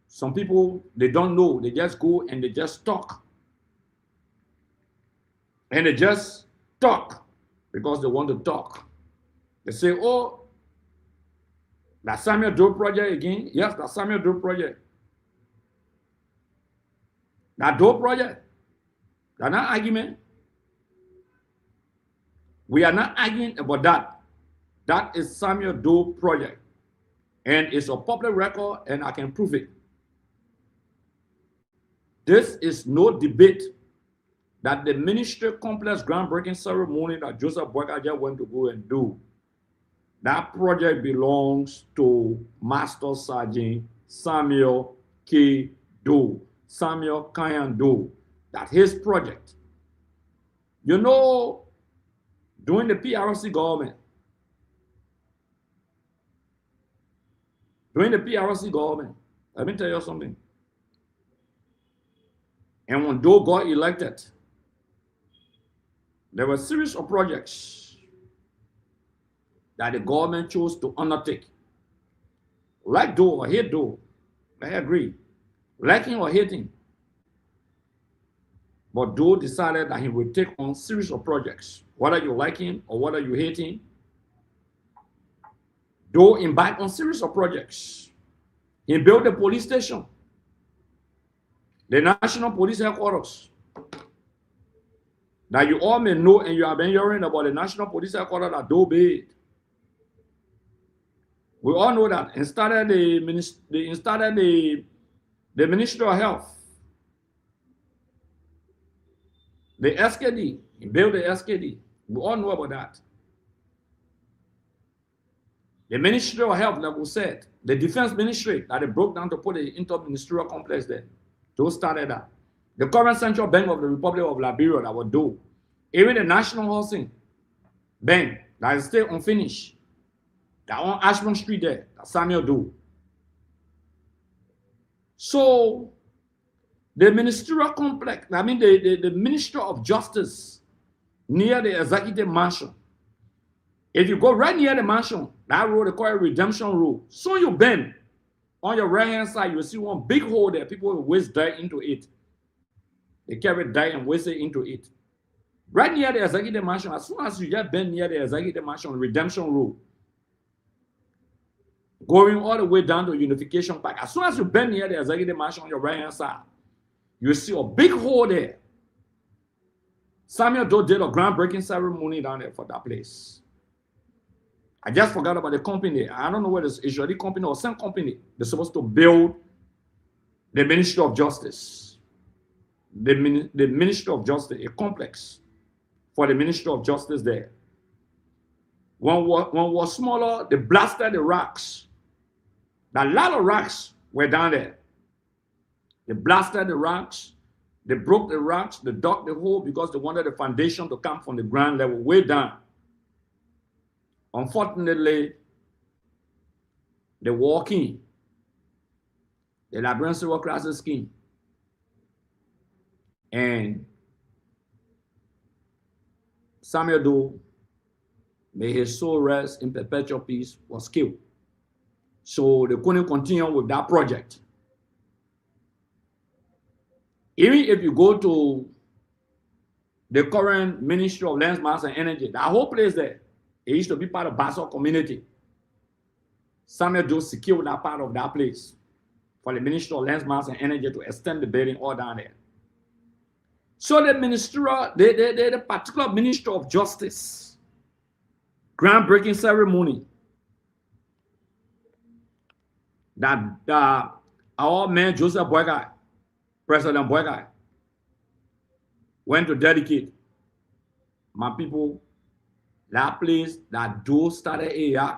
Some people, they don't know. They just go and they just talk. And they just talk because they want to talk. They say, oh, that Samuel Doe project again. Yes, that Samuel Doe project. That Doe project. That's not argument. We are not arguing about that. That is Samuel Doe project. And it's a public record and I can prove it. This is no debate that the ministry complex groundbreaking ceremony that Joseph Boykaja went to go and do. That project belongs to Master Sergeant Samuel K. Doe, Samuel Kayan Doe. That's his project. You know, during the PRC government, let me tell you something. And when Doe got elected, there were a series of projects that the government chose to undertake. Like Doe or hate Doe, I agree. Like him or hate him. But Doe decided that he would take on a series of projects. Whether you like him or whether you hate him, Doe embarked on a series of projects. He built a police station, the National Police Headquarters. That you all may know, and you have been hearing about the National Police Headquarters that Doe built. We all know that. And started the Ministry of Health. The SKD, he built the SKD. We all know about that. The Ministry of Health, like we said, the Defense Ministry that they broke down to put the inter-ministerial complex there. Those started that. The current Central Bank of the Republic of Liberia that was do. Even the National Housing Bank that is still unfinished. That on Ashburn Street there, that Samuel do. So the ministerial complex, I mean the Ministry of Justice near the Executive Mansion. If you go right near the mansion, that road they call it Redemption Road. So you bend on your right hand side, you will see one big hole there. People will waste dirt into it. They carry dirt and waste it into it. Right near the Executive Mansion, as soon as you just bend near the Executive Mansion, Redemption Road, going all the way down to Unification Park, as soon as you bend near the Executive Mansion on your right hand side, you will see a big hole there. Samuel Doe did a groundbreaking ceremony down there for that place. I just forgot about the company. I don't know whether it's Israeli company or some company. They're supposed to build the Ministry of Justice. The Ministry of Justice, a complex for the Ministry of Justice there. One was smaller, they blasted the rocks. A lot of rocks were down there. They blasted the rocks. They broke the rocks. They dug the hole because they wanted the foundation to come from the ground level way down. Unfortunately, the walking, the Liberian civil crisis scheme, and Samuel Doe, may his soul rest in perpetual peace, was killed. So they couldn't continue with that project. Even if you go to the current Ministry of Lands, Mass, and Energy, that whole place there, it used to be part of Basel community. Samuel Doe secured that part of that place for the Ministry of Lands, Mass, and Energy to extend the building all down there. So the ministerial, the particular Ministry of Justice, groundbreaking ceremony that our man Joseph Boygai, President Boygai, went to dedicate. My people, that place that Doe started here.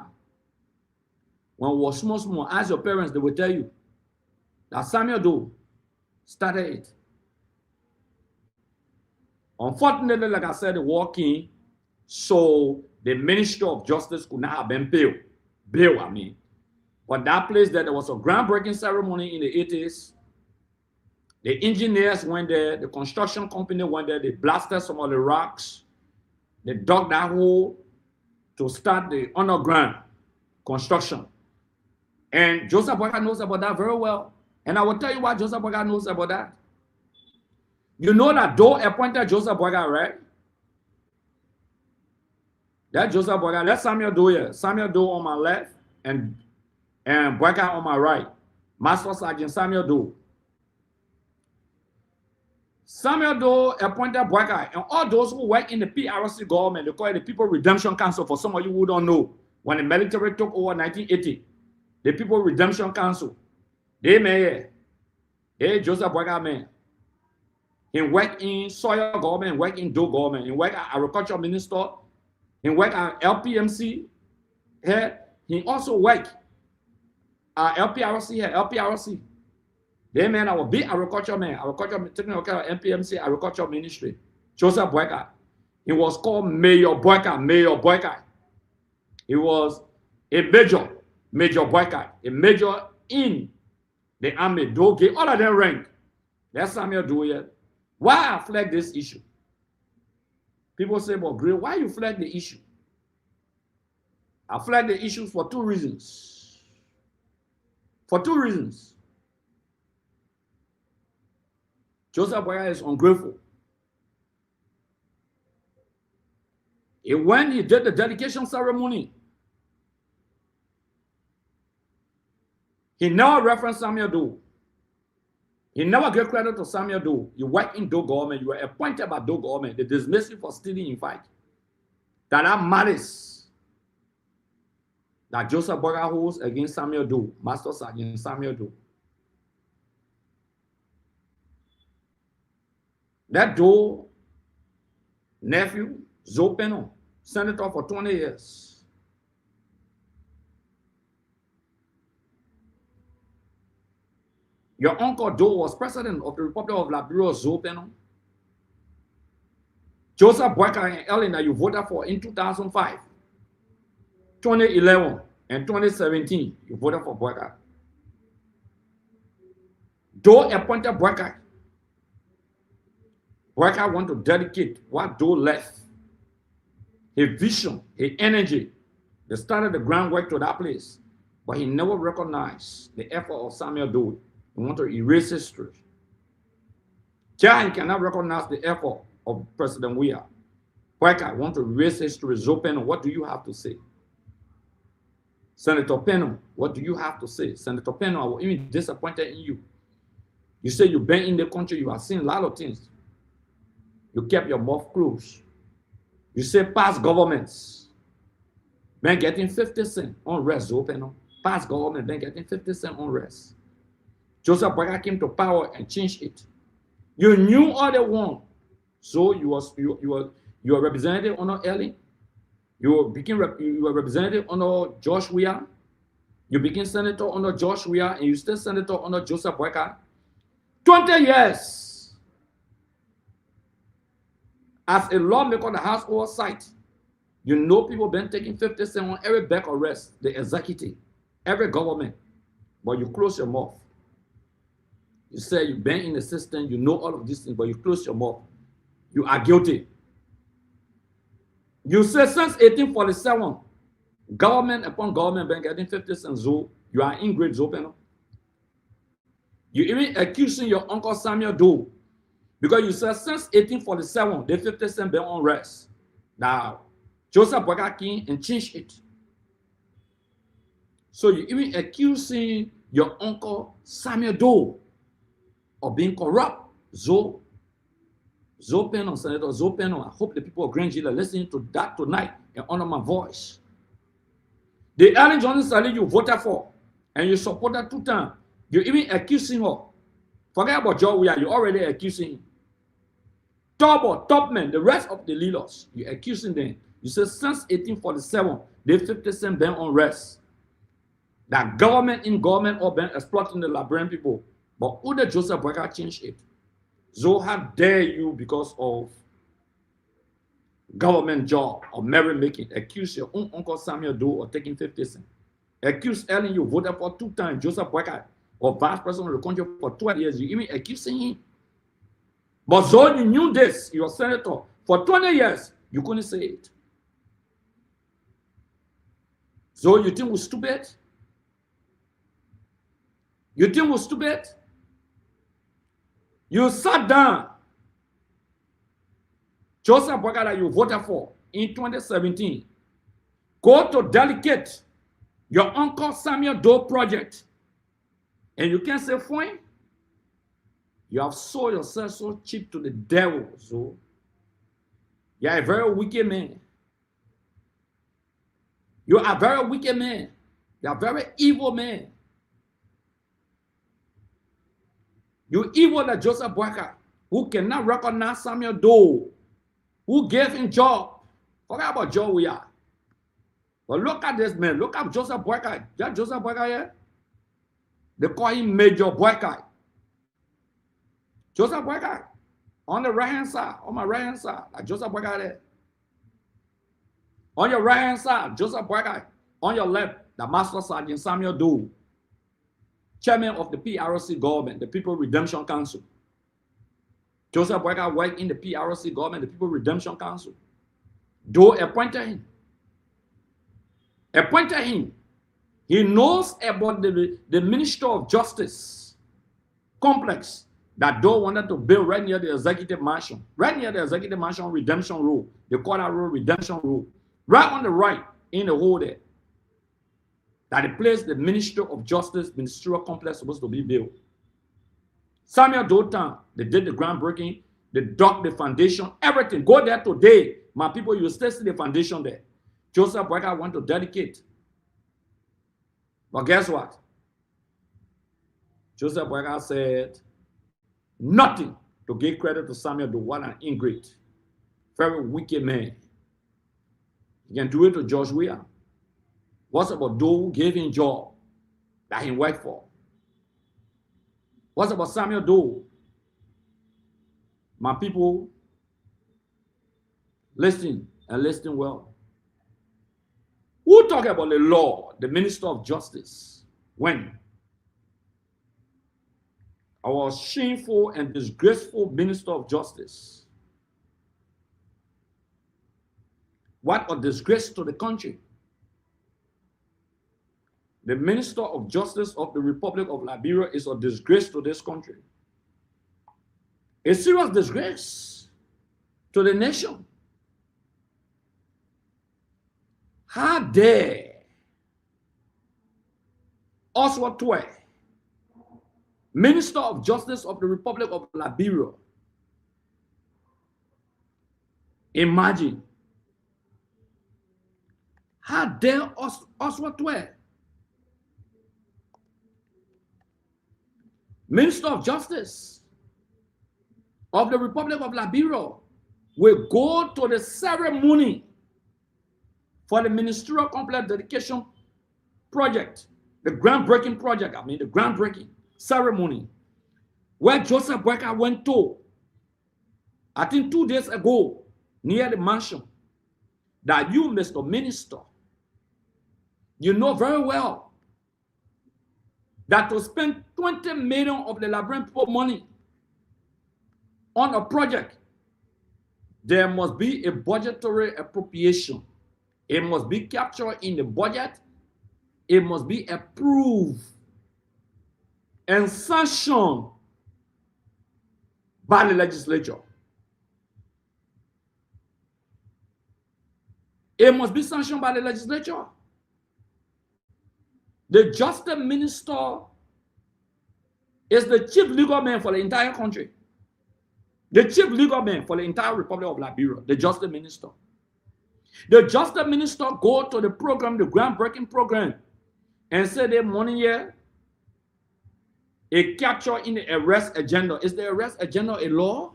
When we were small, ask your parents, they will tell you that Samuel Doe started it. Unfortunately, like I said, the war came, so the Ministry of Justice could not have been built. But that place there was a groundbreaking ceremony in the 80s. The engineers went there, the construction company went there, they blasted some of the rocks. They dug that hole to start the underground construction. And Joseph Boygai knows about that very well. And I will tell you why Joseph Boygai knows about that. You know that Doe appointed Joseph Boygai, right? That Joseph Boygai. That's Samuel Doe here. Samuel Doe on my left and Boygai on my right. Master Sergeant Samuel Doe. Samuel Doe appointed Boygai, and all those who work in the PRC government, they call it the People Redemption Council. For some of you who don't know, when the military took over 1980, the People Redemption Council, they made Joseph Boygai man. He worked in soil government, he worked in Doe government, he worked as agriculture minister, he worked at LPMC here. He also worked at LPRC here, LPRC. They man, I was big agriculture man, taking care of MPMC, agriculture ministry. Joseph Boygai. He was called Mayor Boygai. He was a Major Boygai, a major in the army. Doe gave all of them rank. That's Samuel Doe here. Why I flag this issue? People say, well, Gray, why you flag the issue? I flag the issue for two reasons. For two reasons. Joseph Boygai is ungrateful. When he did the dedication ceremony, he never referenced Samuel Doe. He never gave credit to Samuel Doe. You work in Doe government, you were appointed by Doe government. They dismissed you for stealing in fight. That malice that Joseph Boygai holds against Samuel Doe, Master Sergeant Samuel Doe. That Doe nephew, Zoe Penno, senator for 20 years. Your uncle Joe was president of the Republic of Liberia, Zoe Penno. Joseph Boyka and Elena, you voted for in 2005, 2011, and 2017, you voted for Boyka. Joe appointed Boyka. Boyka want to dedicate what Joe left, his vision, his energy. They started the groundwork to that place, but he never recognized the effort of Samuel Doe. He want to erase history. He cannot recognize the effort of President Weah. Boyka want to erase history. Zoe Penno, what do you have to say? Senator Penno, what do you have to say? Senator Penno, I was even disappointed in you. You say you've been in the country, you have seen a lot of things. You kept your mouth closed. You say past governments been getting 50 cents on rest, Zoe Penno. Past government been getting 50 cents on rest. Joseph Boyka came to power and changed it. You knew all they want. So you were representative under Ellie. You were representative under Josh Weah. You became senator under Josh Weah, and you still senator under Joseph Boyka. 20 years. As a lawmaker on the House oversight, you know people been taking 50 cents on every back arrest, the executive, every government, but you close your mouth. You say you've been in the system, you know all of these things, but you close your mouth. You are guilty. You say since 1847, government upon government been getting 50 cents, so you are ingrate, Zoe Penno. You even accusing your uncle Samuel Doe, because you said since 1847, the 50 cents been on rest. Now, Joseph Boyka came and changed it. So you even accusing your uncle Samuel Doe of being corrupt. Zoe Penno, Senator Zoe Penno, I hope the people of Grand Gila listening to that tonight and honor my voice. The Ellen Johnson Sally you voted for and you supported 2 times, you even accusing her. Forget about Joe Weah, you already accusing him. Top men, the rest of the leaders, you accusing them. You say since 1847, they 50 cents been on rest. That government all been exploiting the Liberian people. But who did Joseph Boyka change it? So how dare you, because of government job or merit making, accuse your own uncle Samuel Doe of taking 50 cents? Accuse Ellen you voted for 2 times, Joseph Boyka, or vice president of the country for 12 years. You even accusing him. But so you knew this, you're a senator. For 20 years, you couldn't say it. So you think we're stupid? You think we're stupid? You sat down. Joseph Boyka that you voted for in 2017. Go to delegate your uncle Samuel Doe project. And you can't say fine. You have sold yourself so cheap to the devil. So you are a very wicked man. You are a very wicked man. You are a very evil man. You evil that Joseph Boyka, who cannot recognize Samuel Doe, who gave him job. Forget about Joe Weah. But look at this man. Look at Joseph Boyka. That Joseph Boyka here? They call him Major Boyka. Joseph Boyka. On the right hand side, on my right hand side, like Joseph Boyka there. On your right hand side, Joseph Boyka. On your left, the Master Sergeant Samuel Doe, chairman of the PRC government, the People Redemption Council. Joseph Boyka worked in the PRC government, the People Redemption Council. Doe appointed him. Appointed him. He knows about the Minister of Justice complex that Doe wanted to build right near the executive mansion. Right near the executive mansion, Redemption Road. They call that road Redemption Road. Right on the right, in the hole there. That the place the Minister of Justice ministerial complex supposed to be built. Samuel Doe town, they did the groundbreaking, they dug the foundation, everything. Go there today. My people, you still see the foundation there. Joseph Boyka want to dedicate. But guess what? Joseph Boyka said nothing to give credit to Samuel Doe. What an ingrate. Very wicked man. He can do it to George Weah. What's about those who gave him job that he worked for? What's about Samuel Doe? My people, listen and listen well. Who talk about the law, the Minister of Justice? When? Our shameful and disgraceful Minister of Justice. What a disgrace to the country. The Minister of Justice of the Republic of Liberia is a disgrace to this country. A serious disgrace to the nation. How dare Oswald Twe, Minister of Justice of the Republic of Liberia, imagine, how dare Oswald Twe, Minister of Justice of the Republic of Liberia, will go to the ceremony for the Ministerial Complex Dedication Project, the groundbreaking project, the groundbreaking ceremony, where Joseph Boyka went to, I think 2 days ago, near the mansion, that you, Mr. Minister, you know very well that to spend 20 million of the Liberian people money on a project, there must be a budgetary appropriation. It must be captured in the budget. It must be approved and sanctioned by the legislature. It must be sanctioned by the legislature. The Justice Minister is the chief legal man for the entire country. The chief legal man for the entire Republic of Liberia, the Justice Minister. The Justice Minister go to the program, the groundbreaking program, and say the money here, a capture in the arrest agenda. Is the arrest agenda a law?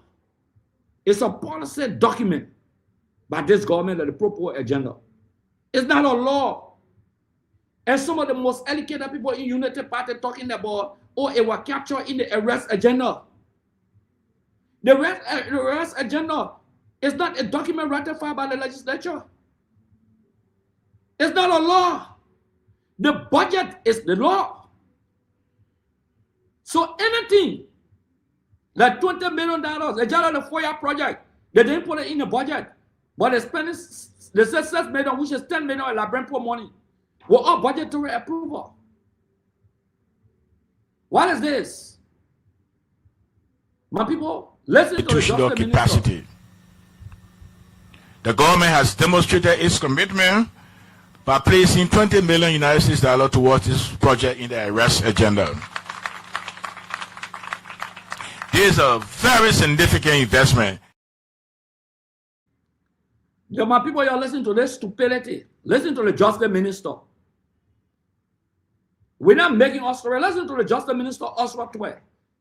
It's a policy document by this government of the proposed agenda. It's not a law. And some of the most educated people in United Party talking about, oh, it was captured in the arrest agenda. The arrest agenda is not a document ratified by the legislature. It's not a law. The budget is the law. So anything like $20 million, they just on the FOIA project, they didn't put it in the budget, but they spent the 6 million, which is $10 million in Liberian poor money, were all budgetary approval. What is this? My people, listen to the Justice Minister. The government has demonstrated its commitment by placing $20 million United States dollars towards this project in the arrest agenda. This is a very significant investment. Yeah, my people, you're listening to this stupidity. Listen to the Justice Minister. We're not making us story. Listen to the Justice Minister, Oswald Twe.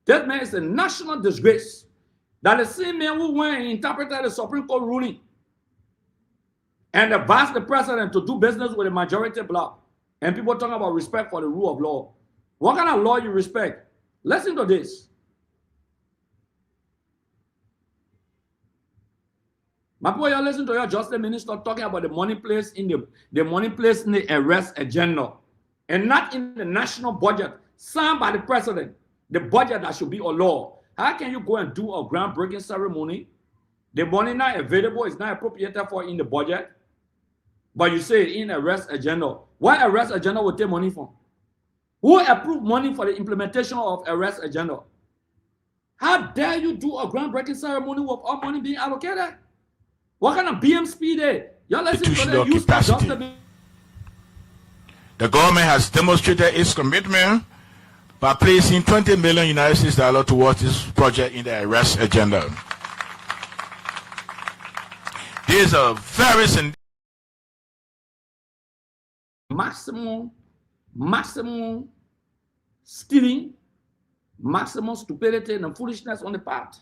That man is a national disgrace. That the same man who went and interpreted the Supreme Court ruling and advised the president to do business with a majority bloc. And people talking about respect for the rule of law. What kind of law you respect? Listen to this. My boy, you listen to your Justice Minister talking about the money placed in the arrest agenda, and not in the national budget signed by the president. The budget that should be a law. How can you go and do a groundbreaking ceremony? The money not available is not appropriated for in the budget, but you say in arrest agenda. What arrest agenda will take money from? Who approved money for the implementation of arrest agenda? How dare you do a groundbreaking ceremony with all money being allocated? What kind of BM speed there? Y'all listen to the use capacity. The government has demonstrated its commitment by placing $20 million United States dollars towards this project in the arrest agenda. This is a very maximum stealing, maximum stupidity and foolishness on the part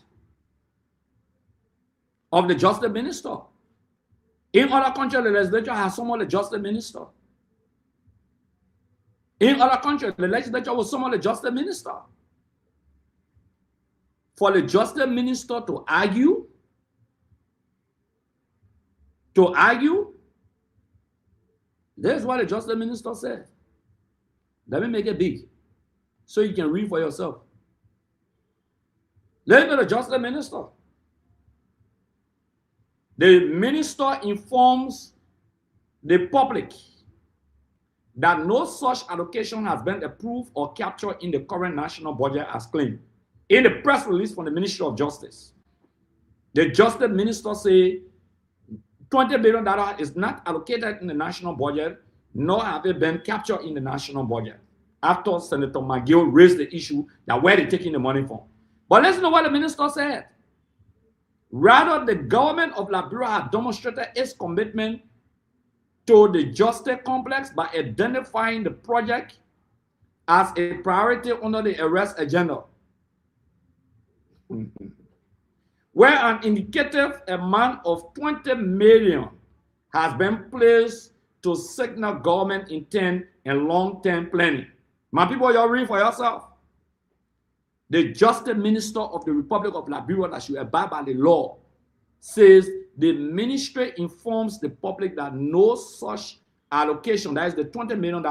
of the justice minister. In other countries, the legislature has summoned the justice minister. In other countries, the legislature will summon the justice minister. For the justice minister to argue, this is what the justice minister said. Let me make it big so you can read for yourself. Listen to the justice minister. The minister informs the public that no such allocation has been approved or captured in the current national budget as claimed. In the press release from the Ministry of Justice, the justice minister said $20 billion is not allocated in the national budget, nor have it been captured in the national budget. After Senator McGill raised the issue that where they're taking the money from. But let's know what the minister said. Rather, the government of Liberia has demonstrated its commitment to the justice complex by identifying the project as a priority under the arrest agenda, where an indicative amount of 20 million has been placed to signal government intent and long-term planning. My people, you're reading for yourself. The Justice Minister of the Republic of Liberia that should abide by the law says the ministry informs the public that no such allocation, that is the $20 million,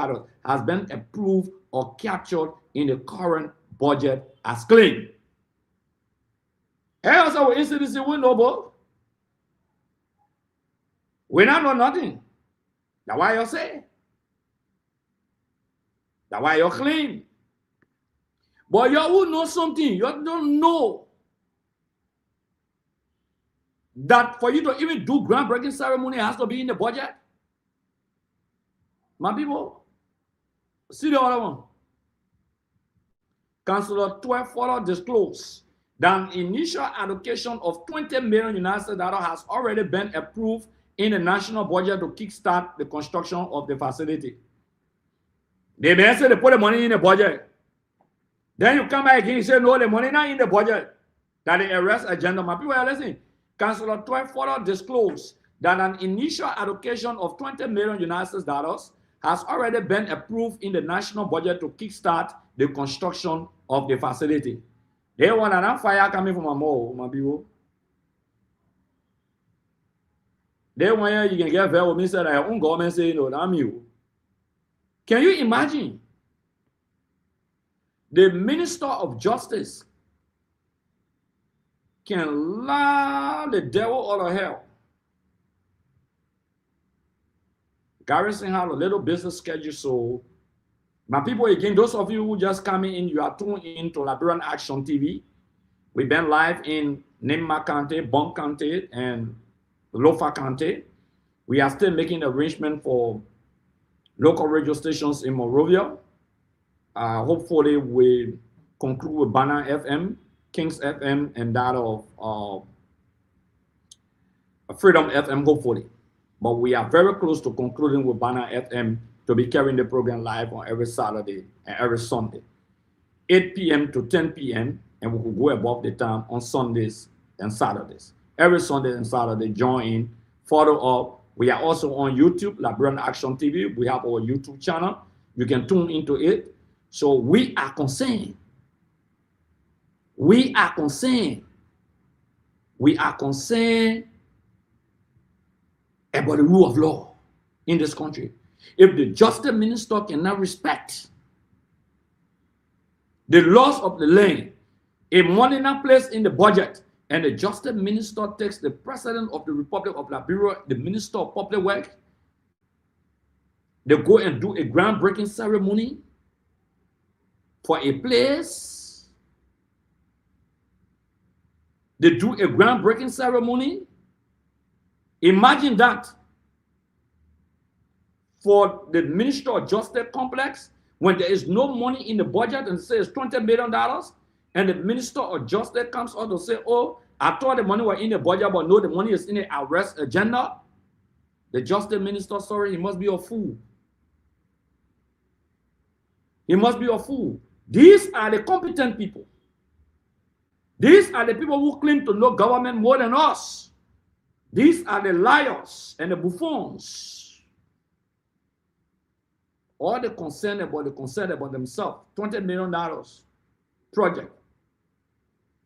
has been approved or captured in the current budget as claimed. Hey, also, we institution we know, but we not know nothing. That's why you say. That's why you claim. But you will know something. You don't know that for you to even do groundbreaking ceremony has to be in the budget. My people, see the other one. Councillor 12 further disclosed that an initial allocation of $20 million United States has already been approved in the national budget to kickstart the construction of the facility. They may say they put the money in the budget. Then you come back again and say, no, the money not in the budget. That the arrest agenda. My people are listening. Councillor 12 further disclosed that an initial allocation of $20 million United States has already been approved in the national budget to kickstart the construction of the facility. They want an fire coming from a mall, my people. They want you can get very with me said your own government saying no, I'm you. Can you imagine? The Minister of Justice can lie the devil out of hell. Garrison had a little business schedule, so my people, again, those of you who just coming in, you are tuned in to Liberian Action TV. We've been live in Nimba County, Bon County, and Lofa County. We are still making arrangements for local radio stations in Monrovia. Hopefully, we conclude with Banner FM, Kings FM, and that of Freedom FM, hopefully. But we are very close to concluding with Banner FM to be carrying the program live on every Saturday and every Sunday, 8 p.m. to 10 p.m., and we will go above the time on Sundays and Saturdays. Every Sunday and Saturday, join in, follow up. We are also on YouTube, Liberian Action TV. We have our YouTube channel. You can tune into it. So we are concerned. We are concerned. We are concerned about the rule of law in this country. If the justice minister cannot respect the laws of the land, a money not placed in the budget, and the justice minister takes the president of the Republic of Liberia, the minister of public work, they go and do a groundbreaking ceremony for a place. They do a groundbreaking ceremony. Imagine that for the Ministry of Justice complex, when there is no money in the budget and says $20 million, and the Minister of Justice comes out to say, oh, I thought the money was in the budget, but no, the money is in the arrest agenda. The Justice Minister, sorry, he must be a fool. He must be a fool. These are the competent people. These are the people who claim to know government more than us. These are the liars and the buffoons. All the concerned about themselves. $20 million project.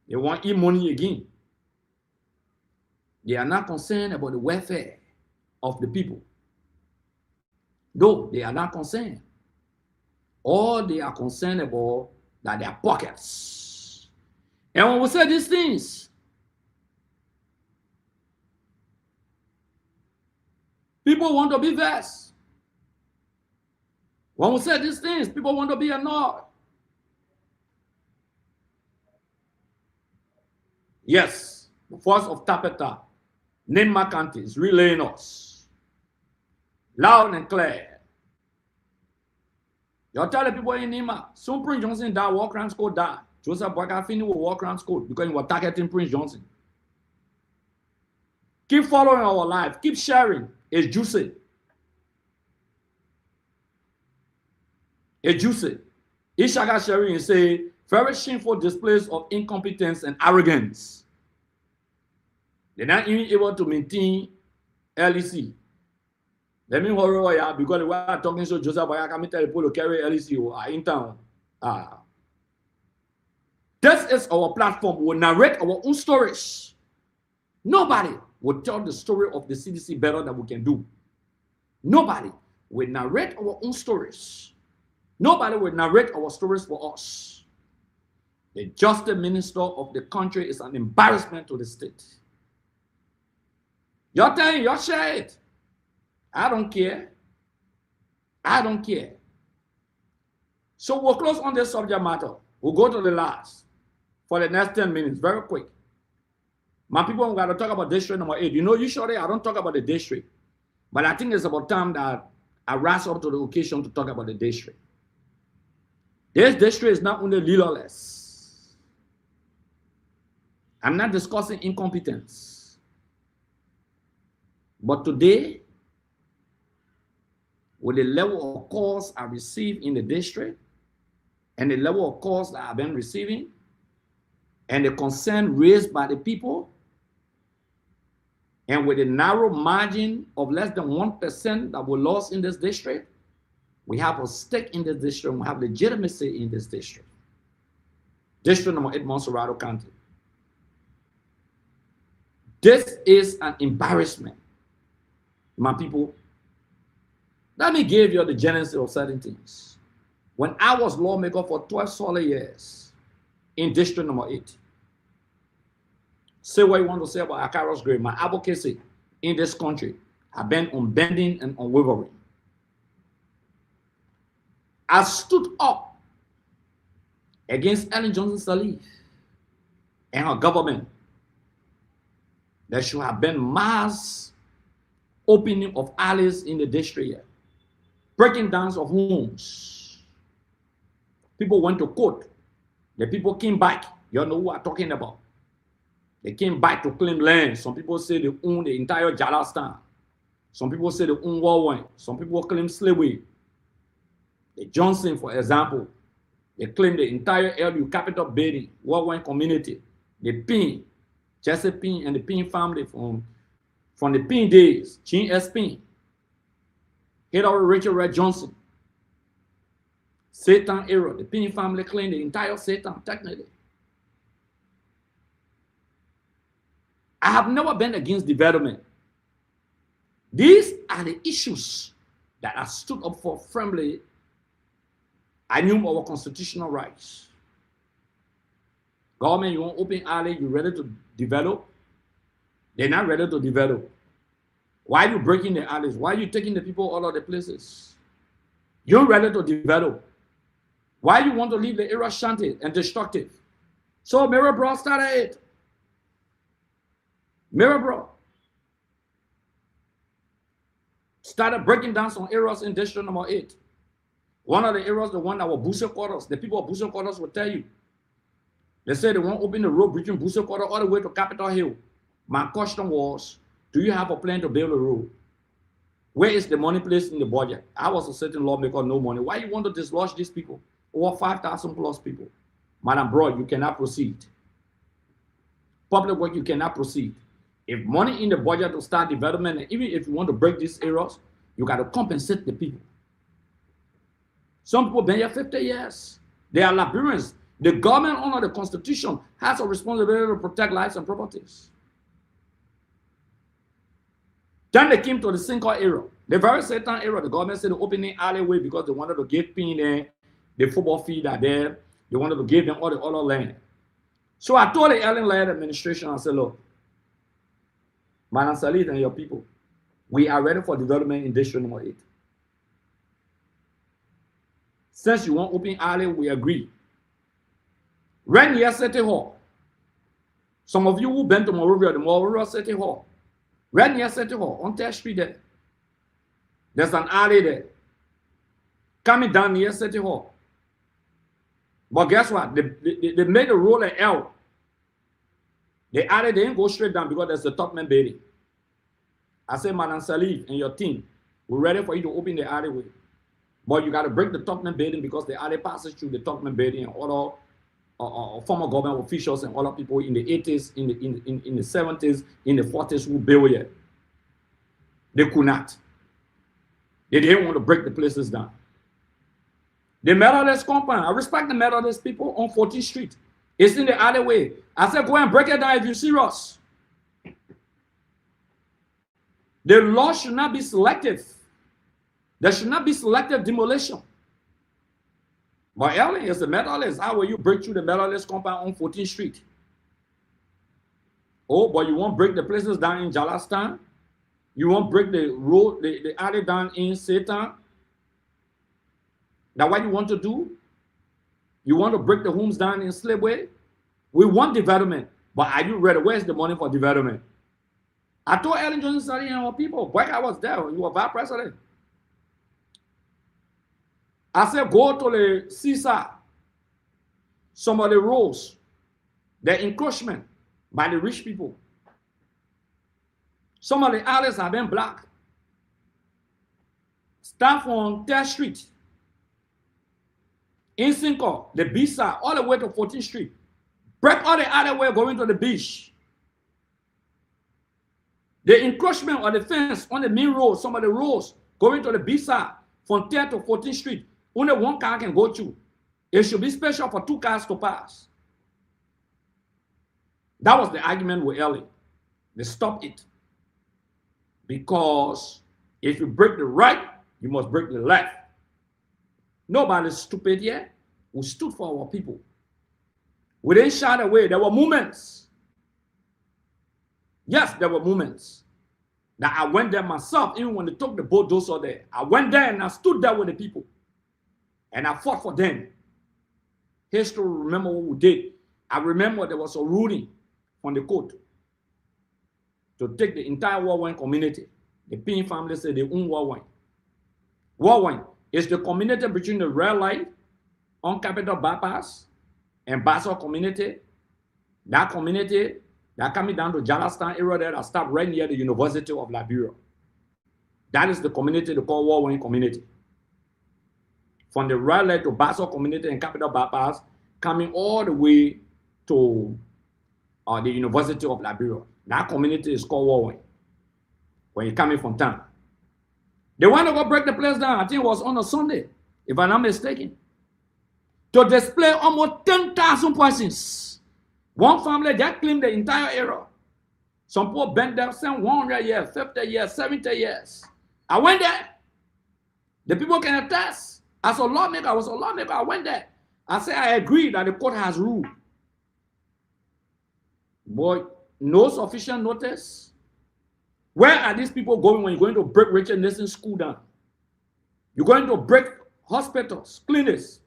They want e-money again. They are not concerned about the welfare of the people. No, they are not concerned. All they are concerned about are their pockets. And when we say these things, people want to be vexed. When we say these things, people want to be annoyed. Yes, the force of Tapeta, Nima County is relaying us loud and clear. You tell the people in Nima, soon Prince Johnson died, war crimes code died. Joseph Boyka will war crimes code because you were targeting Prince Johnson. Keep following our life, keep sharing. It's juicy. It's juicy. Ishaga sharing and say, very shameful displays of incompetence and arrogance. They're not even able to maintain LEC. Let me worry because we are talking to Joseph Boyka, come tell people to carry LEC in town. This is our platform. We will narrate our own stories. Nobody will tell the story of the CDC better than we can do. Nobody will narrate our own stories. Nobody will narrate our stories for us. The justice minister of the country is an embarrassment to the state. You're telling, you're share it. I don't care. I don't care. So we'll close on this subject matter. We'll go to the last for the next 10 minutes, very quick. My people, we got to talk about district number 8. You know, usually I don't talk about the district, but I think it's about time that I rise up to the occasion to talk about the district. This district is not only leaderless. I'm not discussing incompetence. But today, with the level of calls I receive in the district and the level of calls that I've been receiving and the concern raised by the people, and with a narrow margin of less than 1% that we lost in this district, we have a stake in this district, we have legitimacy in this district. District number 8, Monserrado County. This is an embarrassment, my people. Let me give you the genesis of certain things. When I was lawmaker for 12 solid years in district number 8, say what you want to say about Akaro's grave. My advocacy in this country have been unbending and unwavering. I stood up against Ellen Johnson Sirleaf and her government. There should have been mass opening of alleys in the district here, breaking down of homes. People went to court. The people came back. You know who I'm talking about. They came back to claim land. Some people say they own the entire Jalastan. Some people say they own Warwine. Some people claim slavery. The Johnson, for example, they claim the entire LU capital building, Warwine community. The Pin, Jesse Pin and the Pin family from the Pin days, Jean S. Pin, Hillary Rachel Red Johnson, Satan era, the Pin family claim the entire Satan, technically. I have never been against development. These are the issues that I stood up for firmly. I knew our constitutional rights. Government, you want open alley, you ready to develop? They're not ready to develop. Why are you breaking the alleys? Why are you taking the people all of the places? You're ready to develop. Why you want to leave the area shanty and destructive? So Mirabro started it. Mirabro started breaking down some areas in district number 8. One of the areas, the one that were Booster Quarters, the people of Booster Quarters will tell you. They said they won't open the road between Booster Quarters all the way to Capitol Hill. My question was, do you have a plan to build a road? Where is the money placed in the budget? I was a certain lawmaker, no money. Why you want to dislodge these people? Over 5,000 plus people. Madam Broad, you cannot proceed. Public work, you cannot proceed. If money in the budget to start development, and even if you want to break these areas, you got to compensate the people. Some people been here 50 years. They are Liberians. The government under the Constitution has a responsibility to protect lives and properties. Then they came to the Sinker area. The very certain area, the government said the opening alleyway because they wanted to give people there, the football field are there. They wanted to give them all the other land. So I told the Ellen Land administration, I said, look, Madam Salit and your people, we are ready for development in district number 8. Since you want open alley, we agree. Right near City Hall. Some of you who been to Monrovia, the Monrovia City Hall. Right near City Hall, on 10th Street there. There's an alley there. Coming down near City Hall. But guess what? They made a roll at L. The alley, they didn't go straight down because there's the Topman building. I said, Madam Salif and your team, we're ready for you to open the alleyway. But you got to break the Topman building because the alley passes through the Topman building and other former government officials and other people in the 80s, in the 70s, in the 40s who built here. They could not. They didn't want to break the places down. The Methodist compound, I respect the Methodist people on 14th Street. It's in the alleyway. I said, go and break it down if you're serious. The law should not be selective. There should not be selective demolition. But Ellen is the Methodist. How will you break through the Methodist compound on 14th Street? Oh, but you won't break the places down in Jalastan? You won't break the road, the alley down in Satan? That's what you want to do? You want to break the homes down in Slipway? We want development, but are you ready? Where's the money for development? I told Ellen Johnson and our people, boy, I was there. You were vice president. I said, go to the seaside. Some of the roads, the encroachment by the rich people. Some of the alleys have been blocked. Start from 3rd Street. In Cinco, the beach side, all the way to 14th Street. Break all the alleyway going to the beach. The encroachment of the fence on the main road, some of the roads going to the beach side from 3rd to 14th Street, only one car can go through. It should be special for 2 cars to pass. That was the argument with Ellie. They stopped it. Because if you break the right, you must break the left. Nobody's stupid yet. We stood for our people. We didn't shy away. There were moments. Yes, there were moments that I went there myself, even when they took the bulldozer there. I went there and I stood there with the people. And I fought for them. History will remember what we did. I remember there was a ruling from the court to take the entire Warwine community. The Pin family said they own Warwine. Warwine is the community between the red light on Capital Bypass and Basel community. That community that coming down to Jalastan area there that stop right near the University of Liberia. That is the community they call Warwine community. From the red light to Basel community and Capital Bypass, coming all the way to the University of Liberia. That community is called Warwine. When you're coming from town. They want to go break the place down. I think it was on a Sunday, if I'm not mistaken. To display almost 10,000 persons. One family that claimed the entire area. Some people bent there, saying 100 years, 50 years, 70 years. I went there. The people can attest. As a lawmaker, I was a lawmaker. I went there. I said, I agree that the court has ruled. But no sufficient notice. Where are these people going when you're going to break Richard Nixon school down? You're going to break hospitals, clinics.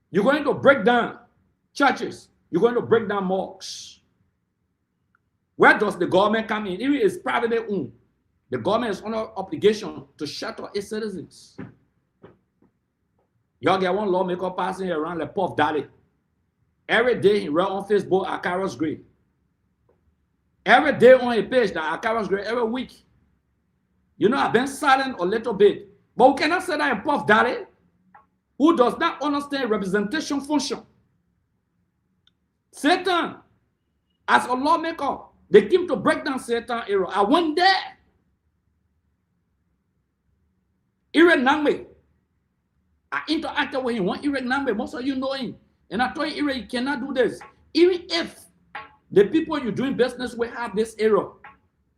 You're going to break down churches. You're going to break down mosques. Where does the government come in? Even if it's privately owned, the government is under obligation to shelter its citizens. Y'all get one lawmaker passing around like Puff Daddy. Every day he wrote on Facebook, Akara's grave. Every day on a page that Akara's grave, every week. You know, I've been silent a little bit. But we cannot say that in Puff Daddy, who does not understand representation function. Satan, as a lawmaker, They came to break down Satan area. I went there. Irek Nangme. I interacted with him. One Irek Nangme, most of you know him. And I told him, Irek, you cannot do this. Even if the people you're doing business with have this error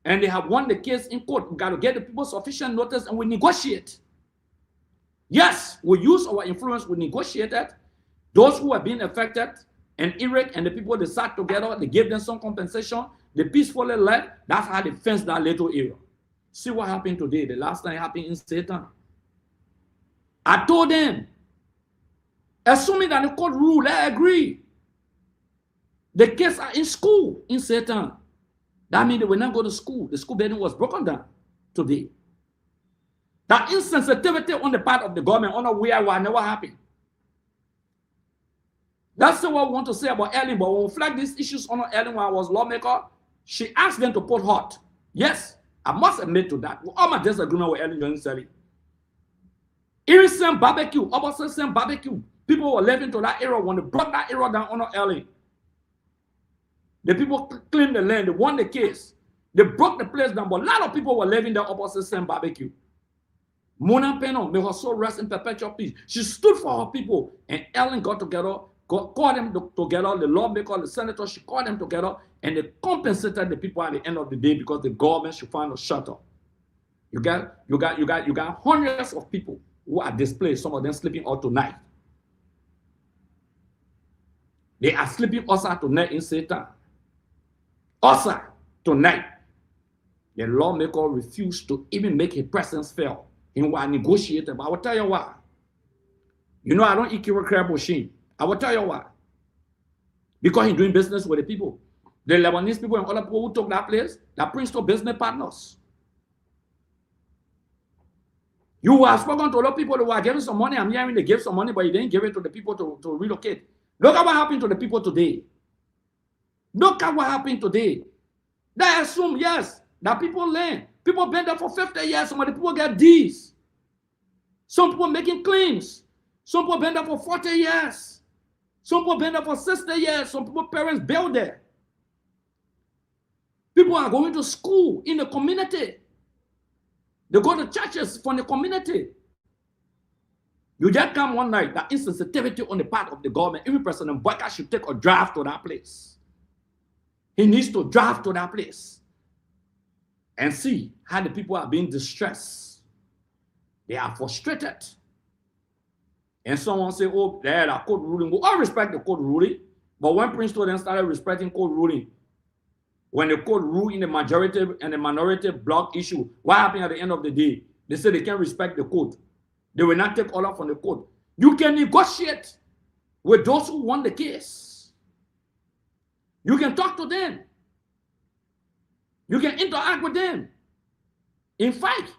and they have won the case in court, we got to get the people sufficient notice and we negotiate. Yes, we use our influence, we negotiated. Those who are being affected, and Irek and the people, they sat together, they gave them some compensation, they peacefully left. That's how they fenced that little area. See what happened today, the last time it happened in Satan. I told them, assuming that the court rule, I agree. The kids are in school in Satan. That means they will not go to school. The school building was broken down today. That insensitivity on the part of the government, unaware what never happened. That's what I want to say about Ellen. But when we flag these issues on Ellen when I was lawmaker, she asked them to put hot. Yes, I must admit to that. All my disagreement with Ellen Johnson Sally. Even same barbecue, opposite same barbecue. People were living to that area when they brought that area down on Ellen. The people claimed the land, they won the case. They broke the place down, but a lot of people were living there opposite same barbecue. Mona Peno, may her soul rest in perpetual peace. She stood for her people, and Ellen got together, called them together, the lawmaker, the senator, she called them together, and they compensated the people at the end of the day because the government should find a shelter. You got hundreds of people who are displaced, some of them sleeping out tonight. They are sleeping also tonight in Satan. Also tonight. The lawmaker refused to even make his presence felt. He was negotiating. But I will tell you why. You know, I don't eat crab machine. I will tell you why. Because he's doing business with the people. The Lebanese people and other people who took that place, that Princeton business partners. You have spoken to a lot of people who are giving some money. I'm hearing they gave some money, but you didn't give it to the people to relocate. Look at what happened to the people today. Look at what happened today. They assume, yes, that people learn. People been there for 50 years. Some of the people get D's. Some people making claims. Some people been there for 40 years. Some people been there for 60 years. Some people parents build there. People are going to school in the community. They go to churches from the community. You just come one night, that insensitivity on the part of the government, every President Boyka should take a drive to that place. He needs to drive to that place and see how the people are being distressed. They are frustrated. And someone say, oh, there are court ruling. We all respect the court ruling, but when Princeton then started respecting court ruling, when the court ruled in the majority and the minority block issue, what happened at the end of the day? They said they can't respect the court. They will not take order from the court. You can negotiate with those who won the case. You can talk to them. You can interact with them. In fact,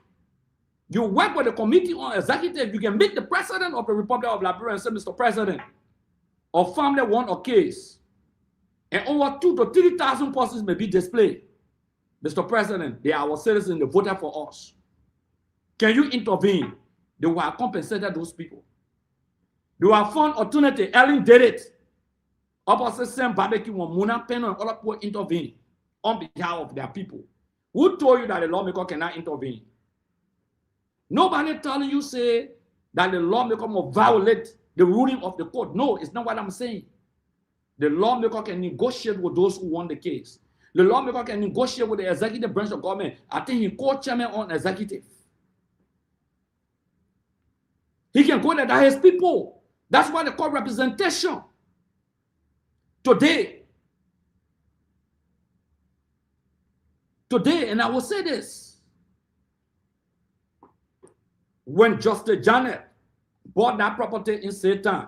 you work with the committee on executive. You can meet the president of the Republic of Liberia and say, Mr. President, our family won a case, and over 2,000 to 3,000 persons may be displayed. Mr. President, they are our citizens, they voted for us. Can you intervene? They will have compensated those people. They will have found alternative. Ellen did it. Opposite same barbecue when Mona Peno and other people intervene on behalf of their people. Who told you that the lawmaker cannot intervene? Nobody telling you say that the lawmaker must violate the ruling of the court. No, it's not what I'm saying. The lawmaker can negotiate with those who won the case. The lawmaker can negotiate with the executive branch of government. I think he co-chairman on executive. He can go there, that his people. That's why they call representation. Today, and I will say this, when Justice Janet bought that property in Satan,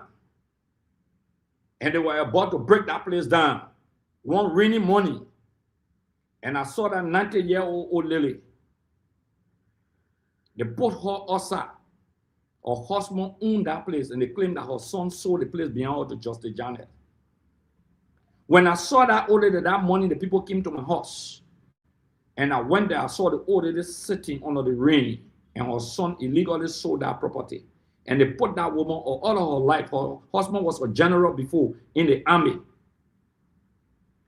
and they were about to break that place down one rainy morning, and I saw that 90-year-old old lady. They put her outside. Her husband owned that place, and they claimed that her son sold the place behind her to Justice Janet. When I saw that old lady that morning, the people came to my house. And I went there, I saw the old lady sitting under the rain, and her son illegally sold that property. And they put that woman all of her life. Her husband was a general before in the army.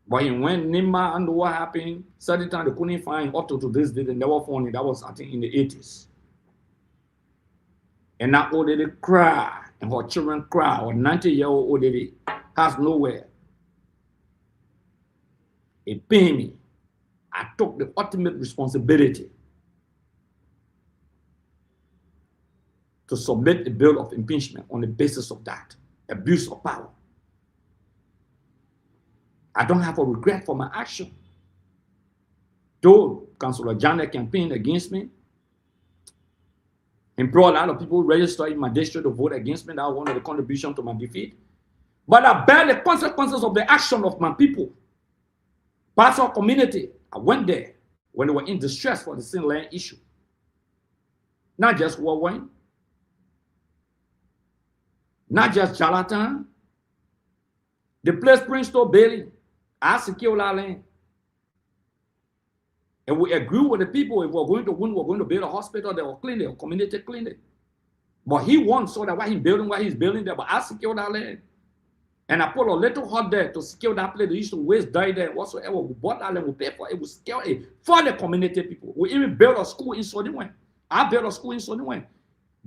But when Nima and what happened, certain time they couldn't find up to this day, they never found it. That was, I think, in the 80s. And that old lady cry, and her children cry, or 90-year-old old lady has nowhere. It pained me. I took the ultimate responsibility to submit a bill of impeachment on the basis of that abuse of power. I don't have a regret for my action. Though Councillor Janet campaigned against me and brought a lot of people registered in my district to vote against me, that was one of the contributions to my defeat. But I bear the consequences of the action of my people. Parts of community, I went there when they were in distress for the same land issue. Not just Warwine, not just Charlatan, the place Prince to Bailey. I secure our land. And we agree with the people, if we're going to win, we're going to build a hospital, they will clean it, a community clinic. But he wants so that what he's building there, but I secure that land. And I put a little hut there to secure that place. They used to waste die there whatsoever. We bought that land, we pay for it, we secure it for the community people. We even built a school in Soniwen. I built a school in Soniwen.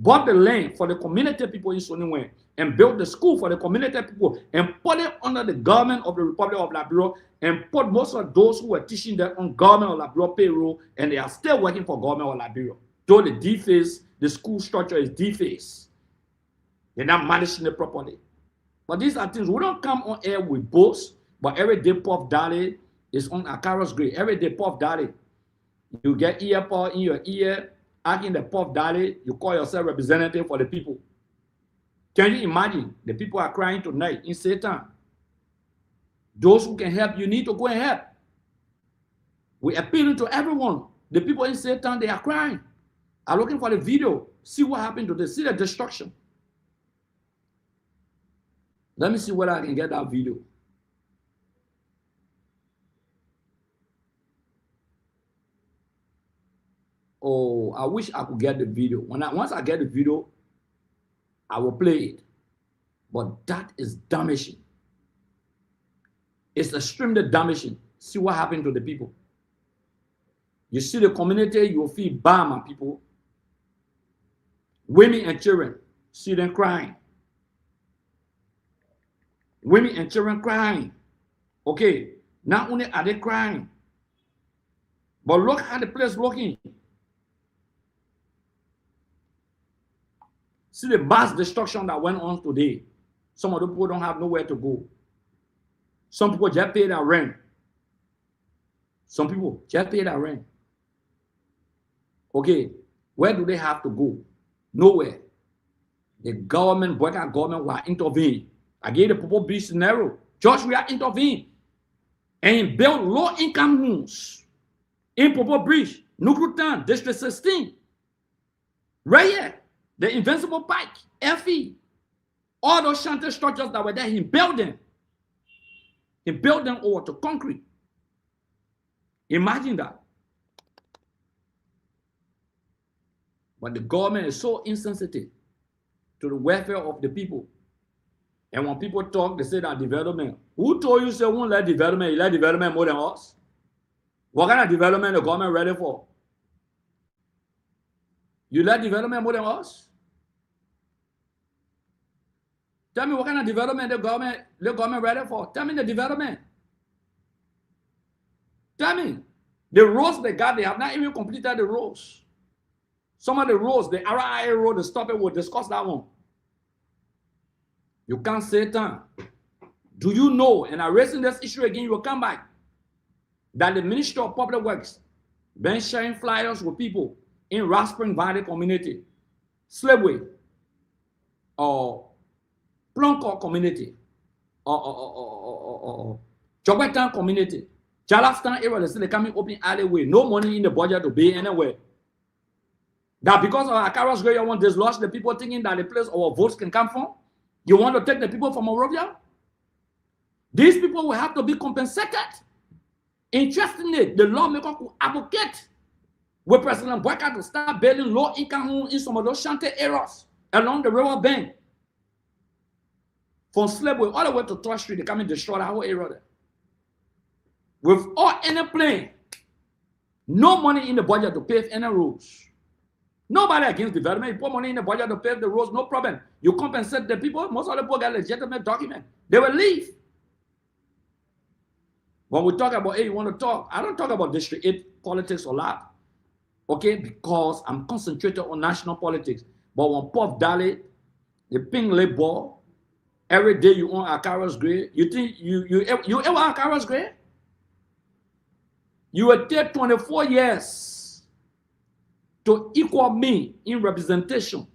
Bought the land for the community people in Soniwen and built the school for the community people and put it under the government of the Republic of Liberia and put most of those who were teaching there on government of Liberia payroll, and they are still working for government of Liberia. Though the deface, the school structure is deface. They're not managing it properly. But these are things, we don't come on air with boasts, but every day Puff Daddy is on Akara's grave. Every day Puff Daddy. You get earpod in your ear, acting the Puff Daddy, you call yourself representative for the people. Can you imagine? The people are crying tonight in Satan. Those who can help, you need to go and help. We're appealing to everyone. The people in Satan, they are crying. I'm looking for the video. See what happened to this. See the destruction. Let me see whether I can get that video. Oh, I wish I could get the video. Once I get the video, I will play it. But that is damaging. It's extremely damaging. See what happened to the people. You see the community, you will feel bad, my people. Women and children, see them crying. Women and children crying. Okay, not only are they crying, but look how the place looking. See the mass destruction that went on today. Some of the people don't have nowhere to go. Some people just pay their rent. Some people just pay their rent. Okay, where do they have to go? Nowhere. The government, Boyka government will intervene. I gave the Popo Beach scenario. Just we are intervene and build low-income homes in Popo Beach, Nukrutan, District 16. Right here, the Invincible Pike, FE, all those shanty structures that were there, he built them. He built them over to concrete. Imagine that. But the government is so insensitive to the welfare of the people. And when people talk, they say that development. Who told you say we won't let development? You let development more than us? What kind of development the government ready for? You let development more than us? Tell me what kind of development the government ready for? Tell me the development. Tell me. The roads they got, they have not even completed the roads. Some of the roads, the RIA road, the stop it, we'll discuss that one. You can't say that. Do you know, and I'm raising this issue again, you will come back, that the Ministry of Public Works been sharing flyers with people in Rock Spring Valley community, Slabway, or Plonko community, or Jobetan community, Charleston area, they say they're coming open alleyway, no money in the budget to pay anywhere. That because of Akara's Grey, you want to dislodge the people thinking that the place our votes can come from? You want to take the people from Morovia? These people will have to be compensated. Interestingly, the lawmaker could advocate with President Boyka to start building low-income homes in some of those shanty areas along the river bank. From Slabway all the way to 3rd Street, they come and destroy that whole area there. without any plan, no money in the budget to pave any roads. Nobody against development. You put money in the budget to pave the roads, no problem. You compensate the people. Most of the people get legitimate document. They will leave. When we talk about, hey, you want to talk, I don't talk about District 8 politics a lot, okay, because I'm concentrated on national politics. But when Puff Dali, the ping labor, every day you own Akara's grade, you think you ever Akara's grade? You will take 24 years to equal me in representation,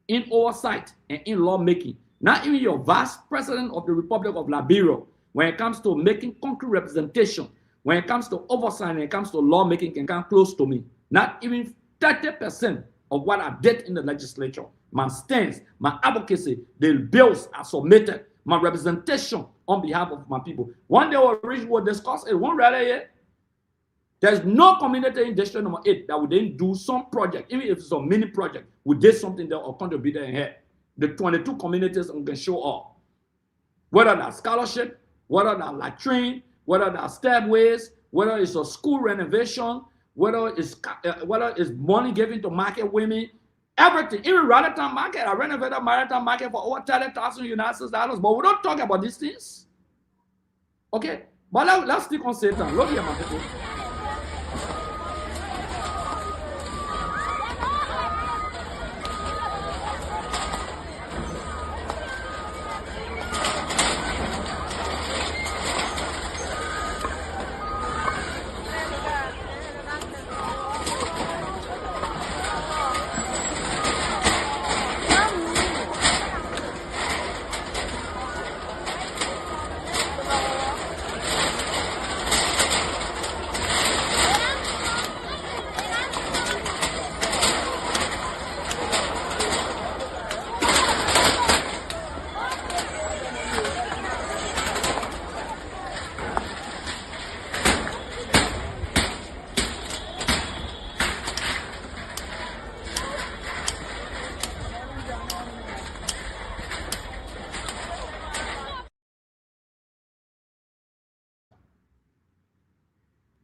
in oversight, and in lawmaking. Not even your vice president of the Republic of Liberia, when it comes to making concrete representation, when it comes to oversight, when it comes to lawmaking, can come close to me. Not even 30% of what I did in the legislature. My stance, my advocacy, the bills are submitted, my representation on behalf of my people. One day we'll discuss it. One rather yet. There's no community in District number 8 that would then do some project, even if it's a mini project, we did something that will contribute in here. The 22 communities can show up. Whether that's scholarship, whether that's latrine, whether that's stairways, whether it's a school renovation, whether it's money given to market women, everything. Even Maritime Market, I renovated Maritime Market for over $30,000 United States dollars, but we don't talk about these things. Okay? But let's stick on Satan. Look here, my people.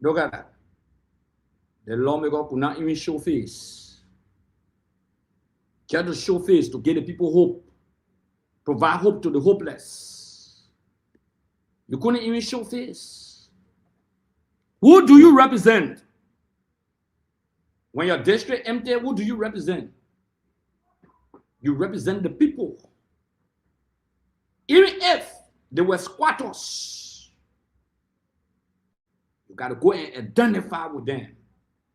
Look at that. The lawmaker could not even show face. Just to show face to give the people hope. Provide hope to the hopeless. You couldn't even show face. Who do you represent? When your district empty, who do you represent? You represent the people. Even if they were squatters, you got to go and identify with them.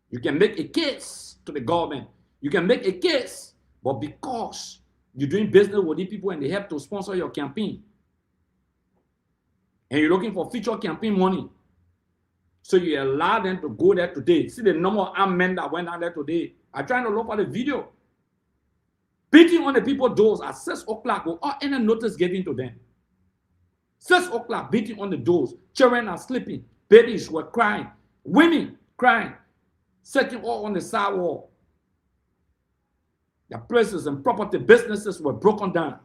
You can make a case to the government. You can make a case, but because you're doing business with these people and they have to sponsor your campaign, and you're looking for future campaign money, so you allow them to go there today. See the number of armed men that went out there today. I'm trying to look for the video. Beating on the people's doors at 6 o'clock without any notice given to them. 6 o'clock, beating on the doors. Children are sleeping. Babies were crying. Women crying. Sitting all on the sidewalk. Their places and property businesses were broken down.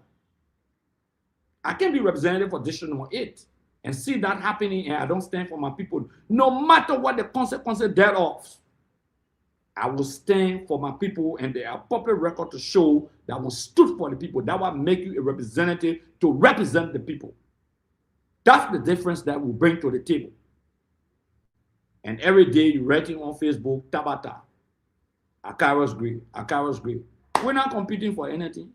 I can be representative for District number 8 and see that happening, and I don't stand for my people. No matter what the consequences thereof, I will stand for my people, and there are public record to show that we stood for the people. That will make you a representative to represent the people. That's the difference that we bring to the table. And every day you're writing on Facebook, Tabata, Akara's grade, Akara's grade. We're not competing for anything.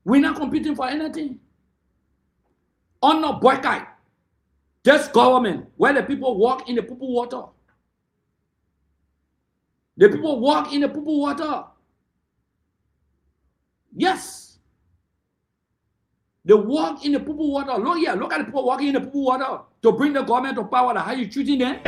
We're not competing for anything. On no boycott. This government, where the people walk in the poo-poo water. The people walk in the poo-poo water. Yes. They walk in the poo-poo water. Look here, look at the people walking in the poo-poo water to bring the government to power. How you treating them?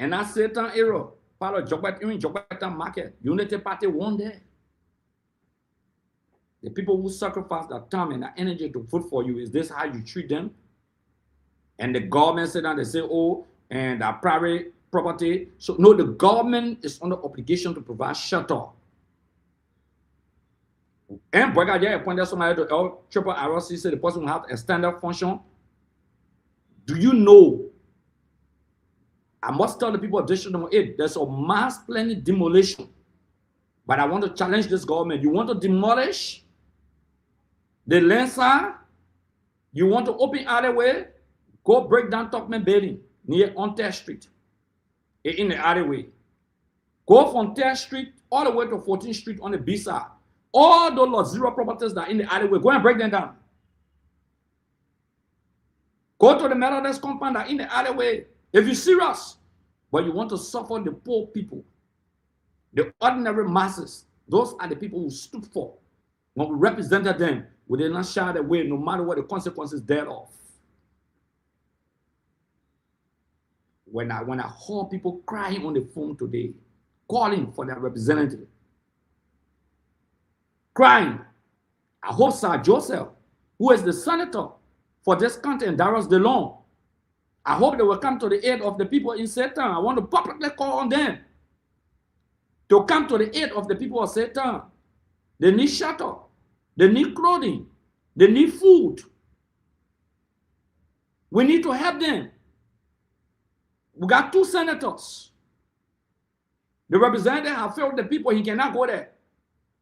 And that's Satan error. part of Jogbeta market. Unity Party won there. The people who sacrifice their time and their energy to vote for you, is this how you treat them? And the government sit down, they say, oh, and our private property. So no, the government is under obligation to provide shelter. And Brigadier appointed somebody to Triple RLC, said the person will have a standard function. Do you know? I must tell the people of District Number 8, there's a mass planning demolition. But I want to challenge this government. You want to demolish the Lancer? You want to open alleyway? Go break down Tuckman building near on 3rd Street in the alleyway. Go from 3rd Street all the way to 14th Street on the B side. All those lot zero properties that are in the alleyway, go and break them down. Go to the Methodist compound that are in the alleyway. If you're serious, but you want to suffer the poor people, the ordinary masses, those are the people who stood for. When we represented them, we did not shy away no matter what the consequences thereof. When I heard people crying on the phone today, calling for their representative, crying, I hope Sir Joseph, who is the senator for this country in Darius DeLong, I hope they will come to the aid of the people in Satan. I want to publicly call on them to come to the aid of the people of Satan. They need shelter. They need clothing. They need food. We need to help them. We got 2 senators. The representative have failed the people. He cannot go there.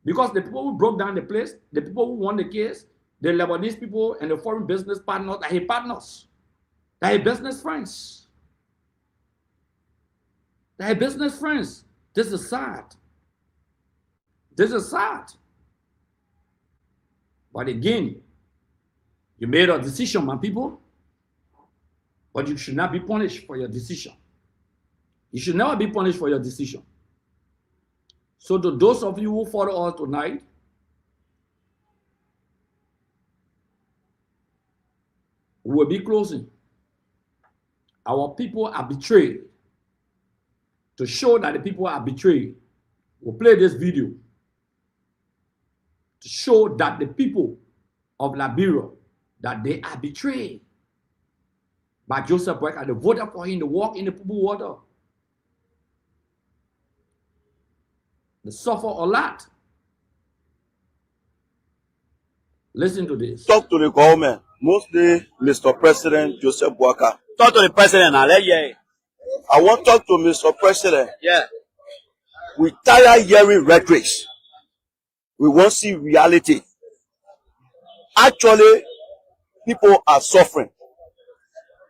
Because the people who broke down the place, the people who won the case, the Lebanese people and the foreign business partners are his partners. They're his business friends. They're his business friends. This is sad. This is sad. But again, you made a decision, my people, but you should not be punished for your decision. You should never be punished for your decision. So to those of you who follow us tonight, we will be closing. Our people are betrayed. To show that the people are betrayed, we'll play this video to show that the people of Liberia, that they are betrayed by Joseph Boyka. They voted for him to walk in the purple water. They suffer a lot. Listen to this. Talk to the government, mostly Mr. President Joseph Boyka. Talk to the president now. I want to talk to Mr. President. Yeah. We tired hearing rhetorics. We want to see reality. Actually, people are suffering.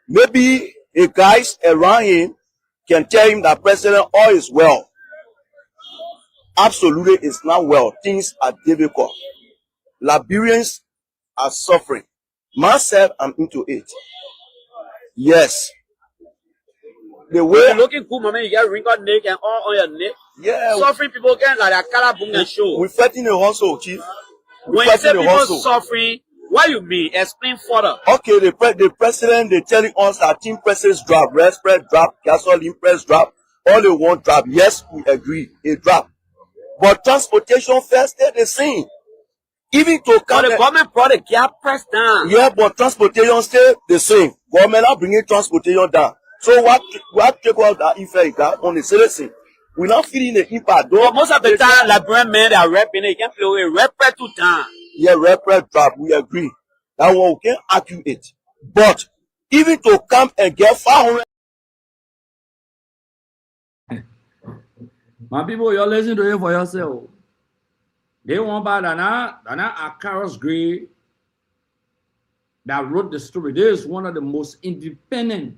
Maybe a guys around him can tell him that President all is well. Absolutely, it's not well. Things are difficult. Liberians are suffering. Myself, I'm into it. Yes. The way you're looking cool, man, you get wrinkled neck and all on your neck. Yeah. Suffering people get like a color boom and show. We're fighting the hustle, Chief. When you say people suffering, what you mean? Explain further. Okay, the president, they're telling us that team presses drop, red spread drop, gasoline press drop, all they want drop. Yes, we agree, a drop. But transportation fares stay the same. Even to come, the government brought the gap press down. Yeah, but transportation stay the same. Government are bringing transportation down. So what take out that effect on the citizen? We're not feeling the impact. But most of the time, Liberian men that are rapping, they can play away rap 2 times. Yeah, rap drop. We agree. That one we can argue it. But even to come and get 500. My people, you're listening to it for yourself. They want by Dana Akaros Gray that wrote the story. This is one of the most independent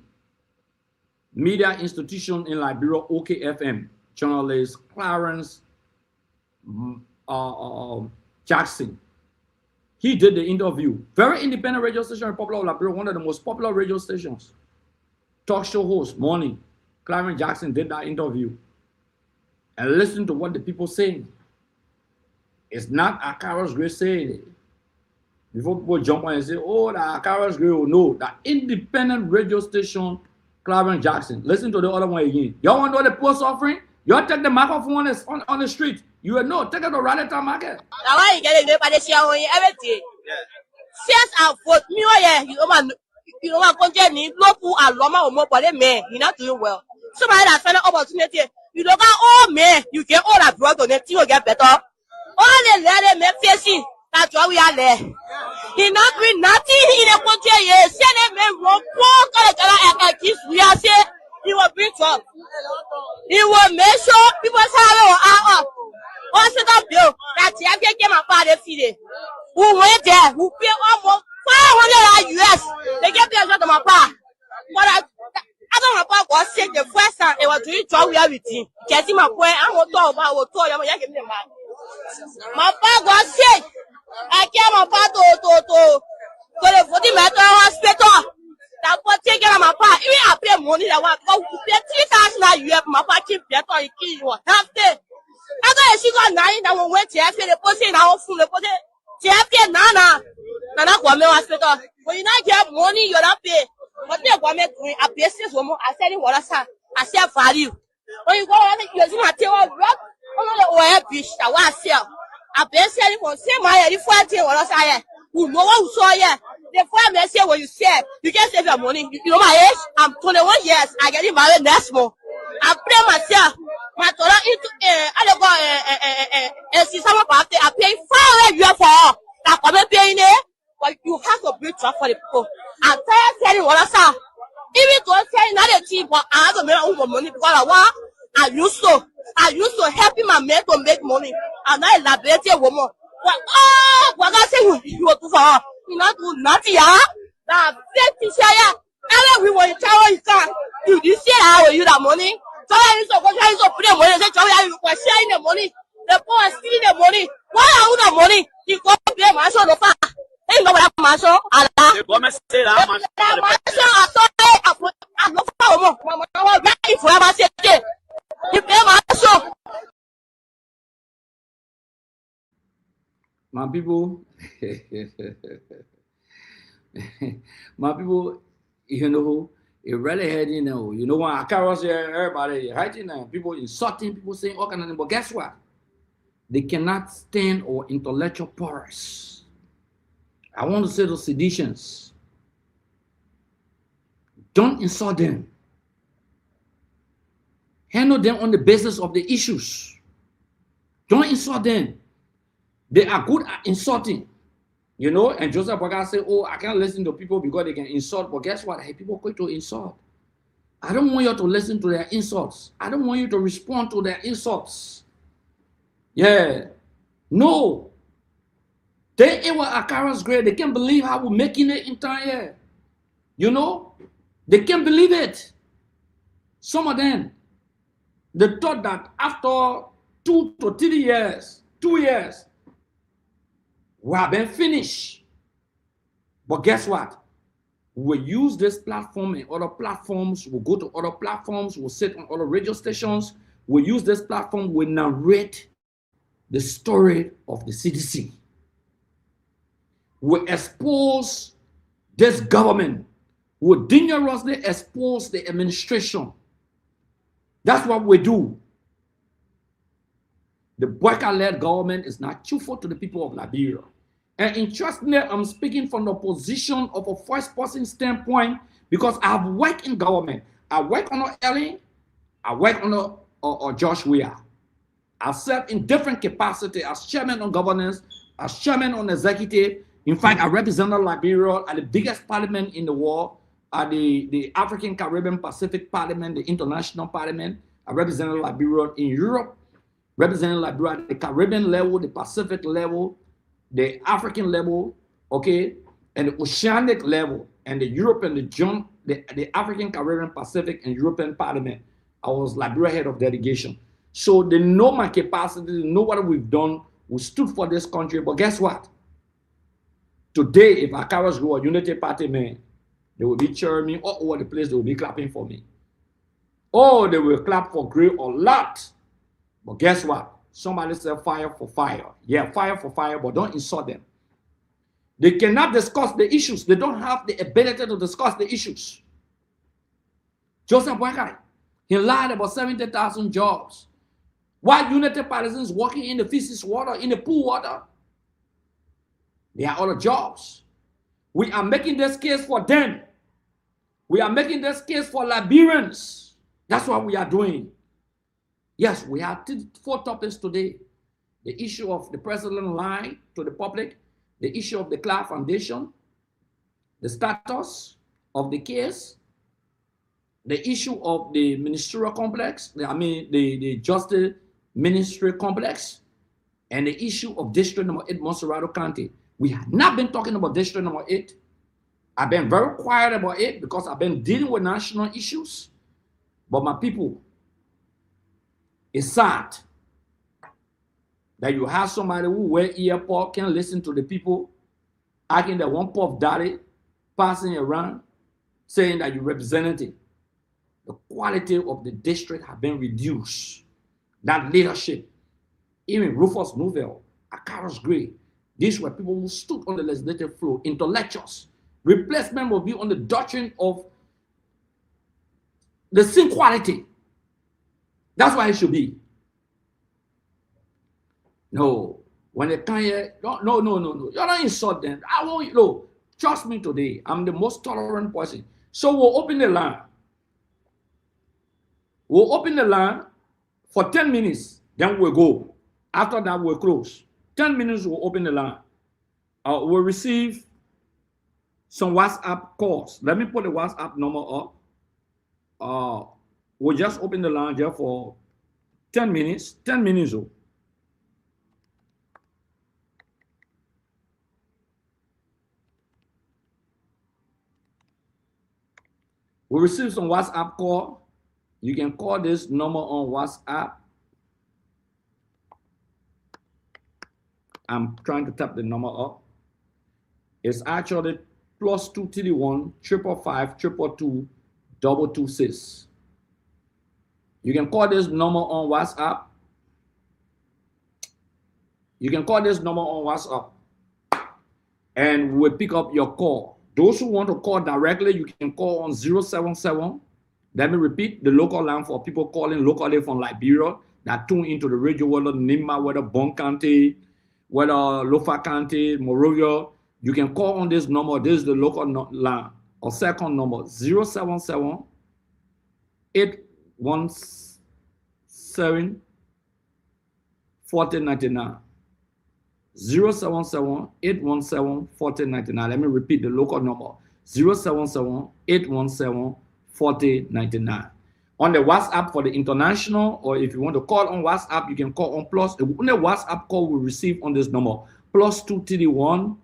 media institutions in Liberia, OKFM. Journalist Clarence Jackson. He did the interview. Very independent radio station in popular Liberia, one of the most popular radio stations. Talk show host, morning. Clarence Jackson did that interview. And listen to what the people saying. It's not Akaros Gray saying it. Before people jump on and say, oh, the Akaros Gray will know. The independent radio station, Clarence Jackson. Listen to the other one again. Y'all want to know the poor suffering? You take the microphone on the street. You will know. Take it to Rally Town Market. Now why you getting by the share on everything? Shares and vote me you know man country need local and loma or more body man. You're not doing well. Somebody that's found an opportunity. You don't got all men, you get all abroad on it, you get better. All the lady men facing, that's why we are there. He not doing nothing in the country, yes. Send them men wrong, poor kiss, we are saying he will bring up. He will make sure people say, what's the bill? That's the other game of father feeding. Who went there, who pay almost $500 US. They get there to my pa. But I don't know what said the first time they were doing job with him. Getting my point, I won't talk about what told you. My pa was sick. I came my pa to the 40 meter hospital. That was taking my pa. Even I pay money that was pay $3,000 US. My pa keep better. He kill you. Half day. I got she got 9 that went to the post in our full post. Nana Guame hospital. When you not get money, you don't pay. But they Guame doing a business woman. I said, what I said value. When you go on, you see my tail rock on the oil beach. I want to sell. I been selling for same my 40 what I say. Who know what saw ya? The farm they say when you sell, you can save your money. You know my age? I'm 21 years. I get married next month. I pay myself. My daughter into I don't go see someone I pay $500 for all. That come paying it, but you have to build trust for the people. I'm tired selling what I saw. Even to say another cheap, but I have to make my own money because I used to helping my men to make money. I'm not a liability woman. But what I say you want to for you not do nothing, that 50 share. And we want to tell you can you see how you that money? So I used to put the money, say you were sharing the money. The poor are stealing the money. Why are you the money? You go pay my son the far. Ain't no my son. The government say that I'm not for Mama. If I ever say you pay my son. My people, you know, it really had, you know when I carry here, everybody hiding now, people insulting, people saying all kind of things. But guess what? They cannot stand our intellectual powers. I want to say to seditions, don't insult them. Handle them on the basis of the issues. Don't insult them. They are good at insulting. You know, and Joseph Boga say, oh, I can't listen to people because they can insult. But guess what? Hey, people are going to insult. I don't want you to listen to their insults. I don't want you to respond to their insults. Yeah. No. They were Akara's grade. They can't believe how we're making it in time here. You know? They can't believe it. Some of them, they thought that after 2 to 3 years, 2 years, we have been finished. But guess what? We'll use this platform and other platforms. We'll go to other platforms. We'll sit on other radio stations. We'll use this platform. We'll narrate the story of the CDC. We'll expose this government. We'll dangerously expose the administration. That's what we do. The Boyka-led government is not truthful to the people of Liberia. And interestingly, I'm speaking from the position of a first-person standpoint because I've worked in government. I work on Ellie. I work on Josh Weah. I've served in different capacity as chairman on governance, as chairman on executive. In fact, I represented Liberia at the biggest parliament in the world, at the African, Caribbean, Pacific Parliament, the International Parliament. I represented Liberia in Europe, represented Liberia at the Caribbean level, the Pacific level, the African level, okay, and the Oceanic level, and the European, the African, Caribbean, Pacific, and European Parliament. I was Liberia head of delegation. So they know my capacity, they know what we've done. We stood for this country, but guess what? Today, if Akaras go a Unity Party man, they will be cheering me all over the place, they will be clapping for me. Oh, they will clap for Gray a lot. But guess what? Somebody said fire for fire. Yeah, fire for fire, but don't insult them. They cannot discuss the issues. They don't have the ability to discuss the issues. Joseph Boyka, he lied about 70,000 jobs. Why United Partisans working in the feces water, in the pool water? They are other jobs. We are making this case for them. We are making this case for Liberians. That's what we are doing. Yes, we have 4 topics today. The issue of the president lying to the public, the issue of the Clark Foundation, the status of the case, the issue of the ministerial complex, the Justice Ministry complex, and the issue of District Number 8, Monserrado County. We have not been talking about District Number 8. I've been very quiet about it because I've been dealing with national issues. But my people, it's sad that you have somebody who wear earpod, can listen to the people, acting that one puff daddy, passing around, saying that you're representative. The quality of the district have been reduced. That leadership, even Rufus Nouvel, Akaros Gray, these were people who stood on the legislative floor, intellectuals. Replacement will be on the doctrine of the same quality. That's why it should be. No, when they come here, no. You don't insult them. I won't, no. Trust me today, I'm the most tolerant person. So we'll open the line. We'll open the line for 10 minutes, then we'll go. After that, we'll close. 10 minutes, we'll open the line. We'll receive some WhatsApp calls. Let me put the WhatsApp number up. We'll just open the line just for 10 minutes. 10 minutes. We'll receive some WhatsApp call. You can call this number on WhatsApp. I'm trying to tap the number up. It's actually +231 555 222 226. You can call this number on WhatsApp. You can call this number on WhatsApp and we'll pick up your call. Those who want to call directly, you can call on 077. Let me repeat the local line for people calling locally from Liberia that tune into the radio, whether Nima, whether Bon County, whether Lofa County, Morovia. You can call on this number. This is the local line or second number 077 817 4099. 077 817 4099. Let me repeat the local number 077 817 4099. On the WhatsApp for the international, or if you want to call on WhatsApp, you can call on plus. The WhatsApp call we receive on this number +231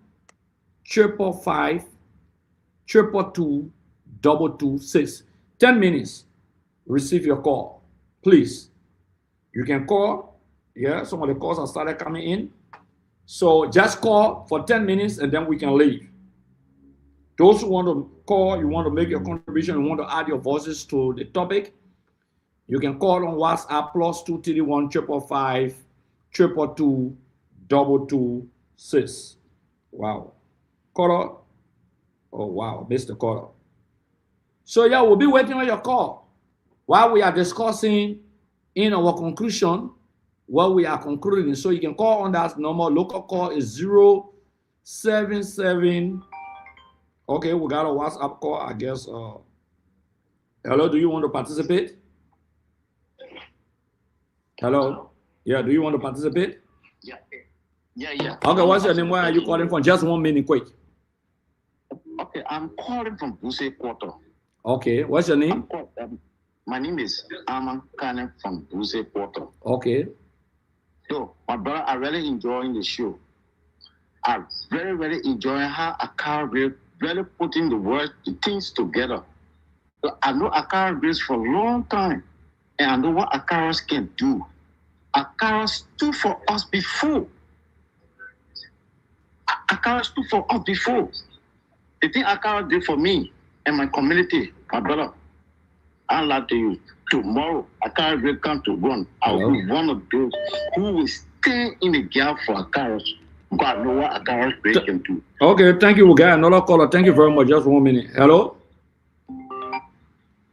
555 222 226. 10 minutes. Receive your call, please. You can call. Yeah, some of the calls have started coming in. So just call for 10 minutes and then we can leave. Those who want to call, you want to make your contribution, you want to add your voices to the topic, you can call on WhatsApp +231 555 222 226. Wow. Caller. Oh, wow. Mr. Caller. So, yeah, we'll be waiting on your call while we are discussing in our conclusion what we are concluding. So, you can call on that number. Local call is 077. Okay, we got a WhatsApp call, I guess. Hello, do you want to participate? Hello? Yeah, do you want to participate? Yeah. Okay, what's your name? Where are you calling from? Just 1 minute, quick. Okay, I'm calling from Buse Quarter. Okay, what's your name? My name is Aman Kane from Buse Quarter. Okay. So, my brother, I really enjoying the show. I very enjoy how Akara really putting the things together. So I know Akara Grace for a long time, and I know what Akara can do. Akara stood for us before. Akara stood for us before. The thing Akara did for me and my community, my brother, I'd like to you. Tomorrow, Akara will come to run. I will be one of those who will stay in the gap for Akara. God know what Akara can do. Okay, thank you. We got another caller. Thank you very much. Just 1 minute. Hello?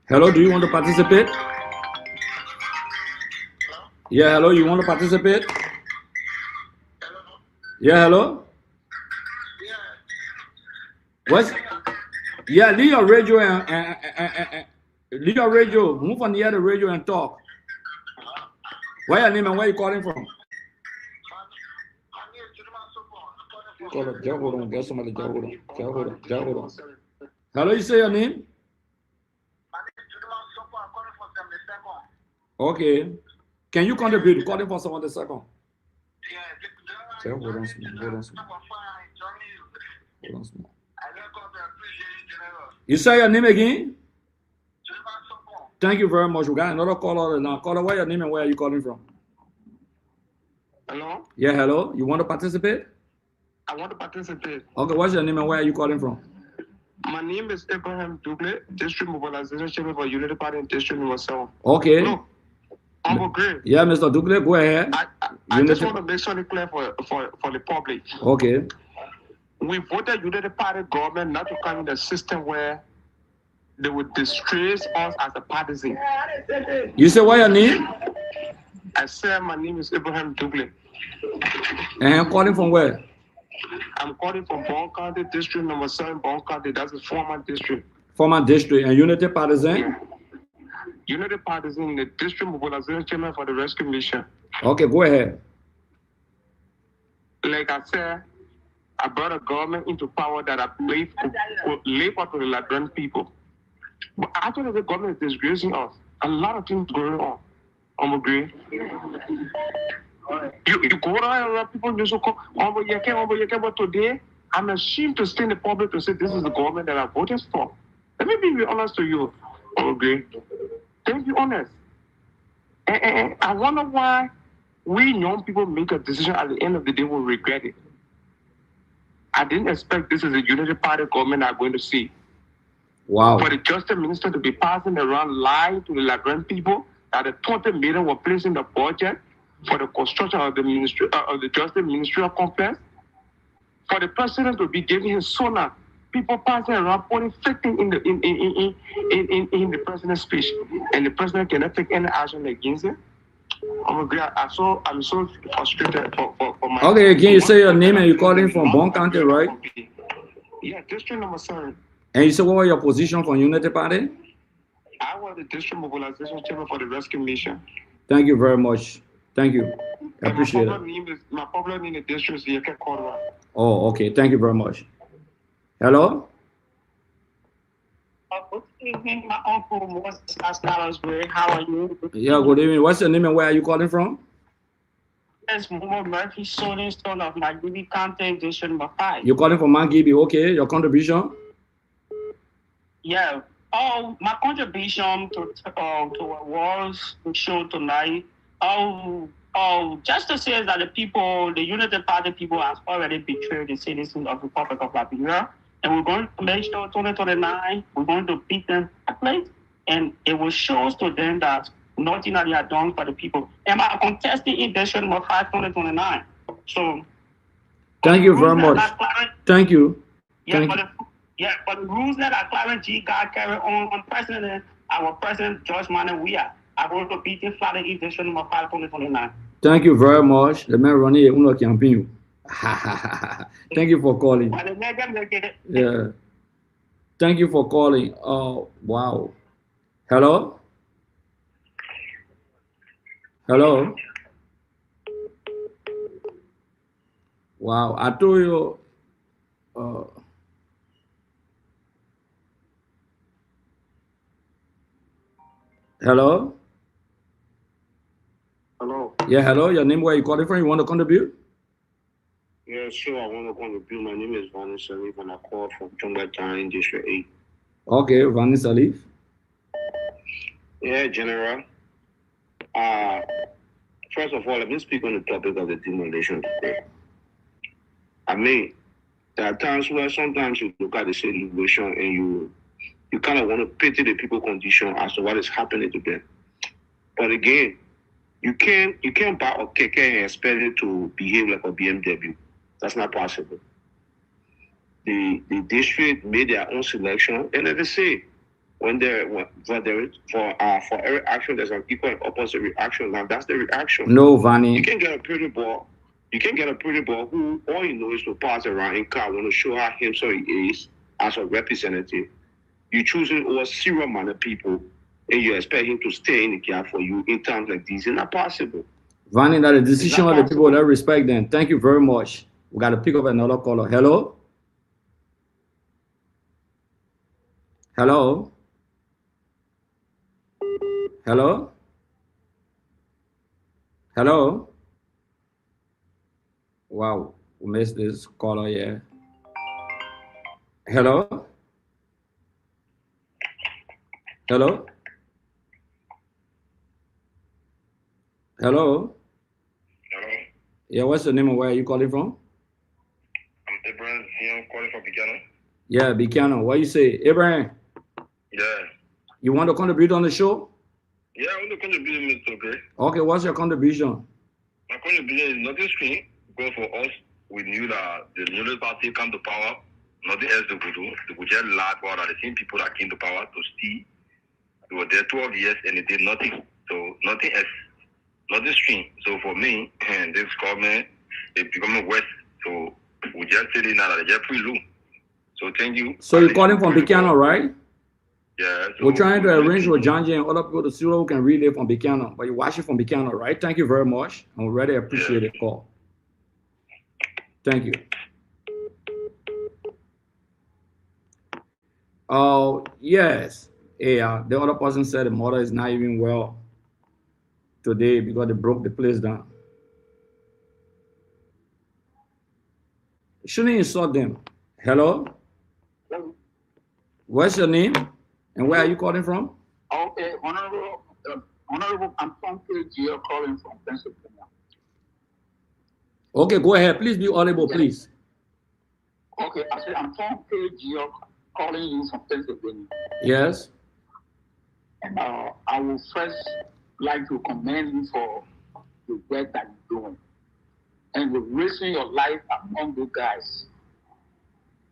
Hello, do you want to participate? Yeah, hello. You want to participate? Yeah, hello. What? Yeah, leave your radio and leave your radio. Move on near the radio and talk. What's your name and where you calling from? Hold on. Get somebody. Hold on. Hello, you say your name? Okay. Can you contribute? Calling for someone the second. Hold on small. You say your name again? Thank you very much. We got another caller now. Caller, what's your name and where are you calling from? Hello? Yeah, hello. You want to participate? I want to participate. Okay, what's your name and where are you calling from? My name is Abraham Dugle, District Mobilization Chairman for Unity Party in District number 7. Okay. Look, I'm agree. Yeah, Mr. Dugle, go ahead. I just want to make something clear for the public. Okay. We voted Unity Party government not to come in a system where they would disgrace us as a partisan. You say what your name? I said my name is Abraham Dugle. And I'm calling from where? I'm calling from Bon County, District number 7, Bon County. That's the former district. Former district and Unity Partisan? Unity Partisan in the District Mobilization Chairman for the Rescue Mission. Okay, go ahead. Like I said, I brought a government into power that I believe could live up to the Liberian people. But actually, the government is disgracing us. A lot of things going on. I'm agree. You go around people just go, but today, I'm ashamed to stay in the public to say this is the government that I voted for. Let me be honest to you. I'm agree. Let me be honest. And I wonder why we young people make a decision at the end of the day will regret it. I didn't expect this is a Unity Party government I'm going to see. Wow. For the Justice Minister to be passing around lying to the Liberian people that the 20 million were placed in the budget for the construction of the ministry of the Justice Ministerial Complex. For the President to be giving his sonar, people passing around putting fake things in the President's speech, and the President cannot take any action against it. I'm so frustrated for my. Okay, can you say your name and you're calling from Bon County, right? Yeah, District number 7. And you said what was your position for Unity Party? I was the District Mobilization Chairman for the Rescue Mission. Thank you very much. Thank you. I appreciate it. My popular name in the district is Yeke Kodwa. Oh, okay. Thank you very much. Hello? Good evening, my uncle was Salisbury. How are you? Yeah, good evening. What's your name and where are you calling from? Yes, Momo Murphy, Sonin Stone of Magdibi County, District number 5. You're calling from Mangibi. Okay, your contribution? Yeah. My contribution to what was the show tonight. Just to say that the Unity Party people has already betrayed the citizens of the Republic of Liberia. And we're going to make sure 2029, we're going to beat them at place. And it will show to them that nothing that they have done for the people. And I'm contesting in District number 5, 2029. So. Thank you very much. Thank you. But the rules that are Clarence G. God carry on President, our President George Manuel Weah, are going to beat him flat in District number 5, 2029. Thank you very much. The man running uno campaign. Thank you for calling. Yeah. Thank you for calling. Oh, wow. Hello? Hello? Wow, I told you. Hello? Hello? Yeah, hello. Your name, where you calling from? You want to contribute? Yeah, sure. I want to contribute. My name is Vanessa Salif, and I call from Chungatan, District 8. Okay, Vanessa Salif. Yeah, General. First of all, let me speak on the topic of the demolition today. I mean, there are times where sometimes you look at the situation and you kind of want to pity the people condition as to what is happening to them. But again, you can't buy a KK and expect it to behave like a BMW. That's not possible. The district made their own selection, and as they say, when for every action there's an equal and opposite reaction. Now that's the reaction. No, Vanny. You can get a pretty boy. You can get a pretty boy who all you know is to pass around in car, want to show how handsome he is as a representative. You choosing over serial minded people, and you expect him to stay in the car for you in times like these. It's not possible. Vanny, that the decision of the people that respect them. Thank you very much. We got to pick up another caller. Hello? Hello? Hello? Hello? Wow, we missed this caller here. Hello? Hello? Hello? Hello? Yeah, what's your name and where are you calling from? I'm Abraham here, calling from Buchanan. Yeah, Buchanan. What you say? Abraham, Yeah. you want to contribute on the show? Yeah, I want to contribute, Mr. Okay. Okay, what's your contribution? My contribution is nothing strange because for us, we knew that the Unity Party come to power, nothing else they could do. They could just lie about the same people that came to power to steal. They were there 12 years and they did nothing. So nothing else, nothing strange. So for me, and this government, they becoming worse. So we just say now that they just free loom. So thank you. So you're calling from Buchanan, right? Yeah. So We're trying to arrange with John J and other people to see who can relay from Buchanan, but you're watching from Buchanan, right? Thank you very much. I really appreciate the call. Thank you. Oh, yes. Yeah, the other person said the mother is not even well today because they broke the place down. Shouldn't insult them. Hello? What's your name? And where are you calling from? Okay, Honorable, I'm from KG, calling from Pennsylvania. Okay, go ahead. Please be audible, please. Okay, I said I'm from KG, calling you from Pennsylvania. Yes. And I will first like to commend you for the work that you're doing and the risking your life among those guys.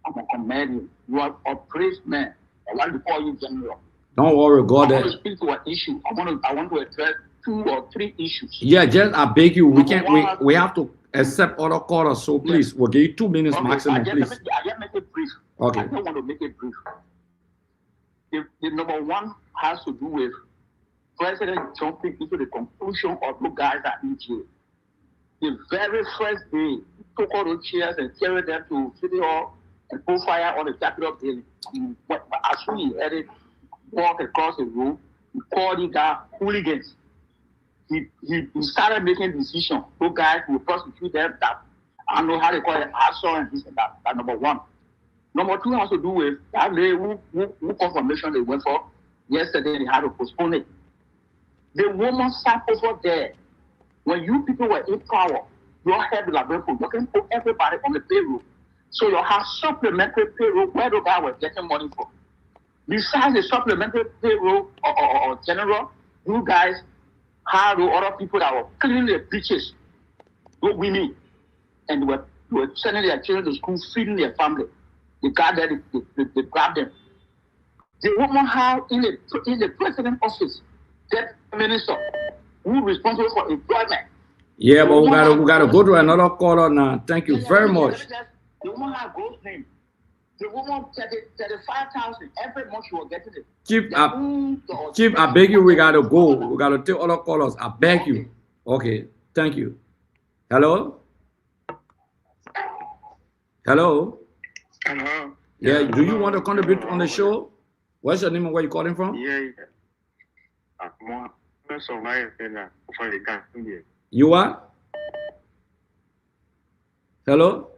I'm gonna commend you. You are a brave man. I want to call you general. Don't worry, I God. want to speak to an issue. I want to address 2 or 3 issues. Yeah, just I beg you, we have to accept other callers, so please, we'll give you 2 minutes maximum, please. I just make it brief. Okay. I don't want to make it brief. The number 1 has to do with President jumping into the conclusion of the guys that in jail. The very first day, he took all those chairs and carried them to City Hall and put fire on the Capitol building. As soon as he heard it, walk across the room, he called the guy hooligans. He started making decisions. Those guys will prosecute them. That I don't know how they call it, assault and this and that. That's number 1. Number 2 has to do with that day who confirmation they went for. Yesterday they had to postpone it. The woman sat over there. When you people were in power, your head will have been put. You can put everybody on the payroll. So you have supplementary payroll where the guy was getting money from. Besides the supplementary payroll or general, you guys had other people that were cleaning their beaches, those women, and they were sending their children to school, feeding their family. They got there, they grabbed them. The woman had in the president's office, that minister, who is responsible for employment. Yeah, but we gotta go to another caller now. Thank you very much. The woman had gross name. The woman 35,000 every month she was getting it. Chief, I beg you, we gotta go. We gotta take other callers. I beg you. Okay, thank you. Hello? Hello? Hello? Yeah, do you want to contribute on the show? What's your name and where you calling from? Yeah. You are? Hello?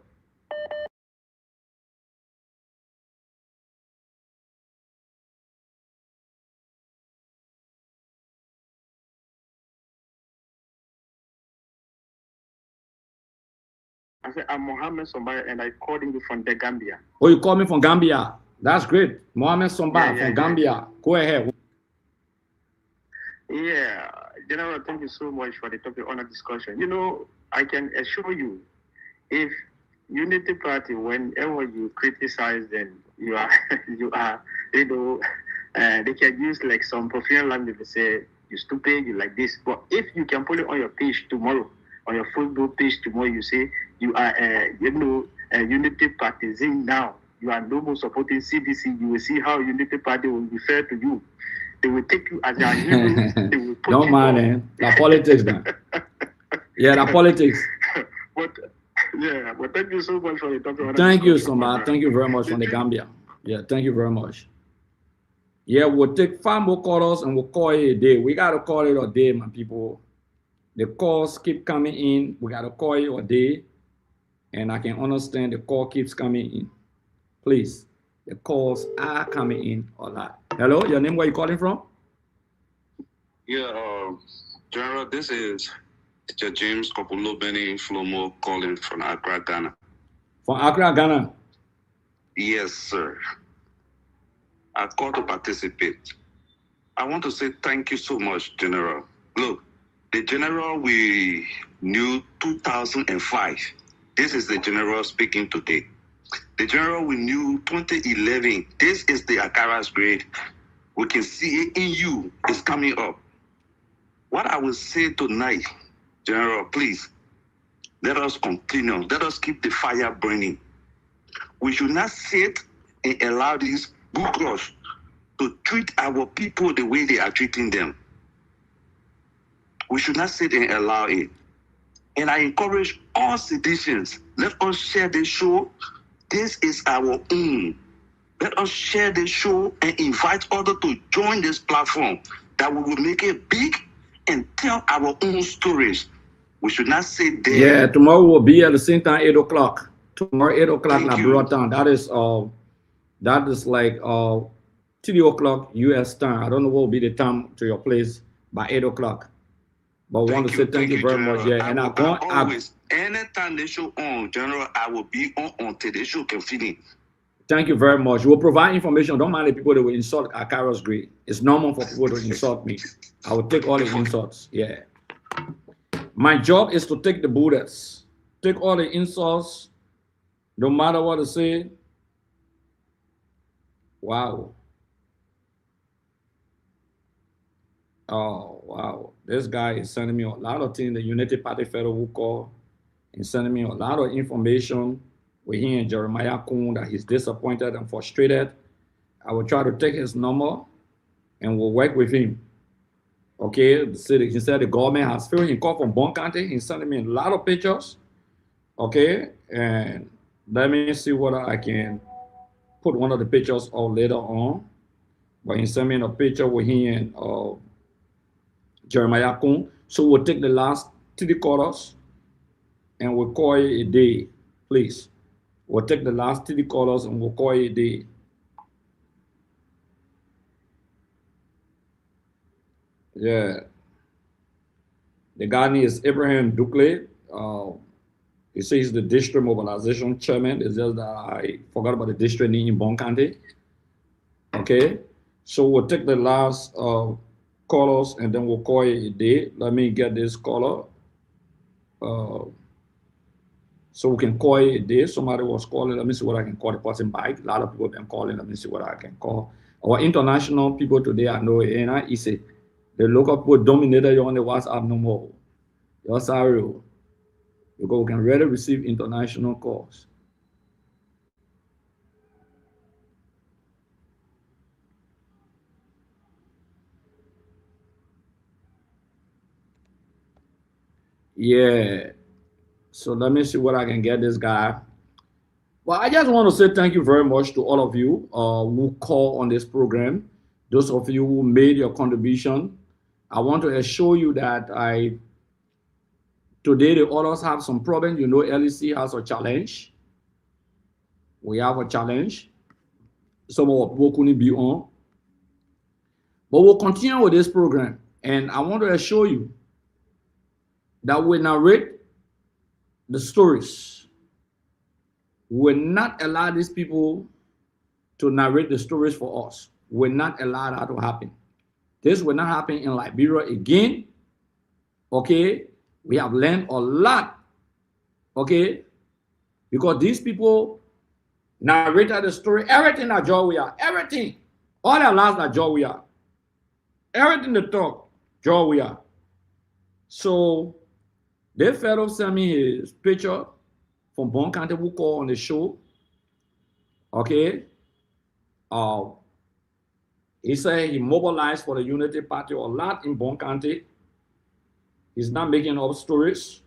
I said, I'm Mohammed Sombaya and I called you from the Gambia. Oh, you call me from Gambia. That's great. Mohammed Sombaya from Gambia. Go ahead. Yeah, General, thank you so much for the topic on the discussion. You know, I can assure you, if Unity Party, whenever you criticize them, you are, they can use like some profane language to say, you stupid, you like this. But if you can put it on your page tomorrow, on your Facebook page tomorrow, you say, you are, a Unity partisan now. You are no more supporting CDC. You will see how Unity Party will refer to you. They will take you as their hero. They will put Don't you mind on. it. The politics, man. Yeah, the politics. But thank you so much for the topic. Thank you so much. Thank you very much from the Gambia. Yeah, thank you very much. Yeah, we'll take 5 more calls and we'll call it a day. We got to call it a day, my people. The calls keep coming in. We got to call it a day. And I can understand the call keeps coming in. Please, the calls are coming in a lot. Hello, your name, where you calling from? Yeah, General, this is Mr. James Kopulo Benny Flomo calling from Accra, Ghana. From Accra, Ghana? Yes, sir. I called to participate. I want to say thank you so much, General. Look, the General we knew 2005. This is the General speaking today. The General we knew 2011. This is the Akara's grade. We can see it in you. It's coming up. What I will say tonight, General, please, let us continue. Let us keep the fire burning. We should not sit and allow these bookers to treat our people the way they are treating them. We should not sit and allow it. And I encourage all citizens, let us share the show. This is our own. Let us share the show and invite others to join this platform that we will make it big and tell our own stories. We should not sit there. Yeah, tomorrow will be at the same time, 8 o'clock. Tomorrow, 8 o'clock, La Broton. That is like 3 o'clock US time. I don't know what will be the time to your place by 8 o'clock. But I want to say thank you very much. Yeah, and always, anytime they show on, General, I will be on until the show can finish. Thank you very much. We'll provide information. Don't mind the people that will insult Akara's grade. It's normal for people to insult me. I will take all the insults. Yeah. My job is to take the bullets, take all the insults, no matter what to say. Wow. Oh, wow. This guy is sending me a lot of things. The Unity Party Fellow will call and sending me a lot of information. We're hearing Jeremiah Kuhn that he's disappointed and frustrated. I will try to take his number and we'll work with him. Okay, he said the government has failed. He called from Bon County. He's sending me a lot of pictures. Okay, and let me see whether I can put one of the pictures out later on. But he sent me a picture with him and Jeremiah Kuhn. So we'll take the last 3 quarters and we'll call it a day, please. We'll take the last 3 quarters and we'll call it a day. Yeah. The guy name is Abraham Dukley. He says he's the district mobilization chairman. It's just that I forgot about the district name in Bon County. Okay. So we'll take the last callers and then we'll call it a day. Let me get this caller. So we can call it a day. Somebody was calling. Let me see what I can call the person back. A lot of people have been calling. Let me see what I can call. Our international people today, I know it ain't easy. The local people dominated you on the WhatsApp no more. You're sorry. Because we can really receive international calls. Yeah. So let me see what I can get this guy. Well, I just want to say thank you very much to all of you who call on this program. Those of you who made your contribution. I want to assure you that today the others have some problems. You know, LEC has a challenge. We have a challenge. Some of our people couldn't be on. But we'll continue with this program. And I want to assure you that we narrate the stories. We will not allow these people to narrate the stories for us. We will not allow that to happen. This will not happen in Liberia again. Okay? We have learned a lot. Okay? Because these people narrated the story, everything that Joe we are, everything. All their lives are joy we are. Everything they talk, joy we are. So they fellow sent me his picture from Bon County who called on the show. Okay. He said he mobilized for the Unity Party a lot in Bon County. He's not making up stories.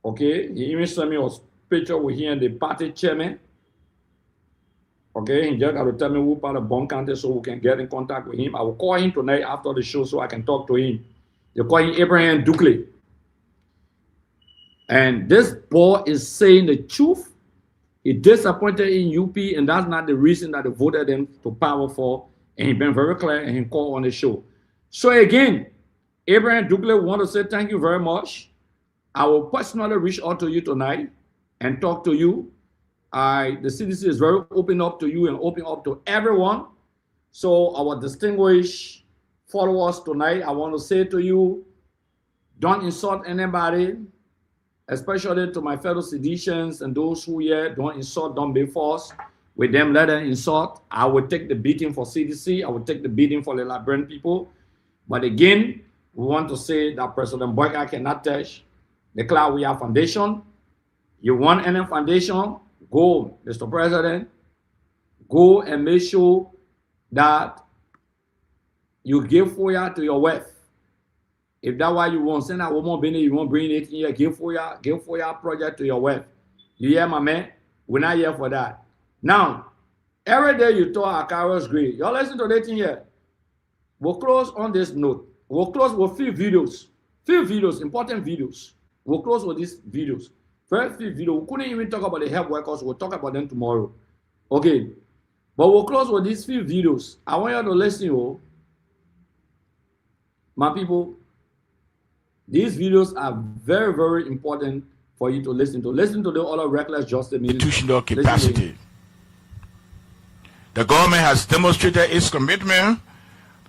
Okay. He even sent me a picture with him and the party chairman. Okay, he just got to tell me who part of Bon County so we can get in contact with him. I will call him tonight after the show so I can talk to him. They call him Abraham Dukley. And this boy is saying the truth. He disappointed in UP, and that's not the reason that they voted him to power for. And he's been very clear and he called on the show. So again, Abraham Dukley want to say thank you very much. I will personally reach out to you tonight and talk to you. The CDC is very open up to you and open up to everyone. So our distinguished followers tonight, I want to say to you, don't insult anybody, especially to my fellow seditionists and those who here, don't insult, don't be false. With them, let them insult. I will take the beating for CDC. I will take the beating for the Liberian people. But again, we want to say that President Boyka cannot touch the Cloud We Are Foundation. You want any foundation? Go, Mr. President, go and make sure that you give FOIA to your wife. If that's why you want, send that woman Benny, you won't bring it in here, give FOIA project to your wife. You hear, my man? We're not here for that. Now, every day you talk Akaro's great. Y'all listen to that thing here. We'll close on this note. We'll close with few videos, important videos. We'll close with these videos. First video, we couldn't even talk about the health workers. We'll talk about them tomorrow. Okay. But we'll close with these few videos. I want you to listen, my people. These videos are very, very important for you to listen to. Listen to the other reckless justice institutional capacity. The government has demonstrated its commitment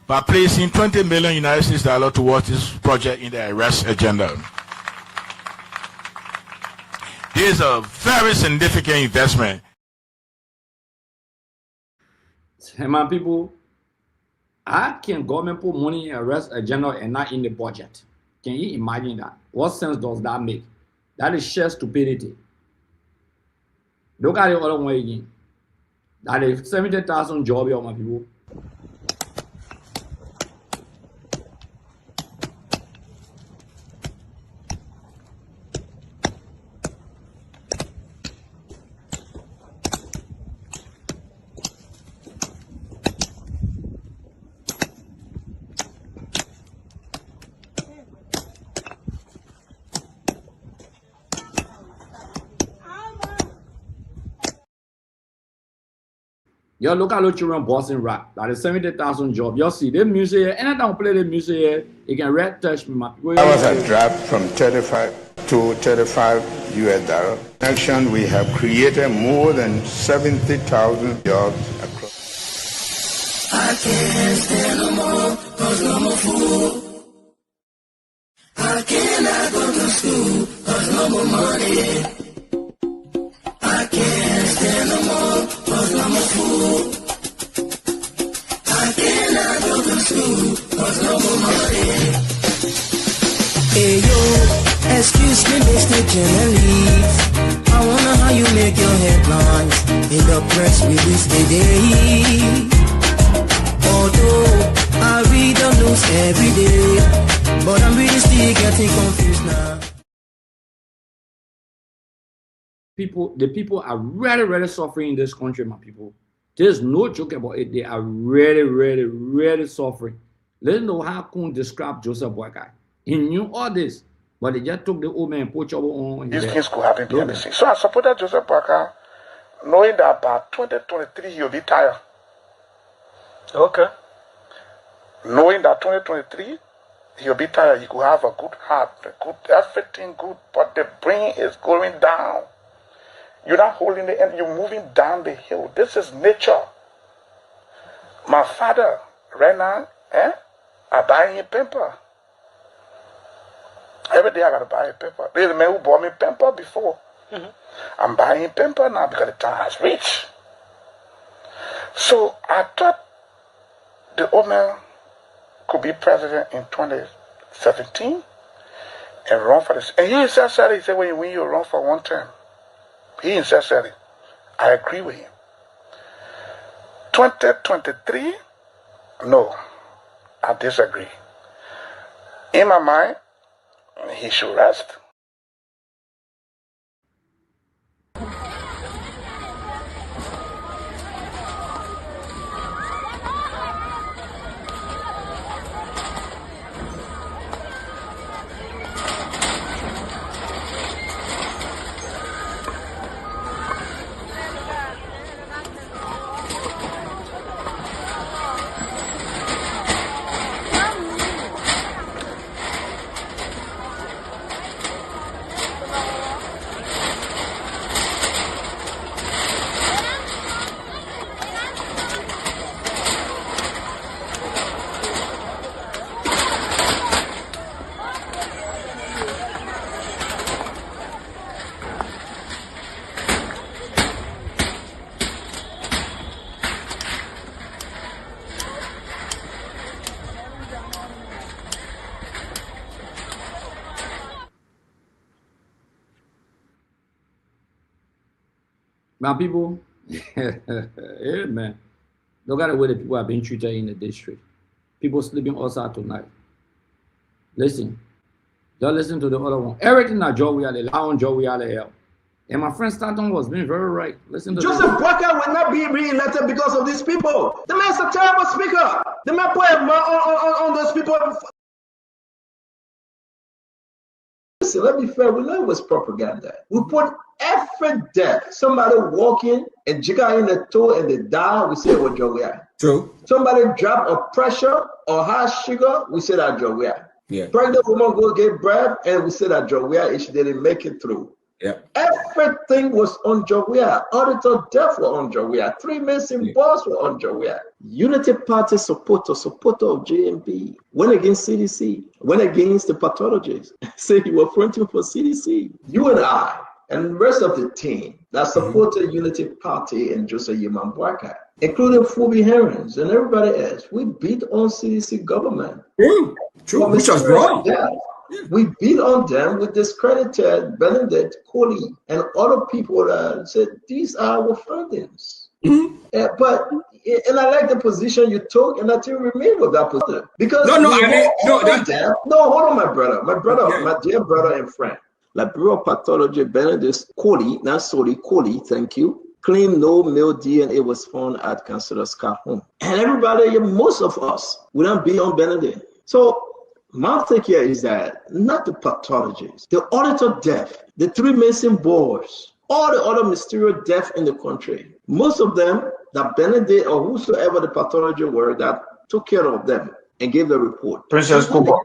by placing $20 million United States dollars towards this project in the arrest agenda. This is a very significant investment. Hey, my people, how can government put money in arrest agenda and not in the budget? Can you imagine that? What sense does that make? That is sheer stupidity. Look at the other one again. That is 70,000 jobs, my people. Y'all look at the children bossing rap. That is 70,000 jobs. Y'all see the music here. Anytime I play the music here, you can red touch me, my people. That was a drop from 35 to 35 US dollars. In action, we have created more than 70,000 jobs across. I can't stand no more, cause I'm a fool. I cannot go to school, cause no more money. I can't stand no more, cause I'm a fool. I cannot go to school, cause no more money. Hey yo, excuse me, Mr. Journalist. I wonder how you make your headlines in the press release today. Although I read the news every day, but I'm really still getting confused now. The people are really, really suffering in this country, my people. There's no joke about it. They are really, really, really suffering. Let's know how Kun described Joseph Boyka. He knew all this, but they just took the old man and put trouble on. These things could happen behind the scenes. So I supported Joseph Boyka, knowing that by 2023 he'll be tired. Okay. Knowing that 2023 he'll be tired, he could have a good heart, everything good, but the brain is going down. You're not holding the end, you're moving down the hill. This is nature. My father, right now, I buy him pamper. Every day I gotta buy a pamper. There's a man who bought me pamper before. I'm buying pamper now because the time has reached. So I thought the old man could be president in 2017 and run for this. And he himself said, he said, when you run for one term, he himself said it. I agree with him. 2023, no, I disagree. In my mind, he should rest. My people, yeah, man. Look at the way the people have been treated in the district. People sleeping outside tonight. Listen. Just listen to the other one. Everything that Joe we are the lounge, Joe we are the hell. And my friend Stanton was being very right. Listen to Joseph Boakai will not be re-elected because of these people. The man's a terrible speaker. The man put on those people. Listen, let me be fair. We know it was propaganda. We put every death. Somebody walking and jigger in the toe and they die. We say what Joe we are. True. Somebody drop a pressure or high sugar. We say that Joe we are. Yeah. Pregnant woman go get bread and we say that Joe we are. If she didn't make it through. Yeah. Everything was on Jowea. Auditor Death were on Jowea. Three Mason Boss were on Jowea. Unity Party supporter of JMP, went against CDC, went against the pathologists, said you were fronting for CDC. You and I and the rest of the team that supported Unity Party and Joseph Yeman Boakai, including Phoebe Herons and everybody else, we beat on CDC government. True, which was wrong. We beat on them. We discredited Benedict Coley and other people that said these are our findings. But and I like the position you took, and I still remain with that position because hold on, my dear brother and friend, Liberia pathology Benedict Coley, not solely Coley, thank you, claimed no male DNA was found at Councillor Scott's home, and everybody, most of us, would not be on Benedict. So. My take here is that not the pathologists, the auditor death, the three Mason boards, all the other mysterious death in the country, most of them that Benedict or whosoever the pathology were that took care of them and gave the report. Princess Cooper.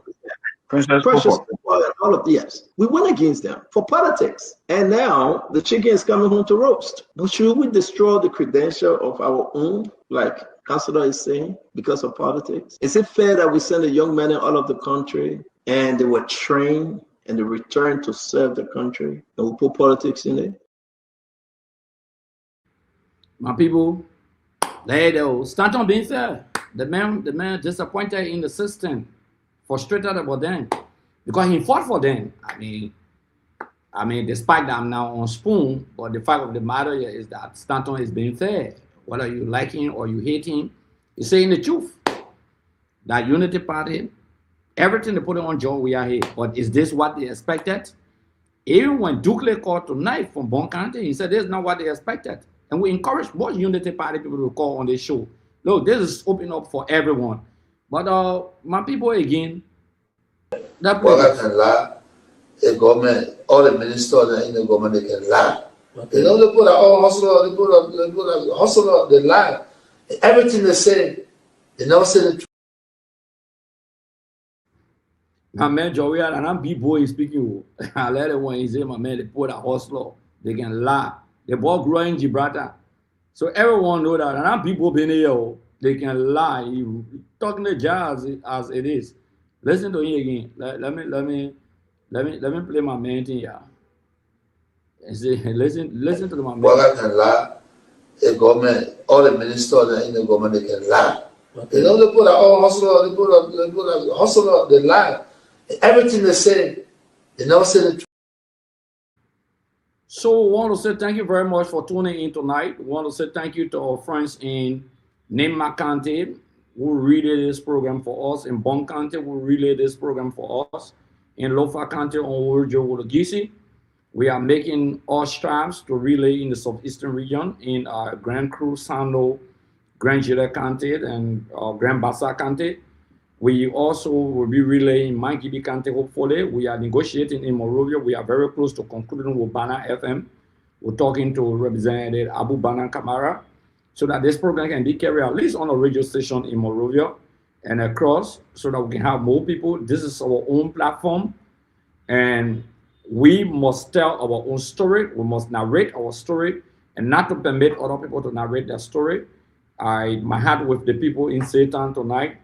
All of yes, we went against them for politics, and now the chicken is coming home to roast. But should we destroy the credential of our own, like Councilor is saying, because of politics? Is it fair that we send a young man out of the country and they were trained and they returned to serve the country, and we put politics in it? My people, there Stanton being fair. The man disappointed in the system, frustrated about them because he fought for them. I mean, despite that I'm now on spoon, but the fact of the matter is that Stanton is being fair. Whether you like him or you hate him, he's saying the truth. That Unity Party, everything they put on Joe, we are here. But is this what they expected? Even when Dukley called tonight from Bon County, he said this is not what they expected. And we encourage both Unity Party people to call on the show. Look, this is open up for everyone. But my people again, that the government, all the ministers in the government, they can lie. They don't put all hustle, they put a hustle, they lie. Everything they say, they never say the truth. My man Joey and I'm B-boy speaking. I let it when he say, my man, they put a hustler, they can lie. They both grow in Gibraltar. So everyone know that, and I'm people being here, they can lie. You talking the jazz as it is. Listen to him again. Let me play my man thing here. Listen to the man. Boakai can lie. The government, all the ministers in the government, they can lie. You know, they put all hustle, they put hustle the lie. Everything they say, they never say the truth. So we want to say thank you very much for tuning in tonight. We want to say thank you to our friends in Nema County who relay this program for us. In Bon County, who relay this program for us. In Lofa County, on Wurjo Wologisi, we are making all strides to relay in the southeastern region in Grand Cruz, Sando, Grand Gila County, and Grand Bassa County. We also will be relaying in Mankidi County, hopefully. We are negotiating in Monrovia. We are very close to concluding with Bana FM. We're talking to Representative Abu Banan Kamara so that this program can be carried at least on a radio station in Monrovia and across so that we can have more people. This is our own platform, and we must tell our own story. We must narrate our story and not to permit other people to narrate their story. My heart with the people in Satan tonight.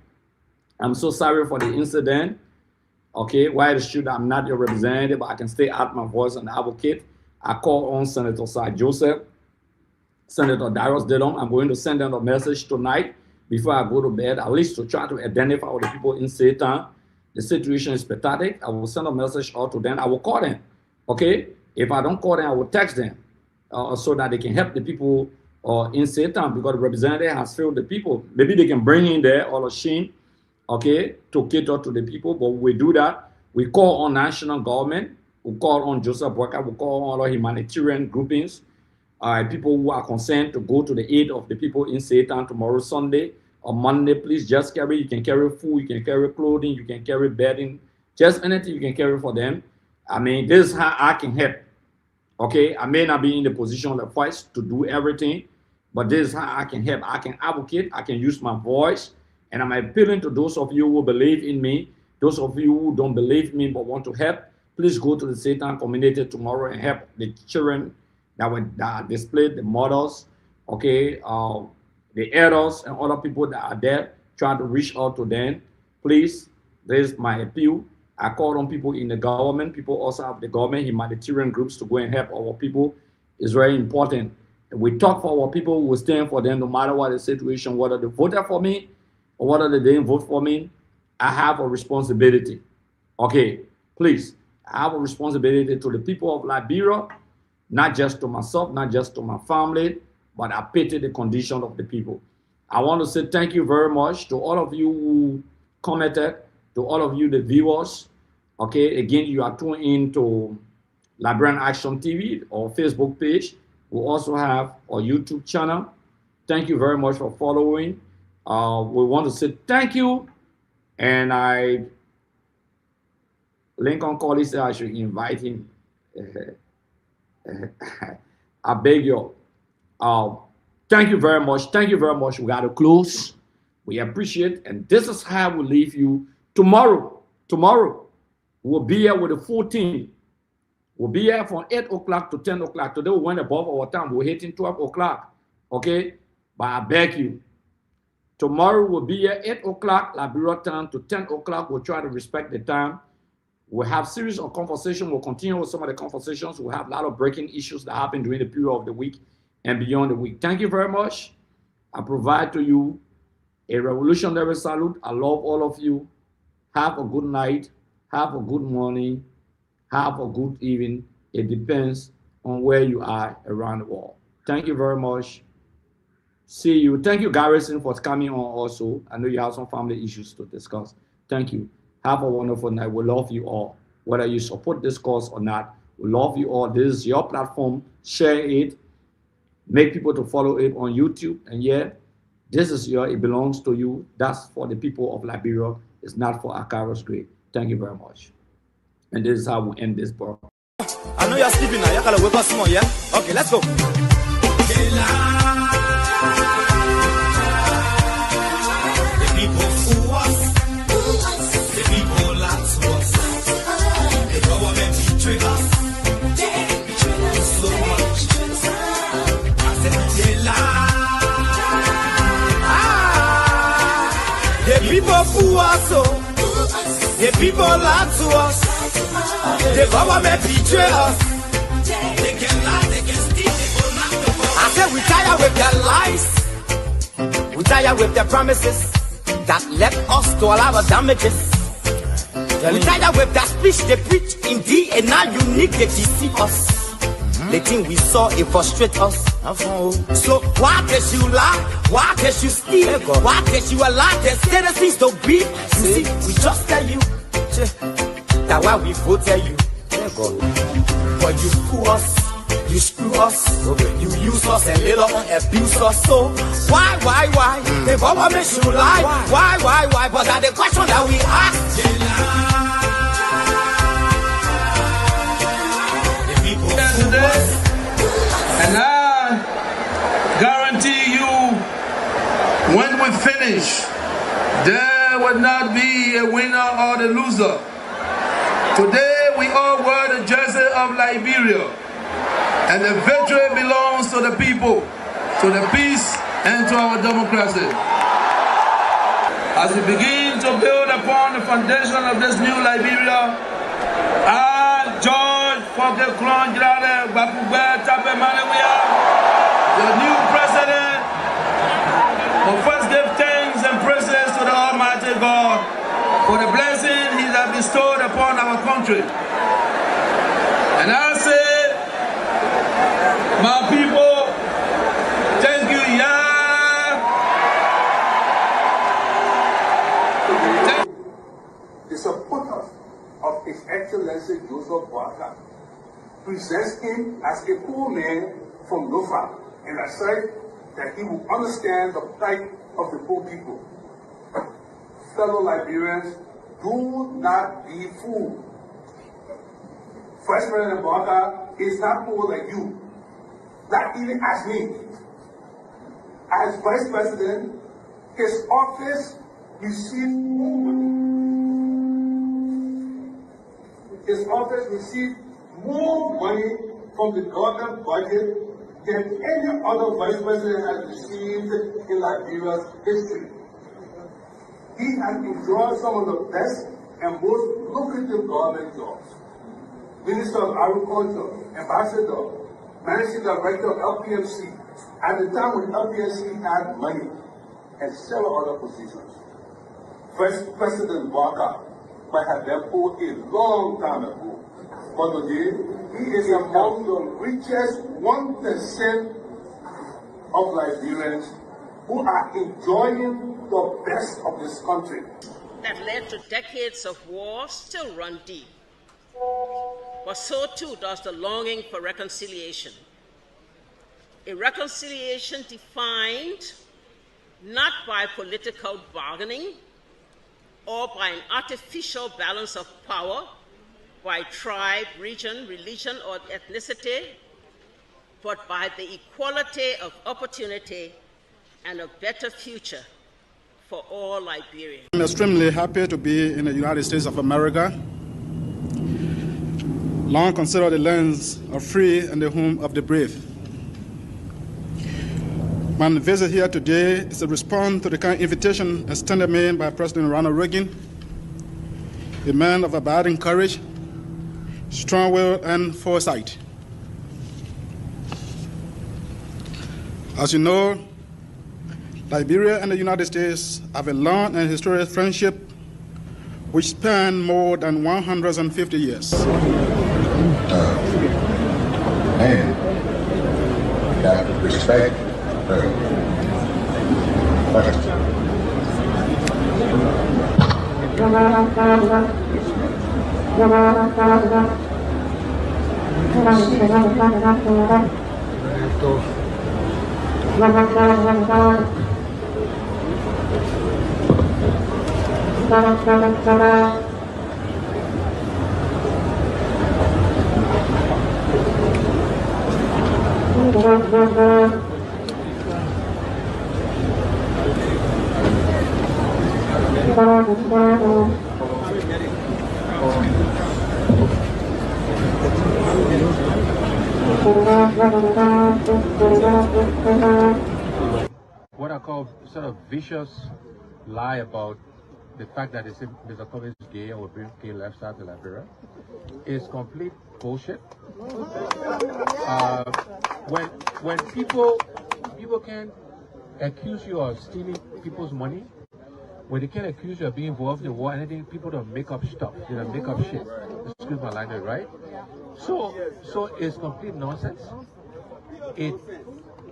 I'm so sorry for the incident. Okay, why it should I'm not your representative, but I can stay out my voice and advocate. I call on Senator Sir Joseph, Senator Darius Delong. I'm going to send them a message tonight before I go to bed, at least to try to identify all the people in Satan. The situation is pathetic. I will send a message out to them. I will call them. Okay, if I don't call them, I will text them so that they can help the people in Satan, because the representative has failed the people. Maybe they can bring in there all the shame, okay, to cater to the people. But we do that. We call on national government. We call on Joseph Boyka. We call on all humanitarian groupings, people who are concerned to go to the aid of the people in Satan tomorrow, Sunday or Monday. Please just carry. You can carry food. You can carry clothing. You can carry bedding. Just anything you can carry for them. I mean, this is how I can help. Okay, I may not be in the position of the voice to do everything, but this is how I can help. I can advocate. I can use my voice. And I'm appealing to those of you who believe in me, those of you who don't believe me but want to help, please go to the Satan community tomorrow and help the children that displayed, the mothers, okay, the elders and other people that are there. Try to reach out to them. Please, this is my appeal. I call on people in the government, people also have the government, humanitarian groups to go and help our people. It's very important. We talk for our people, we stand for them no matter what the situation, whether they voted for me or whether they didn't vote for me. I have a responsibility. Okay, please, I have a responsibility to the people of Liberia, not just to myself, not just to my family, but I pity the condition of the people. I want to say thank you very much to all of you who commented, to all of you, the viewers. Okay, again, you are tuned in to Liberian Action TV or Facebook page. We also have our YouTube channel. Thank you very much for following. We want to say thank you. And Lincoln Colley said I should invite him. I beg you. Thank you very much. Thank you very much. We got to close. We appreciate, and this is how we leave you tomorrow. Tomorrow, we'll be here with the full team. We'll be here from 8 o'clock to 10 o'clock. Today we went above our time. We're hitting 12 o'clock. Okay? But I beg you. Tomorrow we'll be here 8 o'clock, Liberia time, to 10 o'clock. We'll try to respect the time. We'll have series of conversation. We'll continue with some of the conversations. We'll have a lot of breaking issues that happen during the period of the week and beyond the week. Thank you very much. I provide to you a revolutionary salute. I love all of you. Have a good night. Have a good morning. Have a good evening. It depends on where you are around the world. Thank you very much. See you. Thank you, Garrison, for coming on also. I know you have some family issues to discuss. Thank you. Have a wonderful night. We love you all. Whether you support this cause or not, we love you all. This is your platform. Share it. Make people to follow it on YouTube. And yeah, this is your, it belongs to you. That's for the people of Liberia. It's not for Akaro's grade. Thank you very much. And this is how we end this book. I know you're sleeping now. You gotta wake up small, yeah? Okay, let's go. The people who us, the people lie to us, the government betray us, so much. I said they lie. The people who us, the people lie to us. The government betray us. They can lie, they can steal, they will not. I said we tired with their lies. We tired with their promises. that left us to all our damages. We tired with that speech they preach indeed, and now unique they deceive us. The thing we saw, it frustrate us. So why can't you lie? Why can't you steal? Why can't you allow the citizens to be? You see, we just tell you that why we vote tell you. But you fool us, you screw us, you use us and later on abuse us. So why? The government should lie. Why? But that's the question that we ask. And I guarantee you, when we finish, there will not be a winner or the loser. Today we all wear the jersey of Liberia, and the victory belongs to the people, to the peace and to our democracy. As we begin to build upon the foundation of this new Liberia, I, George Fokke Klonjrade Bakugbe Tape Malewia, the new president, will first give thanks and praises to the Almighty God for the blessing He has bestowed upon our country. And I say, my people, thank you, The supporters of His Excellency Joseph Boakai presents him as a poor man from Lofa, and I said that he will understand the plight of the poor people. Fellow Liberians, do not be fooled. Vice President Boakai is not poor like you, not even as me. As Vice President, his office received more money. His office received more money from the government budget than any other vice president has received in Liberia's history. He has enjoyed some of the best and most lucrative government jobs. Minister of Agriculture, Ambassador, Managing Director of LPMC, at the time when LPMC had money, and several other positions. Vice President Boakai might have been poor a long time ago, but today he is among the richest 1% of Liberians who are enjoying the best of this country. That led to decades of war still run deep. But so too does the longing for reconciliation. A reconciliation defined not by political bargaining or by an artificial balance of power by tribe, region, religion, or ethnicity, but by the equality of opportunity and a better future for all Liberians. I'm extremely happy to be in the United States of America, long considered the lands of free and the home of the brave. My visit here today is a response to the kind invitation extended me by President Ronald Reagan, a man of abiding courage, strong will, and foresight. As you know, Liberia and the United States have a long and historic friendship which spans more than 150 years. Man, got respect. What I call sort of vicious lie about the fact that Mr. Kobe is gay and will bring gay lifestyle to Liberia is complete bullshit. When people can accuse you of stealing people's money, when they can accuse you of being involved in the war, anything, people don't make up stuff. They don't make up shit. Excuse my language, right? So it's complete nonsense.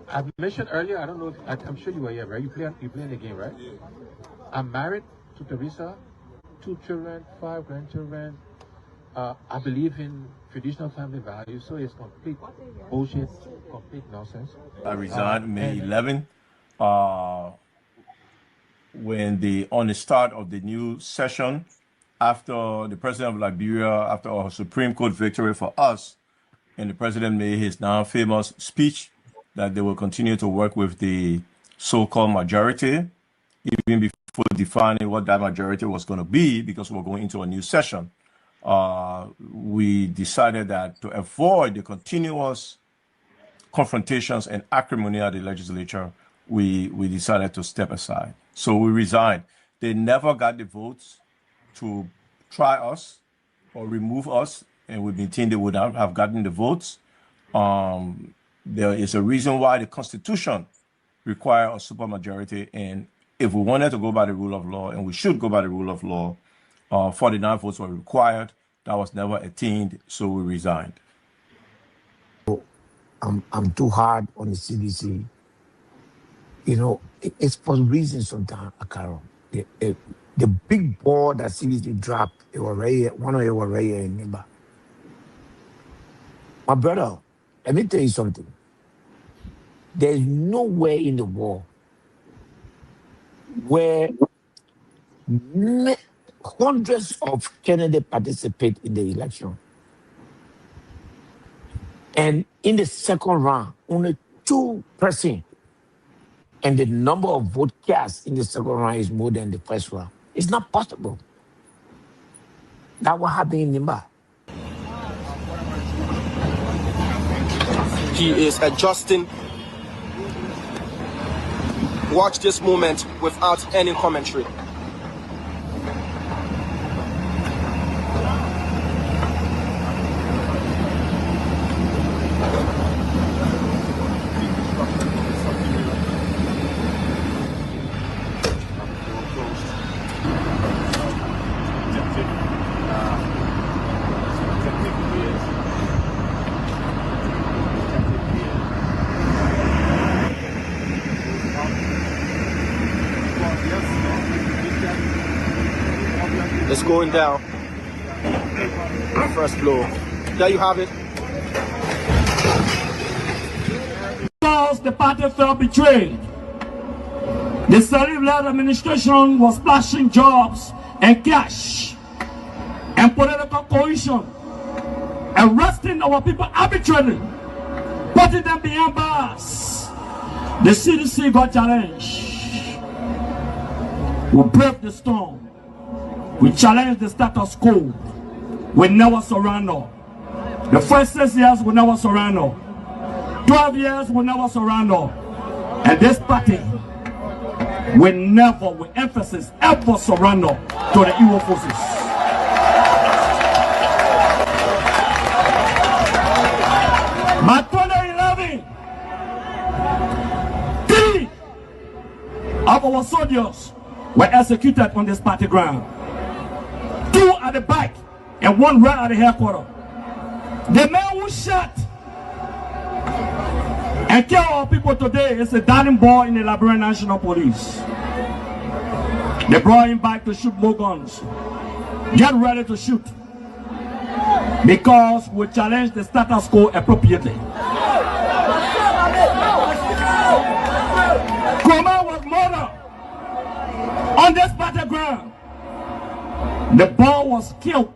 I mentioned earlier, I don't know if, I'm sure you were here, right? You playing the game, right? I'm married to Teresa, 2 children, 5 grandchildren. I believe in traditional family values, so it's complete bullshit, complete nonsense. I resigned May 11th. When on the start of the new session, after the president of Liberia, after our Supreme Court victory for us, and the president made his now famous speech that they will continue to work with the so-called majority, even before defining what that majority was going to be, because we're going into a new session. We decided that to avoid the continuous confrontations and acrimony at the legislature, we decided to step aside. So we resigned. They never got the votes to try us or remove us, and we maintained they would not have gotten the votes. There is a reason why the Constitution requires a supermajority, and if we wanted to go by the rule of law, and we should go by the rule of law, 49 votes were required. That was never attained, so we resigned. I'm too hard on the CDC. You know, it's for reasons sometimes, Akaro. The big ball that CDC dropped, one of it was right here in Nimba. My brother, let me tell you something. There's nowhere in the world where hundreds of candidates participate in the election. And in the second round, only 2%. And the number of vote cast in the second round is more than the first round. It's not possible. That's what happened in Nimba. He is adjusting. Watch this moment without any commentary. It's going down. First blow. There you have it. Because the party felt betrayed. The Salib-led administration was slashing jobs and cash and political cohesion, arresting our people arbitrarily, putting them behind bars. The CDC got challenged. We braved the storm. We challenged the status quo. We never surrender. The first 6 years we never surrender. 12 years we never surrender. And this party will never, with emphasis, ever surrender to the evil forces. By 2011, 3 of our soldiers were executed on this party ground. 2 at the back and 1 right at the headquarters. The man who shot and killed our people today is a darling boy in the Liberian National Police. They brought him back to shoot more guns. Get ready to shoot. Because we challenge the status quo appropriately. Kroma was murdered on this battleground. The boy was killed